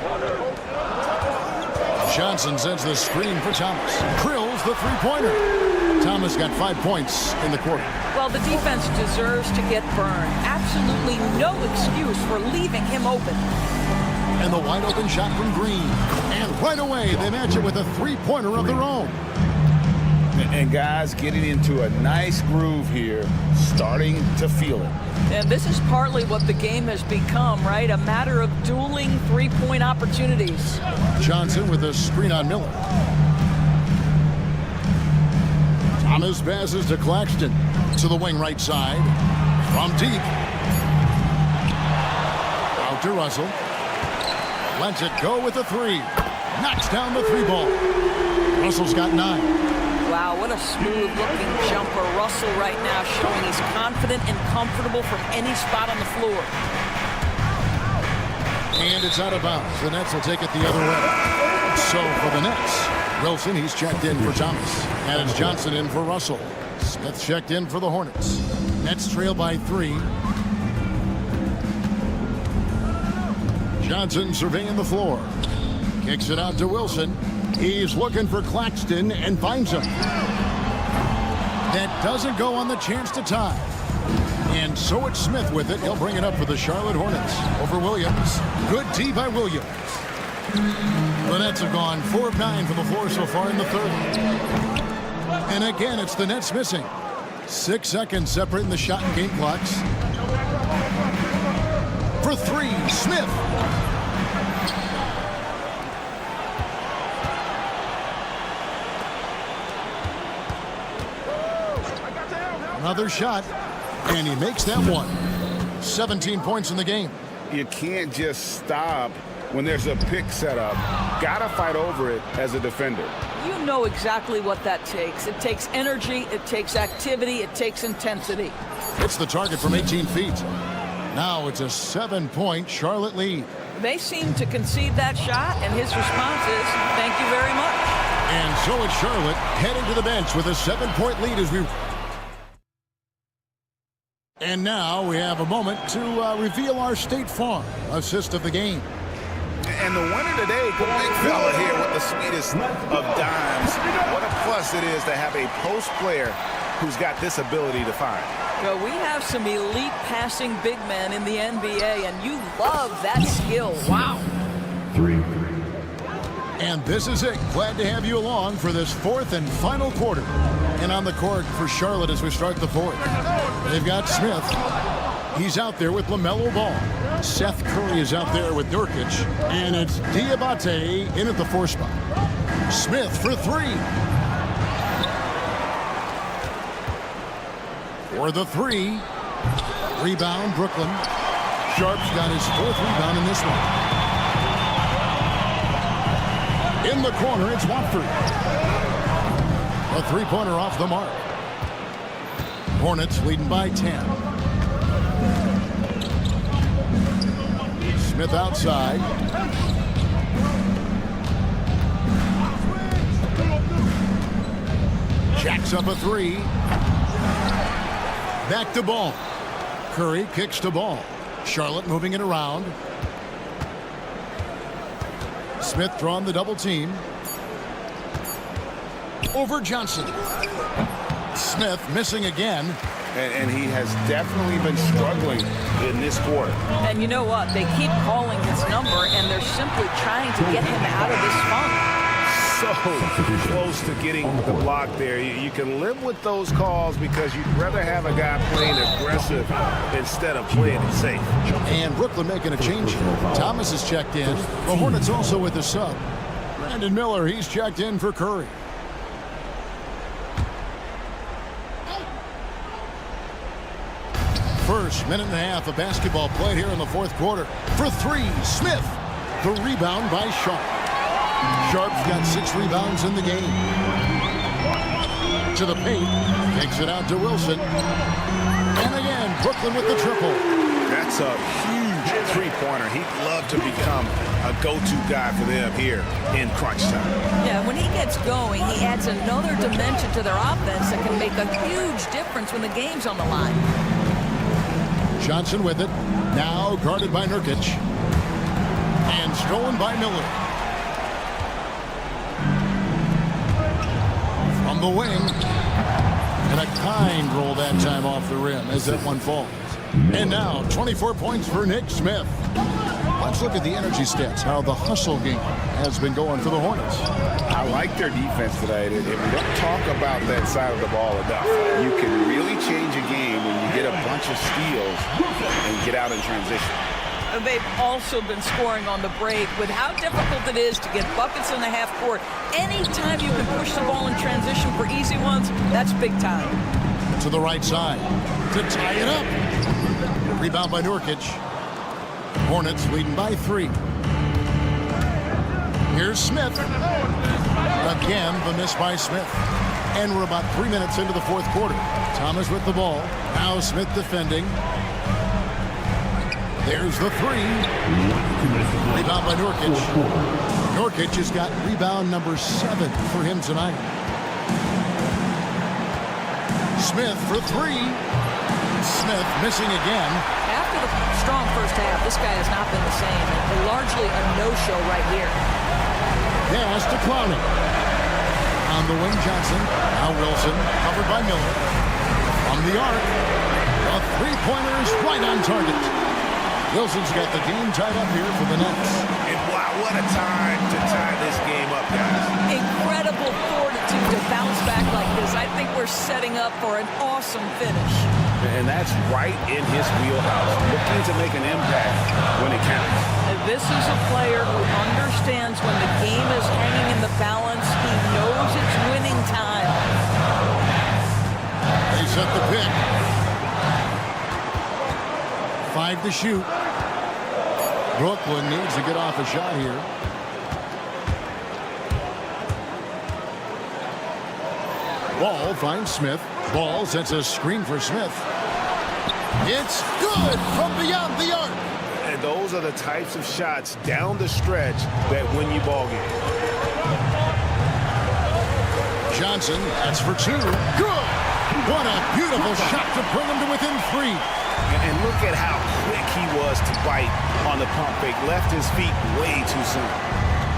Johnson sends the screen for Thomas. Krills the three-pointer. Thomas got 5 points in the quarter. Well, the defense deserves to get burned. Absolutely no excuse for leaving him open. And the wide open shot from Green. And right away, they match it with a three-pointer of their own. And guys getting into a nice groove here, starting to feel it. And this is partly what the game has become, right? A matter of dueling three-point opportunities. Johnson with a screen on Miller. Thomas passes to Claxton. To the wing right side. From deep. Out to Russell. Lets it go with the 3. Knocks down the 3 ball. Russell's got 9. Wow, what a smooth-looking jumper. Russell right now showing he's confident and comfortable from any spot on the floor. And it's out of bounds. The Nets will take it the other way. So for the Nets, Wilson, he's checked in for Thomas. And it's Johnson in for Russell. Smith checked in for the Hornets. Nets trail by 3. Johnson surveying the floor. Kicks it out to Wilson. He's looking for Claxton and finds him. That doesn't go on the chance to tie. And so it's Smith with it. He'll bring it up for the Charlotte Hornets over Williams. Good D by Williams. The Nets have gone 4 of 9 from the floor so far in the third. And again, it's the Nets missing. 6 seconds separating the shot and game clocks. For 3, Smith. Another shot, and he makes that one. 17 points in the game. You can't just stop when there's a pick set up. Gotta fight over it as a defender. You know exactly what that takes. It takes energy, it takes activity, it takes intensity. Hits the target from 18 feet. Now it's a 7-point Charlotte lead. They seem to concede that shot, and his response is, thank you very much. And so it's Charlotte heading to the bench with a 7-point lead as we... And now we have a moment to reveal our State Farm assist of the game. And the winner today, the big fella here with the sweetest of dimes. What a plus it is to have a post player who's got this ability to find. Well, we have some elite passing big men in the NBA, and you love that skill. Wow. 3. And this is it. Glad to have you along for this 4th and final quarter. And on the court for Charlotte as we start the 4th. They've got Smith. He's out there with LaMelo Ball. Seth Curry is out there with Nurkic. And it's Diabate in at the 4 spot. Smith for 3. For the 3. Rebound, Brooklyn. Sharp's got his 4th rebound in this one. In the corner, it's Watford. A 3-pointer off the mark. Hornets leading by 10. Smith outside. Jacks up a 3. Back to Ball. Curry kicks to Ball. Charlotte moving it around. Smith drawing the double team. Over Johnson. Smith missing again. And he has definitely been struggling in this quarter. And you know what? They keep calling his number, and they're simply trying to get him out of this funk. so close to getting the block there. You can live with those calls because you'd rather have a guy playing aggressive instead of playing it safe. And Brooklyn making a change here. Thomas is checked in. The Hornets also with the sub. Brandon Miller, he's checked in for Curry. First minute and a half of basketball played here in the fourth quarter. For three, Smith. The rebound by Sharp. Sharp's got 6 rebounds in the game. To the paint. Takes it out to Wilson. And again, Brooklyn with the triple. That's a huge three-pointer. He'd love to become a go-to guy for them here in crunch time. Yeah, when he gets going, he adds another dimension to their offense that can make a huge difference when the game's on the line. Johnson with it. Now guarded by Nurkic. And stolen by Miller. From the wing. And a kind roll that time off the rim as that one falls. And now 24 points for Nick Smith. Let's look at the energy stats, how the hustle game has been going for the Hornets. I like their defense tonight. And we don't talk about that side of the ball enough. You can really change a game when you get a bunch of steals and get out in transition. They've also been scoring on the break. With how difficult it is to get buckets in the half court, anytime you can push the ball in transition for easy ones, that's big time. To the right side to tie it up. Rebound by Nurkic. Hornets leading by 3. Here's Smith. Again, the miss by Smith. And we're about 3 minutes into the fourth quarter. Thomas with the ball. Now Smith defending. There's the 3. Rebound by Nurkic. Nurkic has got rebound number 7 for him tonight. Smith for 3. Smith missing again. After the strong first half, this guy has not been the same. And largely a no-show right here. Pass to Clowney. On the wing, Johnson. Now Wilson, covered by Miller. From the arc. A three-pointer is right on target. Wilson's got the game tied up here for the Nets. And wow, what a time to tie this game up, guys. Incredible fortitude to bounce back like this. I think we're setting up for an awesome finish. And that's right in his wheelhouse, looking to make an impact when it counts. And this is a player who understands when the game is hanging in the balance. He knows it's winning time. They set the pick. 5 to shoot. Brooklyn needs to get off a shot here. Ball finds Smith. Ball sets a screen for Smith. It's good from beyond the arc. And those are the types of shots down the stretch that win you ball games. Johnson, that's for 2. Good. What a beautiful shot to bring him to within 3. And look at how quick he was to bite on the pump fake. Left his feet way too soon.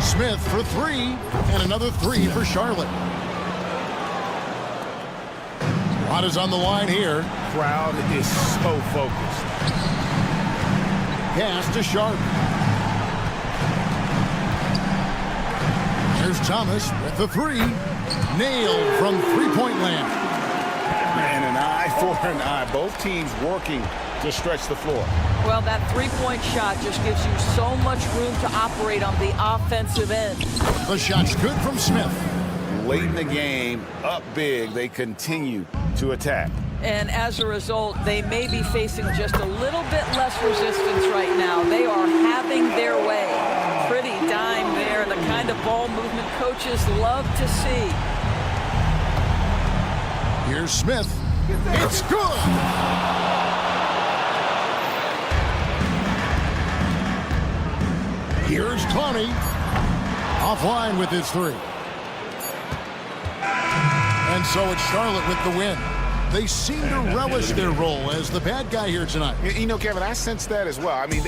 Smith for 3. And another 3 for Charlotte. Rod is on the line here. Crowd is so focused. Pass to Sharp. Here's Thomas with the 3. Nailed from three-point land. And an eye for an eye. Both teams working to stretch the floor. Well, that three-point shot just gives you so much room to operate on the offensive end. The shot's good from Smith. Late in the game, up big, they continue to attack. And as a result, they may be facing just a little bit less resistance right now. They are having their way. Pretty dime there, the kind of ball movement coaches love to see. Here's Smith. It's good! Here's Clowney. Offline with his 3. And so it's Charlotte with the win. They seem to relish their role as the bad guy here tonight. You know, Kevin, I sense that as well. I mean,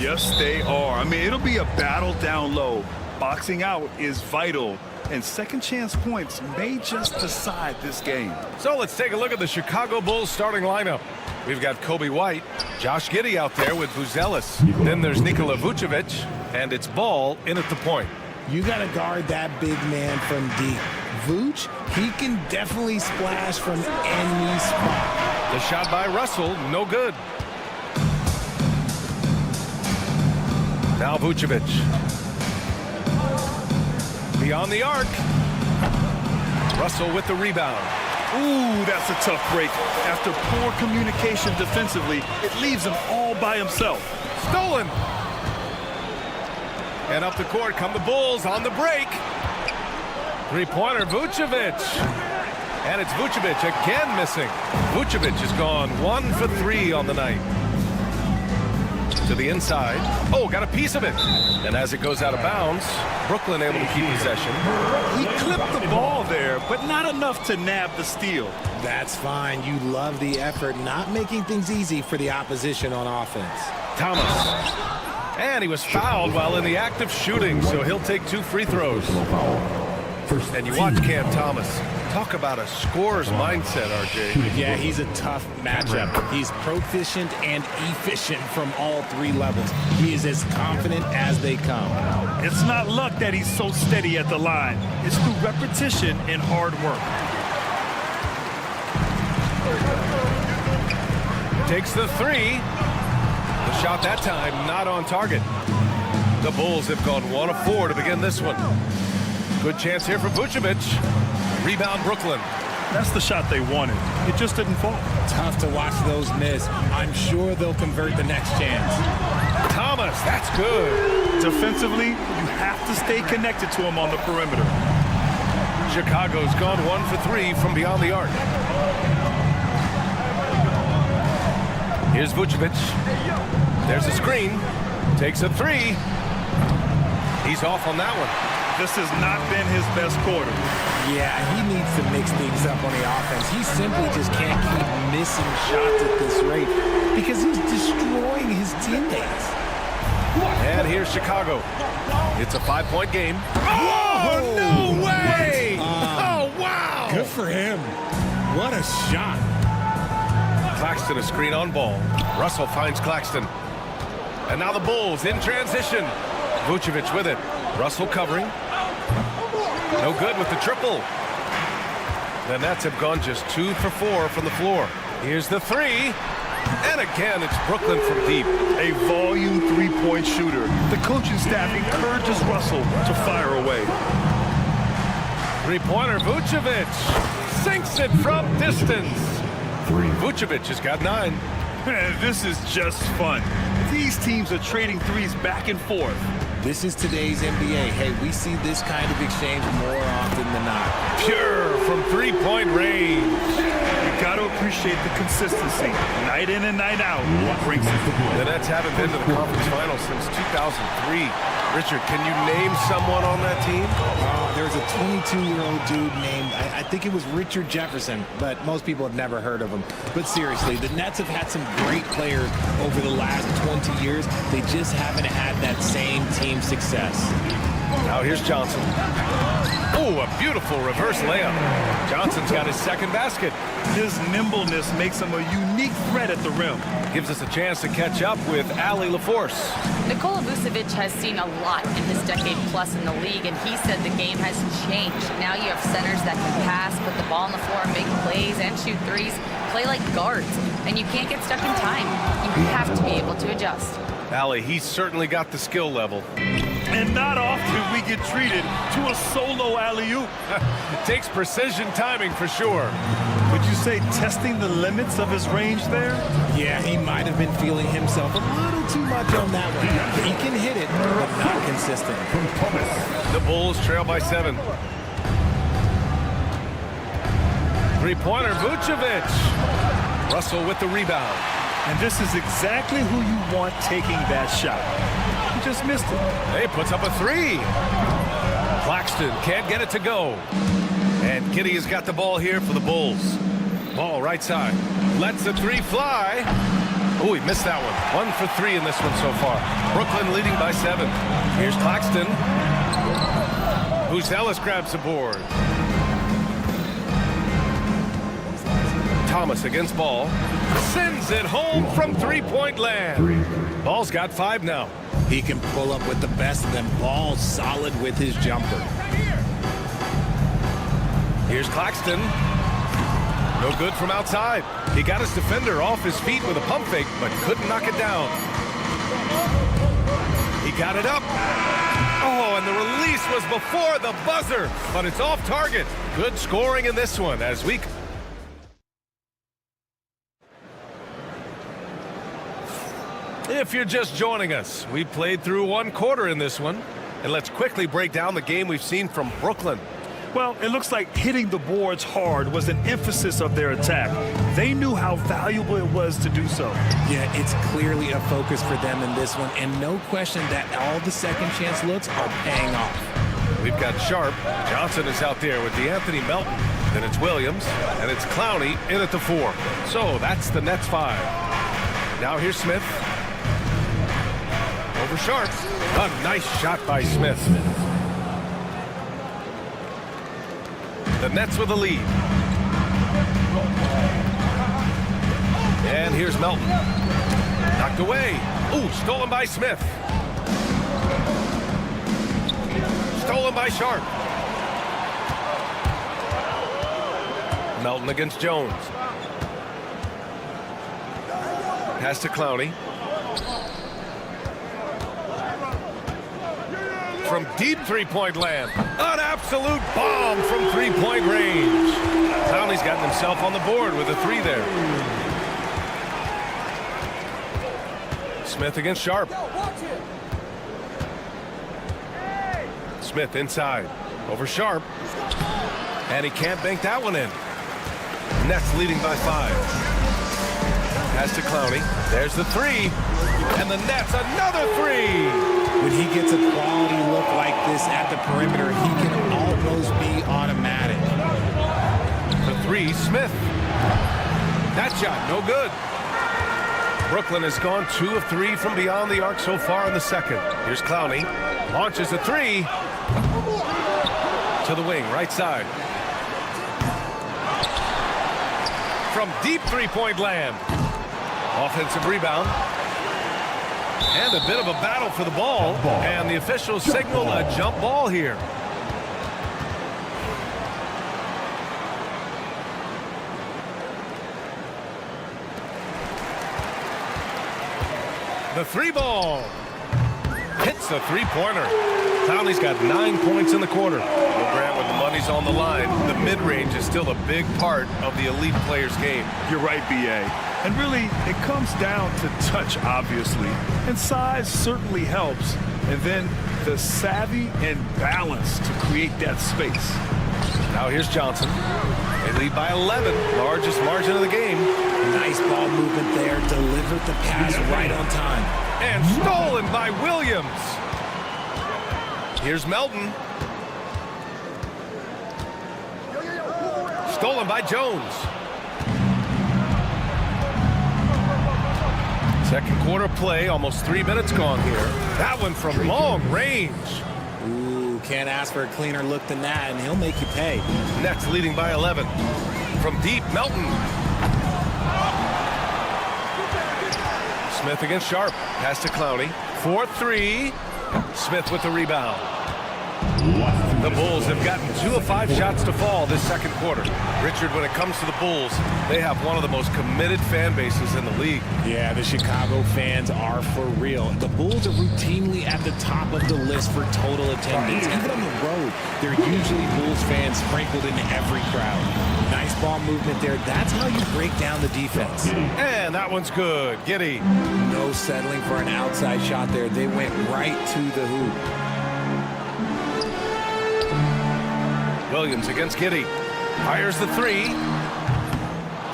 Yes, they are. I mean, it'll be a battle down low. Boxing out is vital, and second chance points may just decide this game. So let's take a look at the Chicago Bulls starting lineup. We've got Kobe White, Josh Giddey out there with Buzelis. Then there's Nikola Vucevic, and it's Ball in at the point. You got to guard that big man from deep. Vooch, he can definitely splash from any spot. The shot by Russell, no good. Now Vucevic. Beyond the arc. Russell with the rebound. Ooh, that's a tough break. After poor communication defensively, it leaves him all by himself. Stolen. And up the court come the Bulls on the break. Three-pointer, Vucevic. And it's Vucevic again missing. Vucevic has gone 1 for 3 on the night. To the inside. Oh, got a piece of it. And as it goes out of bounds, Brooklyn able to keep possession. He clipped the ball there, but not enough to nab the steal. That's fine. You love the effort, not making things easy for the opposition on offense. Thomas. And he was fouled while in the act of shooting, so he'll take 2 free throws. And you watch Cam Thomas. Talk about a scorer's mindset, RJ. Yeah, he's a tough matchup. He's proficient and efficient from all 3 levels. He is as confident as they come. It's not luck that he's so steady at the line. It's through repetition and hard work. Takes the 3. The shot that time not on target. The Bulls have gone 1 of 4 to begin this one. Good chance here for Vucevic. Rebound Brooklyn. That's the shot they wanted. It just didn't fall. Tough to watch those miss. I'm sure they'll convert the next chance. Thomas, that's good. Defensively, you have to stay connected to him on the perimeter. Chicago's gone 1 for 3 from beyond the arc. Here's Vucevic. There's a screen. Takes a 3. He's off on that one. This has not been his best quarter. Yeah, he needs to mix things up on the offense. He simply just can't keep missing shots at this rate because he's destroying his teammates. And here's Chicago. It's a 5-point game. Oh, no way! Oh, wow! Good for him. What a shot. Claxton a screen on Ball. Russell finds Claxton. And now the Bulls in transition. Vucevic with it. Russell covering. No good with the triple. The Nets have gone just 2 for 4 from the floor. Here's the 3. And again, it's Brooklyn from deep. A volume 3-point shooter. The coaching staff encourages Russell to fire away. Three-pointer, Vucevic. Sinks it from distance. Vucevic has got 9. This is just fun. These teams are trading threes back and forth. This is today's NBA. Hey, we see this kind of exchange more often than not. Pure from 3-point range. You got to appreciate the consistency. Night in and night out. What brings it? The Nets haven't been to the conference finals since 2003. Richard, can you name someone on that team? There's a 22-year-old dude named, I think it was Richard Jefferson, but most people have never heard of him. But seriously, the Nets have had some great players over the last 20 years. They just haven't had that same team success. Now here's Johnson. Oh, a beautiful reverse layup. Johnson's got his second basket. His nimbleness makes him a unique threat at the rim. Gives us a chance to catch up with Allie LaForce. Nikola Vucevic has seen a lot in his decade plus in the league, and he said the game has changed. Now you have centers that can pass, put the ball on the floor, make plays, and shoot threes, play like guards, and you can't get stuck in time. You have to be able to adjust. Allie, he's certainly got the skill level. And not often we get treated to a solo alley-oop. Takes precision timing for sure. Would you say testing the limits of his range there? Yeah, he might have been feeling himself a little too much on that one. He can hit it, but not consistent. The Bulls trail by 7. Three-pointer, Vucevic. Russell with the rebound. And this is exactly who you want taking that shot. He just missed it. He puts up a 3. Claxton can't get it to go. And Giddey has got the ball here for the Bulls. Ball right side. Lets the 3 fly. Oh, he missed that one. 1 for 3 in this one so far. Brooklyn leading by 7. Here's Claxton. Ellis grabs the board. Thomas against Ball. Sends it home from three-point land. Ball's got 5 now. He can pull up with the best of them. Ball solid with his jumper. Here's Claxton. No good from outside. He got his defender off his feet with a pump fake, but couldn't knock it down. He got it up. Oh, and the release was before the buzzer, but it's off target. Good scoring in this one as we... If you're just joining us, we played through 1 quarter in this one. And let's quickly break down the game we've seen from Brooklyn. Well, it looks like hitting the boards hard was an emphasis of their attack. They knew how valuable it was to do so. Yeah, it's clearly a focus for them in this one, and no question that all the second chance looks are paying off. We've got Sharp. Johnson is out there with DeAnthony Melton. Then it's Williams, and it's Clowney in at the 4. So that's the Nets 5. Now here's Smith. Over Sharp. A nice shot by Smith. The Nets with a lead. And here's Melton. Knocked away. Ooh, stolen by Smith. Stolen by Sharp. Melton against Jones. Pass to Clowney. From deep three-point land. An absolute bomb from three-point range. Clowney's gotten himself on the board with a 3 there. Smith against Sharp. Smith inside. Over Sharp. And he can't bank that one in. Nets leading by 5. Pass to Clowney. There's the 3. And the Nets another 3. When he gets a quality look like this at the perimeter, he can almost be automatic. The 3, Smith. That shot, no good. Brooklyn has gone 2 of 3 from beyond the arc so far in the second. Here's Clowney. Launches a 3. To the wing, right side. From deep three-point land. Offensive rebound. And a bit of a battle for the ball. And the officials signal a jump ball here. The 3 ball. Hits the three-pointer. Clowney's got 9 points in the quarter. Well, Grant, when the money's on the line, the mid-range is still a big part of the elite player's game. You're right, B.A. And really, it comes down to touch, obviously. And size certainly helps. And then the savvy and balance to create that space. Now here's Johnson. They lead by 11, largest margin of the game. Nice ball movement there. Delivered the pass right on time. And stolen by Williams. Here's Melton. Stolen by Jones. Second quarter play, almost 3 minutes gone here. That one from long range. Ooh, can't ask for a cleaner look than that, and he'll make you pay. Nets leading by 11. From deep, Melton. Smith against Sharp. Pass to Clowney. 4-3. Smith with the rebound. The Bulls have gotten 2 of 5 shots to fall this second quarter. Richard, when it comes to the Bulls, they have one of the most committed fan bases in the league. Yeah, the Chicago fans are for real. The Bulls are routinely at the top of the list for total attendance. Even on the road, there are usually Bulls fans sprinkled in every crowd. Nice ball movement there. That's how you break down the defense. And that one's good. Giddey. No settling for an outside shot there. They went right to the hoop. Williams against Giddey. Fires the 3.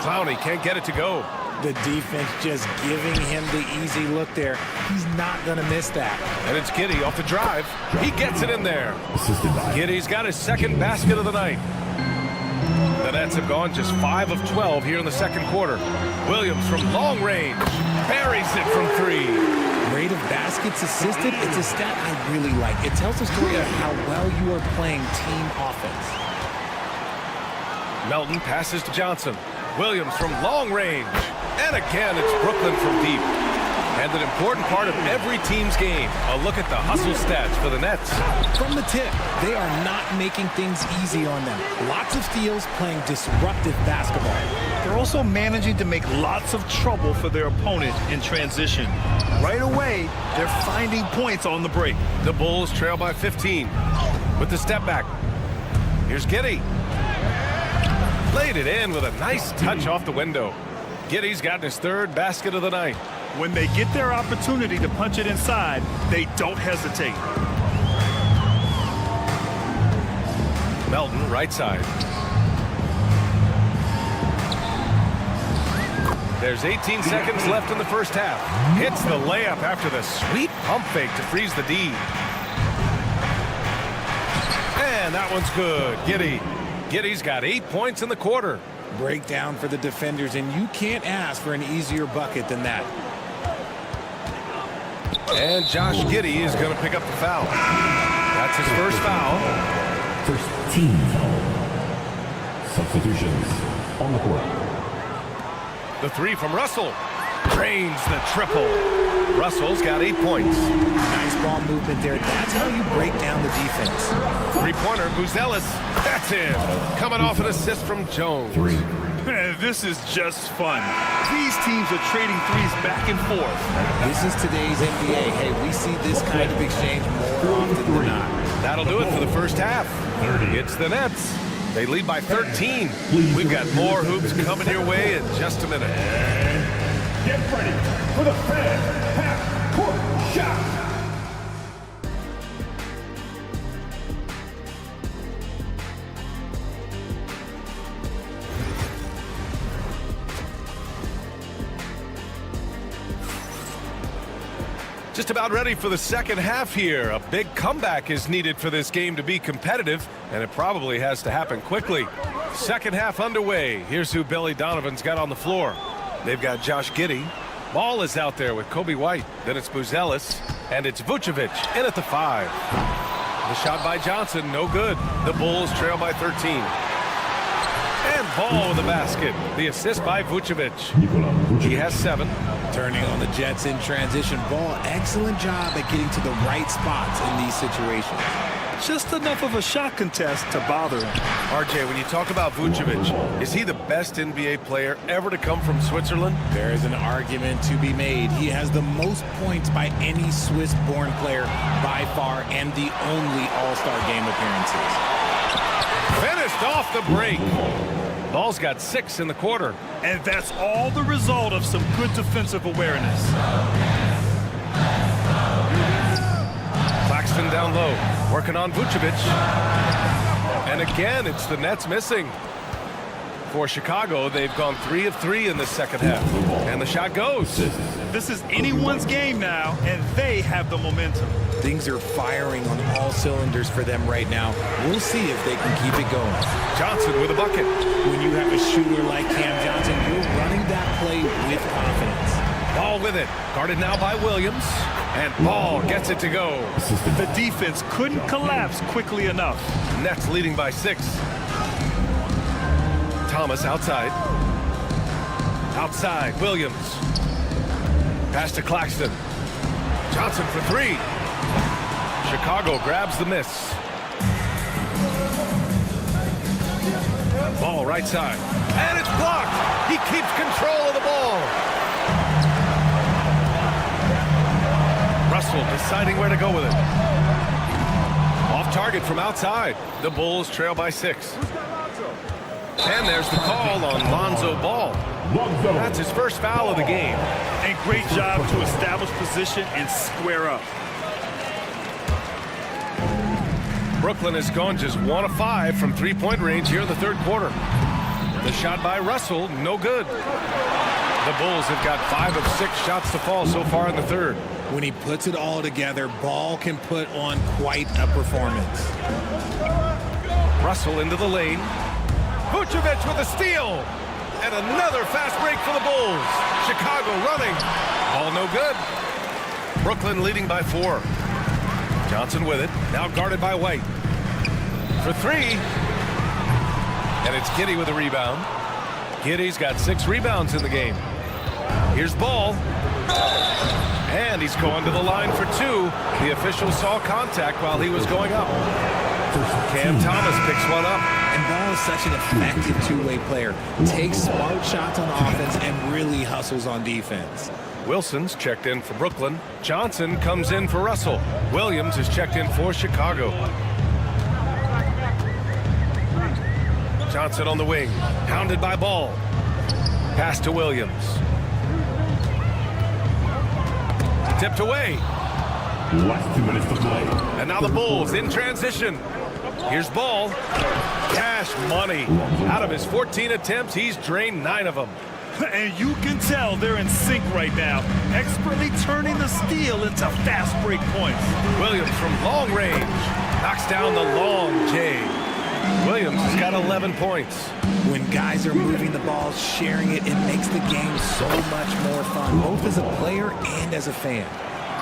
Clowney can't get it to go. The defense just giving him the easy look there. He's not going to miss that. And it's Giddey off the drive. He gets it in there. Giddey's got his second basket of the night. The Nets have gone just 5 of 12 here in the second quarter. Williams from long range. buries it from 3. Rate of baskets assisted, it's a stat I really like. It tells a story of how well you are playing team offense. Melton passes to Johnson. Williams from long range. And again, it's Brooklyn from deep. And an important part of every team's game, a look at the hustle stats for the Nets. From the tip, they are not making things easy on them. Lots of steals, playing disruptive basketball. They're also managing to make lots of trouble for their opponent in transition. Right away, they're finding points on the break. The Bulls trail by 15 with the step back. Here's Giddey. Laid it in with a nice touch off the window. Giddey's gotten his 3rd basket of the night. When they get their opportunity to punch it inside, they don't hesitate. Melton, right side. There's 18 seconds left in the first half. Hits the layup after the sweet pump fake to freeze the D. And that one's good. Giddey's got 8 points in the quarter. Breakdown for the defenders, and you can't ask for an easier bucket than that. And Josh Giddey is going to pick up the foul. That's his first foul. First team foul. Substitutions on the court. The 3 from Russell. Drains the triple. Russell's got 8 points. Nice ball movement there. That's how you break down the defense. 3-pointer, Buzelis. That's in. Coming off an assist from Jones. 3. This is just fun. These teams are trading threes back and forth. This is today's NBA. Hey, we see this kind of exchange more often than not. That'll do it for the first half. It's the Nets. They lead by 13. We've got more hoops coming your way in just a minute. Get ready for the fan half-court shot. Just about ready for the second half here. A big comeback is needed for this game to be competitive, and it probably has to happen quickly. Second half underway. Here's who Billy Donovan's got on the floor. They've got Josh Giddey. Ball is out there with Kobe White. Then it's Buzelis, and it's Vucevic in at the 5. The shot by Johnson, no good. The Bulls trail by 13. And Ball with the basket. The assist by Vucevic. He has 7. Turning on the Jets in transition. Ball, excellent job at getting to the right spots in these situations. Just enough of a shot contest to bother him. RJ, when you talk about Vucevic, is he the best NBA player ever to come from Switzerland? There is an argument to be made. He has the most points by any Swiss-born player by far, and the only All-Star game appearances. Finished off the break. Ball's got 6 in the quarter. And that's all the result of some good defensive awareness. Claxton down low, working on Vucevic. And again, it's the Nets missing. For Chicago, they've gone 3 of 3 in the second half. And the shot goes. This is anyone's game now, and they have the momentum. Things are firing on all cylinders for them right now. We'll see if they can keep it going. Johnson with a bucket. When you have a shooter like Cam Johnson, you're running that play with confidence. Ball with it. Guarded now by Williams. And Ball gets it to go. The defense couldn't collapse quickly enough. Nets leading by 6. Thomas outside. Outside, Williams. Pass to Claxton. Johnson for 3. Chicago grabs the miss. Ball right side. And it's blocked. He keeps control of the ball. Russell deciding where to go with it. Off target from outside. The Bulls trail by 6. And there's the call on Lonzo Ball. That's his first foul of the game. And great job to establish position and square up. Brooklyn has gone just 1 of 5 from 3-point range here in the third quarter. The shot by Russell, no good. The Bulls have got 5 of 6 shots to fall so far in the third. When he puts it all together, Ball can put on quite a performance. Russell into the lane. Vucevic with a steal. And another fast break for the Bulls. Chicago running. Ball no good. Brooklyn leading by 4. Johnson with it. Now guarded by White. For 3. And it's Giddey with a rebound. Giddey's got 6 rebounds in the game. Here's Ball. And he's going to the line for 2. The official saw contact while he was going up. Cam Thomas picks one up. And Ball is such an effective two-way player. Takes smart shots on offense and really hustles on defense. Wilson's checked in for Brooklyn. Johnson comes in for Russell. Williams is checked in for Chicago. Johnson on the wing. Hounded by Ball. Pass to Williams. Tipped away. Last 2 minutes to play. And now the Bulls in transition. Here's Ball. Cash money. Out of his 14 attempts, he's drained 9 of them. And you can tell they're in sync right now, expertly turning the steal into fast break points. Williams from long range knocks down the long J. Williams has got 11 points. When guys are moving the ball, sharing it, it makes the game so much more fun, both as a player and as a fan.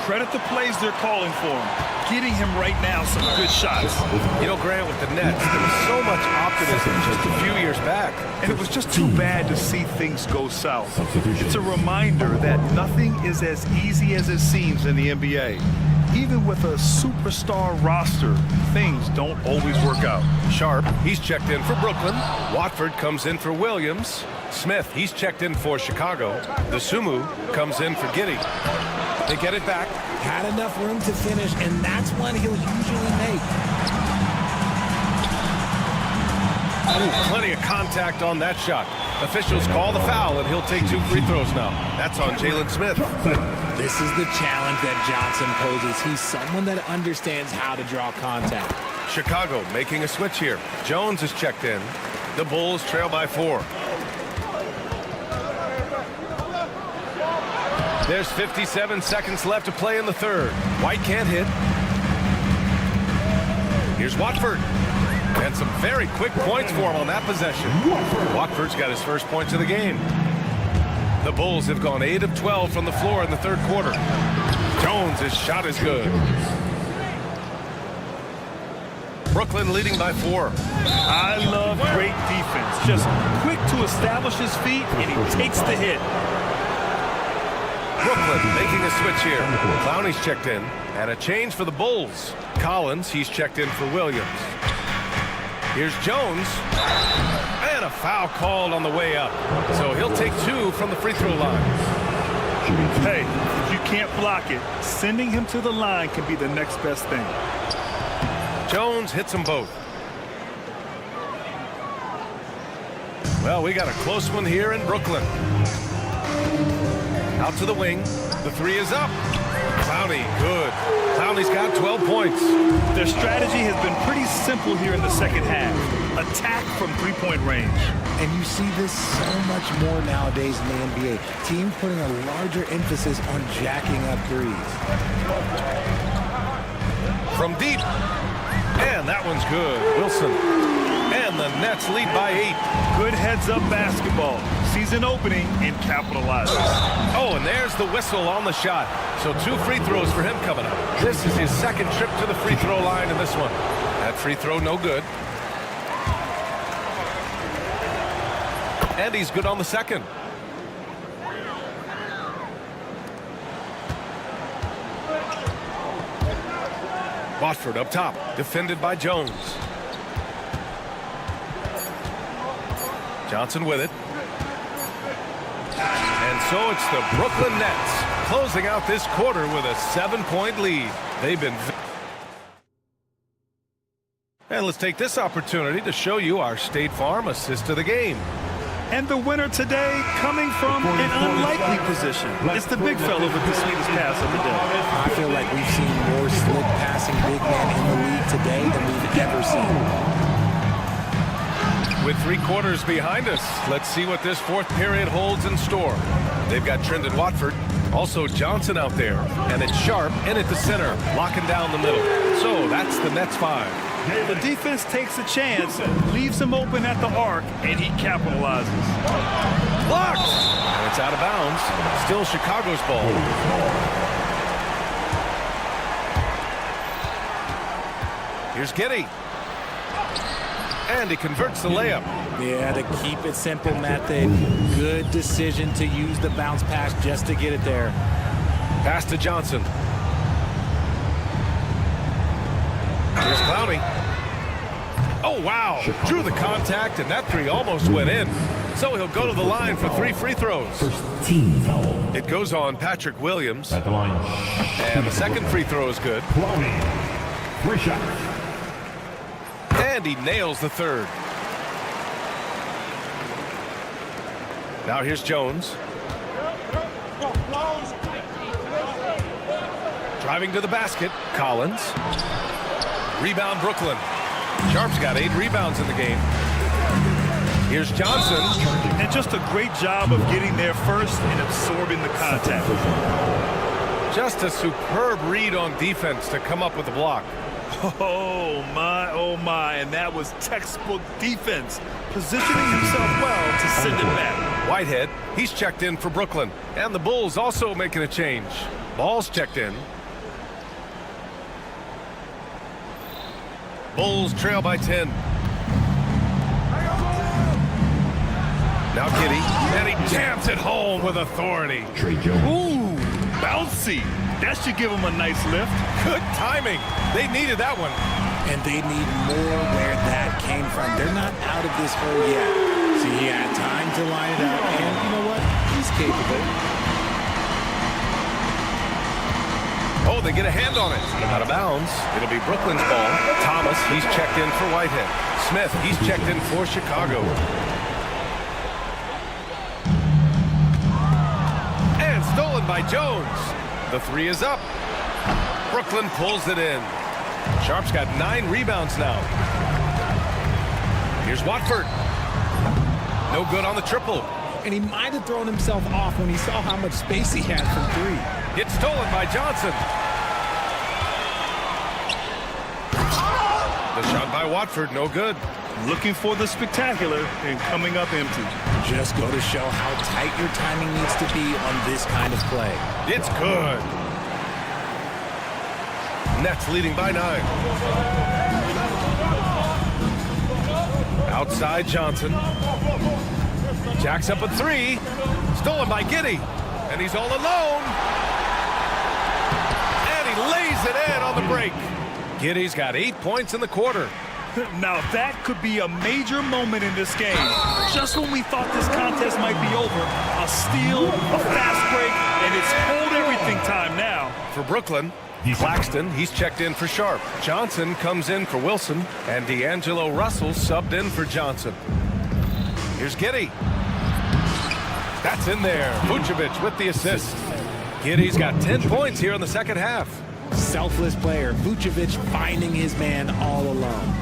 Credit the plays they're calling for him. Getting him right now some good shots. You know, Grant, with the Nets, there was so much optimism just a few years back. And it was just too bad to see things go south. It's a reminder that nothing is as easy as it seems in the NBA. Even with a superstar roster, things don't always work out. Sharp, he's checked in for Brooklyn. Watford comes in for Williams. Smith, he's checked in for Chicago. The Sumu comes in for Giddey. They get it back. Had enough room to finish, and that's one he'll usually make. Oh, plenty of contact on that shot. Officials call the foul, and he'll take 2 free throws now. That's on Jalen Smith. This is the challenge that Johnson poses. He's someone that understands how to draw contact. Chicago making a switch here. Jones is checked in. The Bulls trail by 4. There's 57 seconds left to play in the third. White can't hit. Here's Watford. And some very quick points for him on that possession. Watford's got his first points of the game. The Bulls have gone 8 of 12 from the floor in the third quarter. Jones' shot is good. Brooklyn leading by 4. I love great defense. Just quick to establish his feet, and he takes the hit. Brooklyn making a switch here. Clowney's checked in. And a change for the Bulls. Collins, he's checked in for Williams. Here's Jones. And a foul called on the way up. So he'll take 2 from the free throw line. Hey, if you can't block it, sending him to the line can be the next best thing. Jones hits them both. Well, we got a close one here in Brooklyn. Out to the wing. The 3 is up. Clowney, good. Clowney's got 12 points. Their strategy has been pretty simple here in the second half. Attack from 3-point range. And you see this so much more nowadays in the NBA. Teams putting a larger emphasis on jacking up threes. From deep. And that one's good. Wilson. And the Nets lead by 8. Good heads-up basketball. Season opening and capitalizes. Oh, and there's the whistle on the shot. So 2 free throws for him coming up. This is his second trip to the free throw line in this one. That free throw no good. And he's good on the second. Watford up top, defended by Jones. Johnson with it. And so it's the Brooklyn Nets closing out this quarter with a 7-point lead. They've been... And let's take this opportunity to show you our State Farm assist of the game. And the winner today coming from an unlikely position. It's the big fella with the sweetest pass of the day. I feel like we've seen more slick passing big men in the league today than we've ever seen. With 3 quarters behind us, let's see what this fourth period holds in store. They've got Trendon Watford, also Johnson out there, and it's Sharp in at the center, locking down the middle. So that's the Nets 5. The defense takes a chance, leaves him open at the arc, and he capitalizes. Blocked! And it's out of bounds. Still Chicago's ball. Here's Giddey. And he converts the layup. Yeah, the keep it simple method. Good decision to use the bounce pass just to get it there. Pass to Johnson. Here's Clowney. Oh, wow. Drew the contact, and that three almost went in. So he'll go to the line for 3 free throws. First team foul. It goes on Patrick Williams. At the line. And the second free throw is good. Clowney. 3 shots. And he nails the third. Now here's Jones. Driving to the basket. Collins. Rebound Brooklyn. Sharp's got 8 rebounds in the game. Here's Johnson. And just a great job of getting there first and absorbing the contact. Just a superb read on defense to come up with the block. Oh my, and that was textbook defense, positioning himself well to send it back. Whitehead, he's checked in for Brooklyn, and the Bulls also making a change. Ball's checked in. Bulls trail by 10. Now Giddey, and he jams it home with authority. Trey Jones. Ooh, bouncy. That should give him a nice lift. Good timing. They needed that one. And they need more where that came from. They're not out of this hole yet. See, he had time to line it up, and you know what? He's capable. Oh, they get a hand on it. Out of bounds. It'll be Brooklyn's ball. Thomas, he's checked in for Whitehead. Smith, he's checked in for Chicago. And stolen by Jones. The three is up. Brooklyn pulls it in. Sharp's got 9 rebounds now. Here's Watford. No good on the triple. And he might have thrown himself off when he saw how much space he had from 3. It's stolen by Johnson. The shot by Watford, no good. Looking for the spectacular and coming up empty. Just go to show how tight your timing needs to be on this kind of play. It's good. Nets leading by 9. Outside Johnson. Jacks up a 3. Stolen by Giddey. And he's all alone. And he lays it in on the break. Giddey's got 8 points in the quarter. Now that could be a major moment in this game. Just when we thought this contest might be over, a steal, a fast break, and it's hold everything time now. For Brooklyn, Claxton, he's checked in for Sharp. Johnson comes in for Wilson, and D'Angelo Russell subbed in for Johnson. Here's Giddey. That's in there. Vucevic with the assist. Giddey's got 10 points here in the second half. Selfless player. Vucevic finding his man all alone.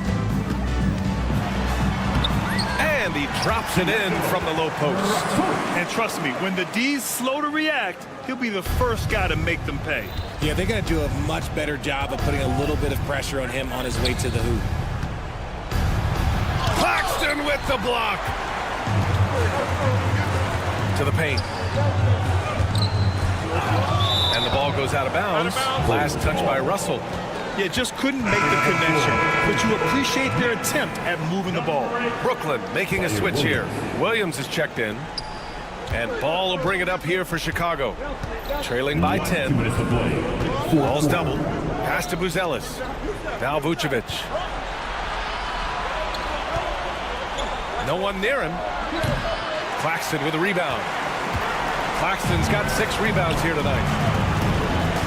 And he drops it in from the low post. And trust me, when the D's slow to react, he'll be the first guy to make them pay. Yeah, they're going to do a much better job of putting a little bit of pressure on him on his way to the hoop. Claxton with the block. To the paint. And the ball goes out of bounds. Last touch by Russell. Yeah, just couldn't make the connection. But you appreciate their attempt at moving the ball. Brooklyn making a switch here. Williams is checked in. And Ball will bring it up here for Chicago. Trailing by 10. Ball's doubled. Pass to Buzelis. Now Vucevic. No one near him. Claxton with a rebound. Claxton's got 6 rebounds here tonight.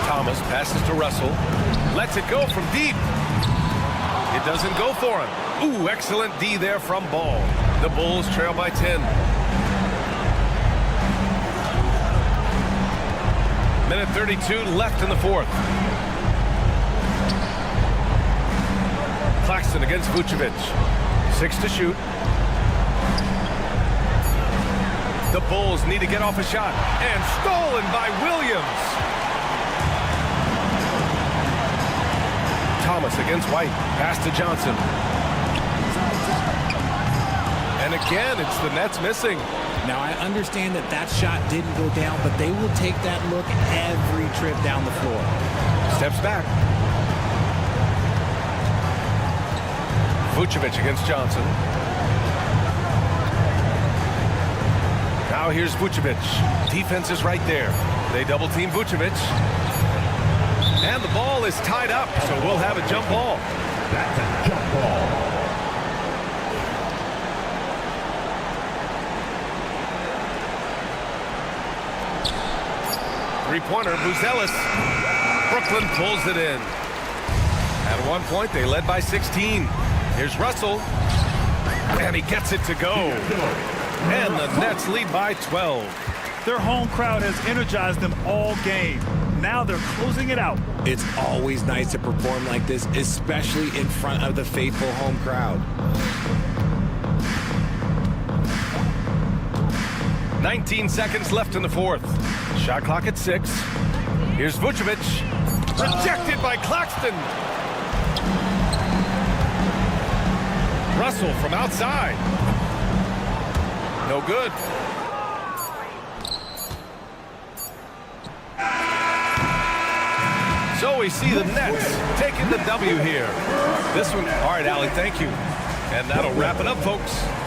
Thomas passes to Russell. Lets it go from deep. It doesn't go for him. Ooh, excellent D there from Ball. The Bulls trail by 10. Minute 32 left in the fourth. Claxton against Vucevic. 6 to shoot. The Bulls need to get off a shot. And stolen by Williams. Thomas against White. Pass to Johnson. And again, it's the Nets missing. Now, I understand that shot didn't go down, but they will take that look every trip down the floor. Steps back. Vucevic against Johnson. Now here's Vucevic. Defense is right there. They double team Vucevic. And the ball is tied up, so we'll have a jump ball. That's a jump ball. Three-pointer, Buzelis. Brooklyn pulls it in. At one point, they led by 16. Here's Russell. And he gets it to go. And the Nets lead by 12. Their home crowd has energized them all game. Now they're closing it out. It's always nice to perform like this, especially in front of the faithful home crowd. 19 seconds left in the fourth. Shot clock at 6. Here's Vucevic. Rejected by Claxton. Russell from outside. No good. So we see the Nets taking the W here. This one, all right, Allie, thank you. And that'll wrap it up, folks.